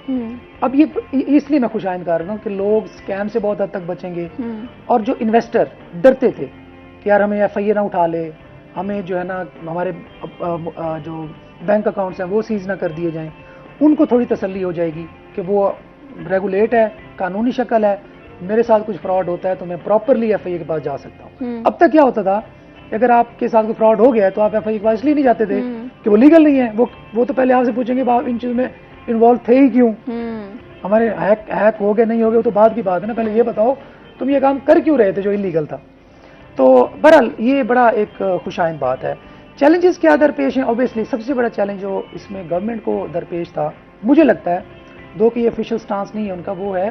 D: अब ये इसलिए मैं खुशाइंद कर रहा हूँ कि लोग स्कैम से बहुत हद तक बचेंगे, और जो इन्वेस्टर डरते थे कि यार हमें एफआईए ना उठा ले, हमें जो है ना हमारे जो बैंक अकाउंट्स हैं वो सीज ना कर दिए जाएं, उनको थोड़ी तसल्ली हो जाएगी कि वो रेगुलेट है, कानूनी शक्ल है, मेरे साथ कुछ फ्रॉड होता है तो मैं प्रॉपरली एफआईए के पास जा सकता हूँ। अब तक क्या होता था, अगर आपके साथ कोई फ्रॉड हो गया है तो आप एफआईए के पास इसलिए नहीं जाते थे कि वो लीगल नहीं है, वो तो पहले आपसे पूछेंगे आप इन चीज़ में इन्वॉल्व थे ही क्यों, हमारे हैक हो गए नहीं हो गए तो बाद की बात है ना, पहले ये बताओ तुम ये काम कर क्यों रहे थे जो इलीगल था। तो बहरहाल ये बड़ा एक खुशाइंद बात है। चैलेंजेस क्या दरपेश हैं, ऑब्वियसली सबसे बड़ा चैलेंज जो इसमें गवर्नमेंट को दरपेश था, मुझे लगता है, दो कि ऑफिशियल स्टांस नहीं है उनका, वो है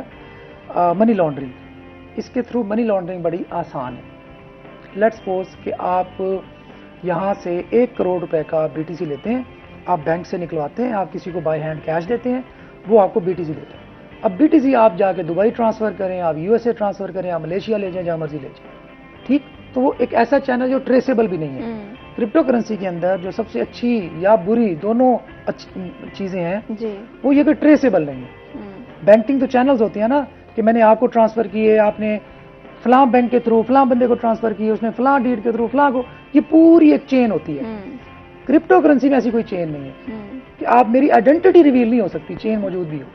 D: मनी लॉन्ड्रिंग। इसके थ्रू मनी लॉन्ड्रिंग बड़ी आसान है। लेट्स सपोज कि आप यहाँ से 1 करोड़ रुपए का बीटीसी लेते हैं, आप बैंक से निकलवाते हैं, आप किसी को बाय हैंड कैश देते हैं, वो आपको बीटीसी देते हैं। अब बीटीसी आप जाके दुबई ट्रांसफर करें, आप यूएसए ट्रांसफर करें, आप मलेशिया ले जाएं, जहाँ मर्जी ले जाएं, ठीक। तो वो एक ऐसा चैनल जो ट्रेसेबल भी नहीं है। क्रिप्टो करेंसी के अंदर जो सबसे अच्छी या बुरी दोनों चीजें हैं जी, वो ये कि ट्रेसेबल नहीं है। बैंकिंग तो चैनल्स होती है ना, कि मैंने आपको ट्रांसफर किए, आपने फलां बैंक के थ्रू फलां बंदे को ट्रांसफर किए, उसने फलां डीड के थ्रू फलां को, ये पूरी एक चेन होती है। क्रिप्टो करेंसी में ऐसी कोई चेन नहीं है कि आप, मेरी आइडेंटिटी रिवील नहीं हो सकती, चेन मौजूद भी हो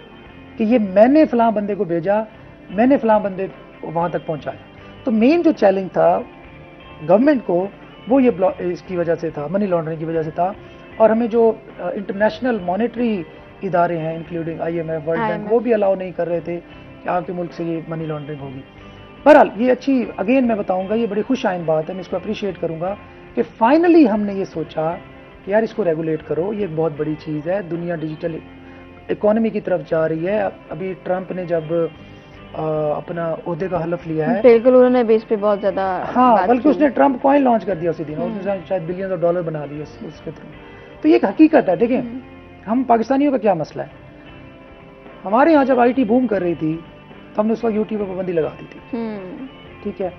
D: कि ये मैंने फलां बंदे को भेजा, मैंने फलां बंदे को वहां तक पहुंचाया। तो मेन जो चैलेंज था गवर्नमेंट को, वो ये इसकी वजह से था, मनी लॉन्ड्रिंग की वजह से था। और हमें जो इंटरनेशनल मॉनेटरी इदारे हैं इंक्लूडिंग IMF, वर्ल्ड बैंक, वो भी अलाउ नहीं कर रहे थे कि आपके मुल्क से ये मनी लॉन्ड्रिंग होगी। बहरहाल ये अच्छी, अगेन मैं बताऊंगा, ये बड़ी खुश आइन बात है, मैं इसको अप्रिशिएट करूंगा कि फाइनली हमने ये सोचा कि यार इसको रेगुलेट करो, ये एक बहुत बड़ी चीज़ है। दुनिया डिजिटल इकोनॉमी की तरफ जा रही है। अभी ट्रंप ने जब अपना ओहदे का हलफ लिया है,
A: बिल्कुल, उन्होंने भी इस पे बहुत ज्यादा,
D: हाँ, बल्कि उसने ट्रंप कॉइन लॉन्च कर दिया उसी दिन, उसने शायद बिलियंस ऑफ डॉलर बना लिए उसके थ्रू। तो ये एक हकीकत है। देखिए, हम पाकिस्तानियों का क्या मसला है, हमारे यहाँ जब IT बूम कर रही थी तो हमने उस वक्त यूट्यूब पर पाबंदी लगा दी थी, ठीक है।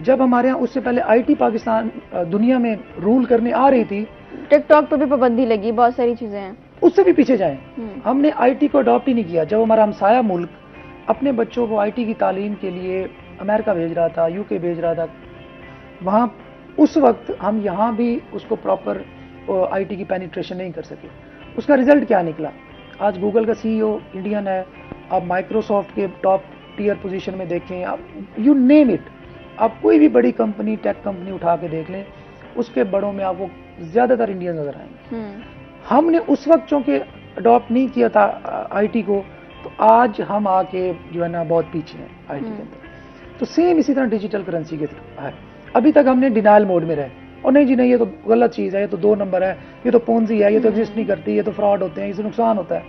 D: जब हमारे यहाँ उससे पहले IT पाकिस्तान दुनिया में रूल करने आ रही थी,
A: टिकटॉक पे भी पाबंदी लगी, बहुत सारी चीजें हैं,
D: उससे भी पीछे जाएं। हमने IT को अडॉप्ट ही नहीं किया। जब हमारा हमसाया मुल्क अपने बच्चों को IT की तालीम के लिए अमेरिका भेज रहा था, UK भेज रहा था, वहाँ उस वक्त हम यहाँ भी उसको प्रॉपर IT की पेनिट्रेशन नहीं कर सके। उसका रिजल्ट क्या निकला, आज गूगल का CEO इंडियन है, आप माइक्रोसॉफ्ट के टॉप टियर पोजीशन में देखें, आप यू नेम इट, आप कोई भी बड़ी कंपनी, टेक कंपनी उठा के देख लें, उसके बड़ों में आपको ज्यादातर इंडियन नजर आएंगे। हमने उस वक्त चूंकि अडॉप्ट नहीं किया था IT को, तो आज हम आके जो है ना बहुत पीछे हैं IT के अंदर। तो सेम इसी तरह डिजिटल करेंसी के है, अभी तक हमने डिनाइल मोड में रहे, और नहीं जी नहीं, ये तो गलत चीज़ है, ये तो 2 नंबर है, ये तो पोंजी है, ये तो एग्जिस्ट नहीं करती, ये तो फ्रॉड होते हैं, इससे नुकसान होता है,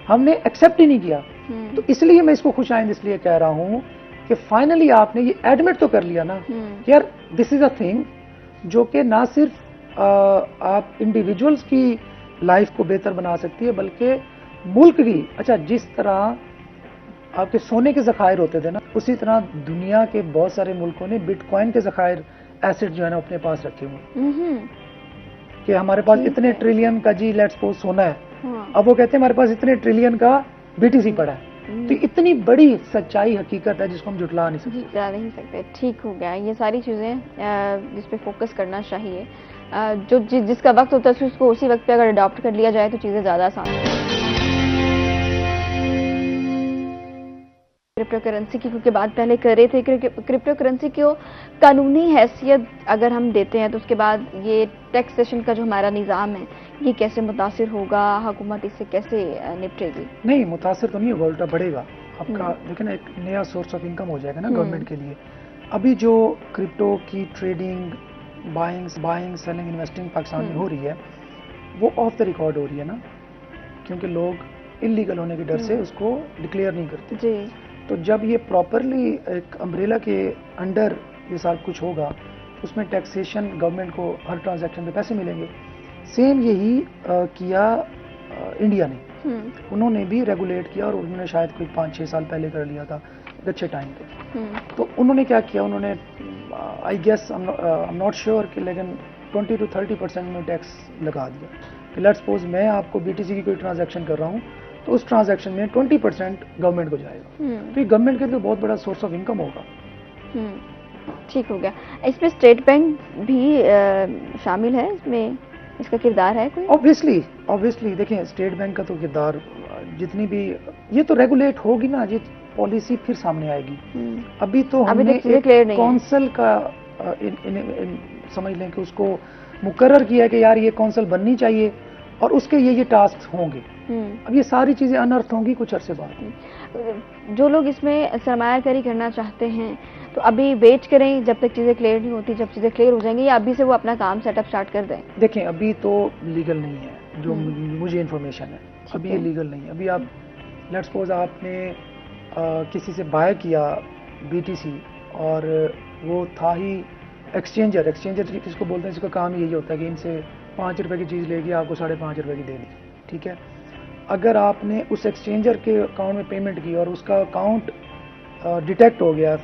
D: हमने एक्सेप्ट ही नहीं किया। तो इसलिए मैं इसको खुशाइंद इसलिए कह रहा हूँ कि फाइनली आपने ये एडमिट तो कर लिया ना कि यार दिस इज अ थिंग जो कि ना सिर्फ आप इंडिविजुअल्स की लाइफ को बेहतर बना सकती है, बल्कि मुल्क की। अच्छा, जिस तरह आपके सोने के ज़खायर होते थे ना, उसी तरह दुनिया के बहुत सारे मुल्कों ने बिटकॉइन के ज़खायर, एसेट जो है ना अपने पास रखे हुए कि हमारे पास इतने ट्रिलियन का जी लेट्स सपोज सोना है, अब वो कहते हैं हमारे पास इतने ट्रिलियन का BTC पड़ा है। तो इतनी बड़ी सच्चाई हकीकत है जिसको हम जुटला नहीं सकते।
A: ठीक हो गया, ये सारी चीजें जिस पे फोकस करना चाहिए, जो जिसका वक्त होता है उसको उसी वक्त पे अगर अडॉप्ट कर लिया जाए तो चीजें ज्यादा आसान हैं। क्रिप्टो करेंसी की क्योंकि बात पहले कर रहे थे, क्रिप्टो करेंसी की कानूनी हैसियत अगर हम देते हैं तो उसके बाद ये टैक्सेशन का जो हमारा निज़ाम है ये कैसे मुतासिर होगा, हुकूमत इससे कैसे निपटेगी?
D: नहीं, मुतासिर तो नहीं होगा, उल्टा बढ़ेगा आपका। देखिए ना, एक नया सोर्स ऑफ इनकम हो जाएगा ना गवर्नमेंट के लिए। अभी जो क्रिप्टो की trading, buying selling, investing Pakistan में हो रही है, वो ऑफ द रिकॉर्ड हो रही है ना, क्योंकि लोग इलीगल होने के डर से उसको डिक्लेयर नहीं करते जी। तो जब ये प्रॉपरली एक अम्ब्रेला के अंडर ये सारा कुछ होगा, उसमें टैक्सेशन गवर्नमेंट को हर ट्रांजैक्शन पे पैसे मिलेंगे। सेम यही किया इंडिया ने, उन्होंने भी रेगुलेट किया, और उन्होंने शायद कोई 5-6 साल पहले कर लिया था अच्छे टाइम पे। तो उन्होंने क्या किया, उन्होंने I guess I am not sure कि लेकिन 20 to 30% में टैक्स लगा दिया कि लेट्स सपोज मैं आपको BTC की कोई ट्रांजैक्शन कर रहा हूँ तो उस ट्रांजैक्शन में 20% गवर्नमेंट को जाएगा। तो ये गवर्नमेंट के लिए बहुत बड़ा सोर्स ऑफ इनकम होगा।
A: ठीक हो गया। इसमें स्टेट बैंक भी शामिल है इसमें? इसका किरदार है कोई?
D: ऑब्वियसली देखिए, स्टेट बैंक का तो किरदार, जितनी भी ये तो रेगुलेट होगी ना, ये पॉलिसी फिर सामने आएगी। अभी तो हमने एक कौंसल का समझ लें कि उसको मुकर्रर किया है कि यार ये कौंसल बननी चाहिए और उसके ये टास्क होंगे। अब ये सारी चीजें अनर्थ होंगी कुछ अरसे बाद।
A: जो लोग इसमें सरमायाकारी करना चाहते हैं तो अभी वेट करें जब तक चीजें क्लियर नहीं होती, जब चीजें क्लियर हो जाएंगी, या अभी से वो अपना काम सेटअप स्टार्ट कर दें?
D: देखें, अभी तो लीगल नहीं है, जो मुझे इन्फॉर्मेशन है, अभी ये लीगल नहीं है। अभी आप लेट्स सपोज आपने किसी से बाय किया BTC और वो था ही एक्सचेंजर जिसको बोलते हैं, जिसका काम यही होता है कि इनसे 5 रुपए की चीज़ लेगी, आपको 5.5 रुपए की देनी, ठीक है। अगर आपने उस एक्सचेंजर के अकाउंट में पेमेंट की और उसका अकाउंट डिटेक्ट हो गया,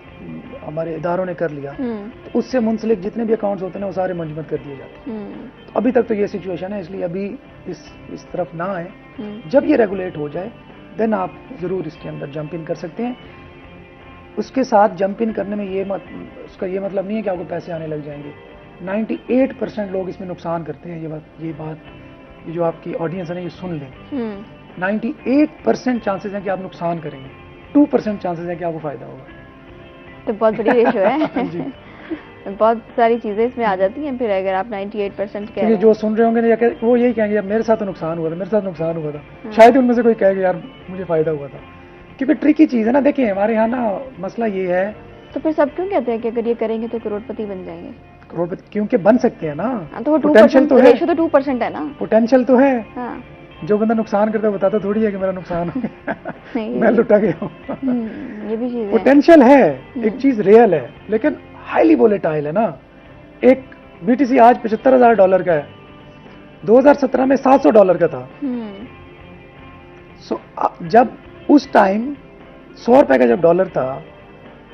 D: हमारे इदारों ने कर लिया, तो उससे मुंसलिक जितने भी अकाउंट्स होते हैं वो सारे मंजमद कर दिए जाते हैं। तो अभी तक तो ये सिचुएशन है, इसलिए अभी इस तरफ ना आए। जब ये रेगुलेट हो जाए देन आप जरूर इसके अंदर जंप इन कर सकते हैं। उसके साथ जंप इन करने में उसका ये मतलब नहीं है कि आपको पैसे आने लग जाएंगे। 98% लोग इसमें नुकसान करते हैं। ये जो आपकी ऑडियंस है ना, ये सुन लें, 98% चांसेस हैं कि आप नुकसान करेंगे, 2% चांसेस हैं कि आपको फायदा होगा।
A: तो बहुत बड़ी रेशो है। जी। बहुत सारी चीजें इसमें आ जाती हैं फिर, अगर आप 98% कह रहे हैं।
D: जो सुन रहे होंगे वो यही कहेंगे यार मेरे साथ तो नुकसान हुआ था, शायद उनमें से कोई कहेगा यार मुझे फायदा हुआ था, क्योंकि ट्रिकी चीज है ना। देखिए, हमारे यहाँ ना मसला ये है।
A: तो फिर सब क्यों कहते हैं कि अगर ये करेंगे तो करोड़पति बन जाएंगे?
D: करोड़पति क्योंकि बन सकते हैं ना।
A: तो पोटेंशियल तो है, रेशो तो 2% है ना,
D: पोटेंशियल तो है।
A: हाँ।
D: जो बंदा नुकसान करता है बताता थोड़ी है कि मेरा नुकसान हो गया, मैं लुटा गया हूँ।
A: ये भी चीज
D: पोटेंशियल है, एक चीज रियल है, लेकिन हाईली वोलेटाइल है ना। एक BTC आज $75,000 का है, 2017 में $700 का था। जब उस टाइम 100 रुपए का जब डॉलर था,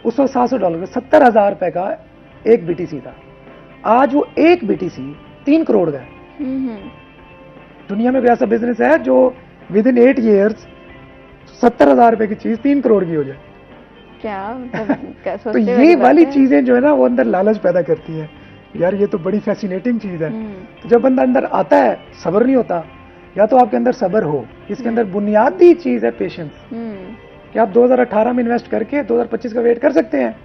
D: उस वक्त $700 का, 70,000 रुपए का एक BTC था। आज वो एक BTC 3 करोड़ का है। दुनिया में कोई ऐसा बिजनेस है जो विद इन 8 years 70,000 रुपए की चीज 3 करोड़ की हो जाए?
A: क्या मतलब
D: तो ये वाली चीजें जो है ना, वो अंदर लालच पैदा करती है, यार ये तो बड़ी फैसिनेटिंग चीज है। तो जब बंदा अंदर आता है, सब्र नहीं होता, या तो आपके अंदर सब्र हो। इसके अंदर बुनियादी चीज है पेशेंस, कि आप 2018 में इन्वेस्ट करके 2025 का वेट कर सकते हैं।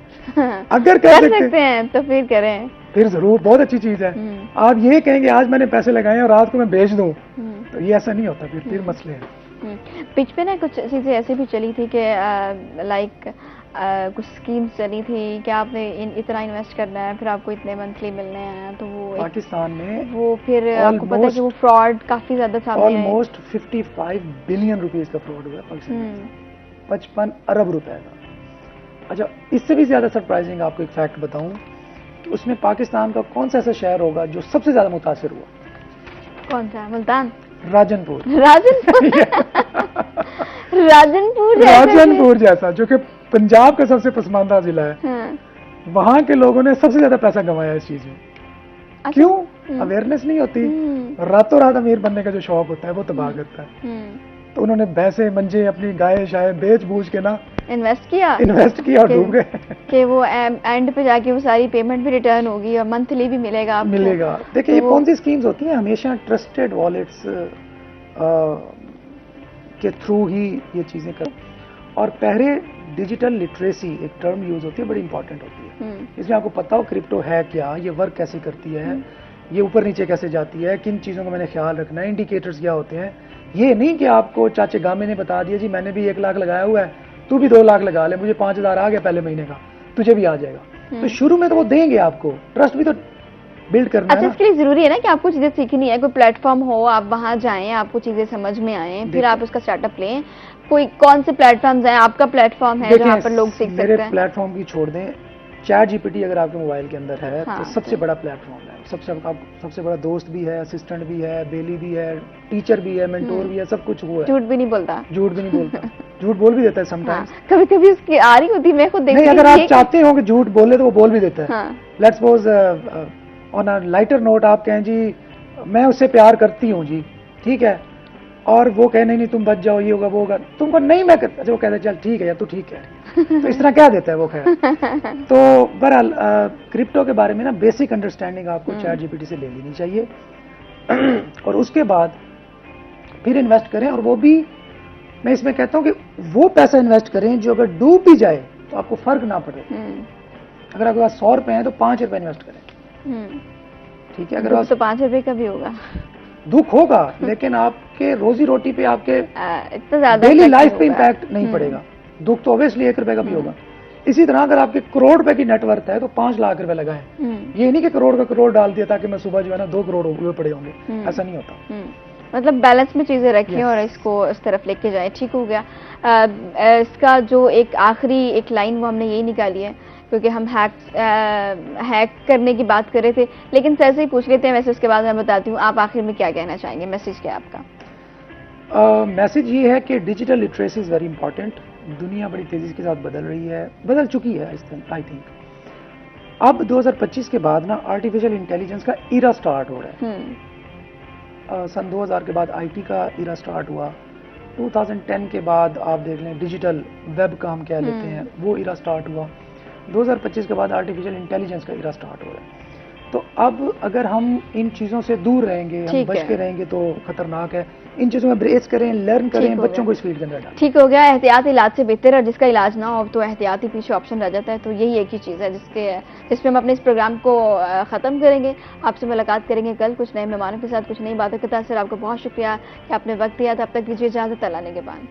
D: अगर कर सकते हैं
A: तो फिर करें,
D: फिर जरूर, बहुत अच्छी चीज है। आप ये कहेंगे आज मैंने पैसे लगाए और रात को मैं बेच दूं, तो ये ऐसा नहीं होता, फिर मसले हैं।
A: पिच पे ना कुछ चीजें ऐसी भी चली थी कि लाइक कुछ स्कीम्स चली थी कि आपने इतना इन्वेस्ट करना है, फिर आपको इतने मंथली मिलने हैं। तो वो
D: पाकिस्तान में
A: वो फिर आपको पता है कि वो फ्रॉड काफी ज्यादा सामने आया।
D: ऑलमोस्ट 55 बिलियन रुपीस का फ्रॉड हुआ पाकिस्तान में, 55 अरब रुपए का। अच्छा, इससे भी ज्यादा सरप्राइजिंग आपको एक फैक्ट बताऊं, उसमें पाकिस्तान का कौन सा ऐसा शहर होगा जो सबसे ज्यादा मुतासिर हुआ?
A: कौन सा? मुल्तान?
D: राजनपुर।
C: राजनपुर जैसा, जो कि पंजाब का सबसे पसमानदा जिला है।
A: हाँ।
C: वहां के लोगों ने सबसे ज्यादा पैसा कमाया इस चीज में।
A: अच्छा।
C: क्यों? अवेयरनेस नहीं होती, रातों रात अमीर बनने का जो शौक होता है वो तबाह करता है। तो उन्होंने भैंसे मंजे अपनी गाय शायद बेच बूझ के ना इन्वेस्ट किया और डूब गए
A: कि वो एंड पे जाके वो सारी पेमेंट भी रिटर्न होगी और मंथली भी मिलेगा आपको।
D: देखिए, ये कौन सी स्कीम्स होती हैं, हमेशा ट्रस्टेड वॉलेट्स के थ्रू ही ये चीजें कर। और पहले डिजिटल लिटरेसी एक टर्म यूज होती है, बड़ी इंपॉर्टेंट होती है। इसमें आपको पता हो क्रिप्टो है क्या, ये वर्क कैसे करती है, ये ऊपर नीचे कैसे जाती है, किन चीजों का मैंने ख्याल रखना है, इंडिकेटर्स क्या होते हैं। ये नहीं कि आपको चाचे गामे ने बता दिया जी मैंने भी 1 लाख लगाया हुआ है, तू भी 2 लाख लगा ले, मुझे 5,000 आ गया पहले महीने का, तुझे भी आ जाएगा। तो शुरू में तो वो देंगे आपको, ट्रस्ट भी तो बिल्ड करना है।
A: अच्छा, इसके लिए जरूरी है ना कि आपको चीजें सीखनी है, कोई प्लेटफॉर्म हो, आप वहां जाएं, आपको चीजें समझ में आए, फिर आप उसका स्टार्टअप लें। कोई कौन से प्लेटफॉर्म है? आपका प्लेटफॉर्म है जहाँ पर लोग सीख सकते हैं?
D: मेरे प्लेटफॉर्म की छोड़ दें, ChatGPT अगर आपके मोबाइल के अंदर है तो सबसे बड़ा प्लेटफॉर्म है, सबसे बड़ा दोस्त भी है, असिस्टेंट भी है, बेली भी है, टीचर भी है, मेंटोर भी है, सब कुछ वो है।
A: झूठ भी नहीं बोलता।
D: झूठ बोल भी देता है समटाइम्स।
A: कभी कभी उसकी आ रही होती, मैं खुद देखती हूं।
D: नहीं, अगर आप चाहते हो कि झूठ बोले तो वो बोल भी देता है। Let's suppose on a lighter note आप कहें जी मैं उससे प्यार करती हूँ जी, ठीक है, और वो कहे नहीं तुम बच जाओ, ये होगा वो होगा, तुमको नहीं मैं करता। वो कहता है चल ठीक है यार तू ठीक है, तो इस तरह क्या देता है वो खैर। तो बहरहाल क्रिप्टो के बारे में ना बेसिक अंडरस्टैंडिंग आपको ChatGPT से ले लेनी चाहिए। और उसके बाद फिर इन्वेस्ट करें, और वो भी मैं इसमें कहता हूं कि वो पैसा इन्वेस्ट करें जो अगर डूब भी जाए तो आपको फर्क ना पड़े। अगर आपके पास 100 रुपए हैं तो 5 रुपए इन्वेस्ट करें, ठीक है। अगर
A: दुख तो 5 रुपए का भी होगा,
D: दुख होगा, लेकिन आपके रोजी रोटी पे, आपके
A: इतना ज्यादा
D: डेली लाइफ पे इम्पैक्ट नहीं पड़ेगा। दुख तो ऑब्वियसली 1 रुपए का भी होगा। इसी तरह अगर आपके करोड़ रुपए की नेटवर्थ है तो 5 लाख रुपए लगाएं। ये नहीं कि करोड़ का करोड़ डाल दिया ताकि मैं सुबह जो है ना 2 करोड़ हुए पड़े होंगे, ऐसा नहीं होता।
A: मतलब बैलेंस में चीजें रखें और इसको इस तरफ लेके जाएं। ठीक हो गया। इसका जो एक आखिरी एक लाइन वो हमने यही निकाली है, क्योंकि हम हैक करने की बात कर रहे थे, लेकिन सर से ही पूछ लेते हैं। वैसे उसके बाद मैं बताती हूँ, आप आखिर में क्या कहना चाहेंगे, मैसेज क्या है आपका?
D: मैसेज ये है कि digital literacy is very important. दुनिया बड़ी तेजी के साथ बदल रही है, बदल चुकी है आई थिंक। अब 2025 के बाद ना आर्टिफिशियल इंटेलिजेंस का इरा स्टार्ट हो रहा है। सन 2000 के बाद आईटी का इरा स्टार्ट हुआ। 2010 के बाद आप देख लें डिजिटल वेब का हम कह लेते हैं, वो इरा स्टार्ट हुआ। 2025 के बाद आर्टिफिशियल इंटेलिजेंस का इरा स्टार्ट हो रहा है। तो अब अगर हम इन चीज़ों से दूर रहेंगे, हम बच के रहेंगे तो खतरनाक है। इन चीज़ों में ब्रेस करें, लर्न करें, बच्चों को इस फील्ड के अंदर डालें।
A: ठीक हो गया। एहतियात इलाज से बेहतर है, जिसका इलाज ना हो तो एहतियाती पीछे ऑप्शन रह जाता है। तो यही एक ही चीज़ है जिसपे हम अपने इस प्रोग्राम को ख़त्म करेंगे। आपसे मुलाकात करेंगे कल कुछ नए मेहमानों के साथ, कुछ नई बातों के साथ। सर आपको बहुत शुक्रिया कि आपने वक्त दिया था। अब तक दीजिए इजाज़त, अल्लाह ने के बाद।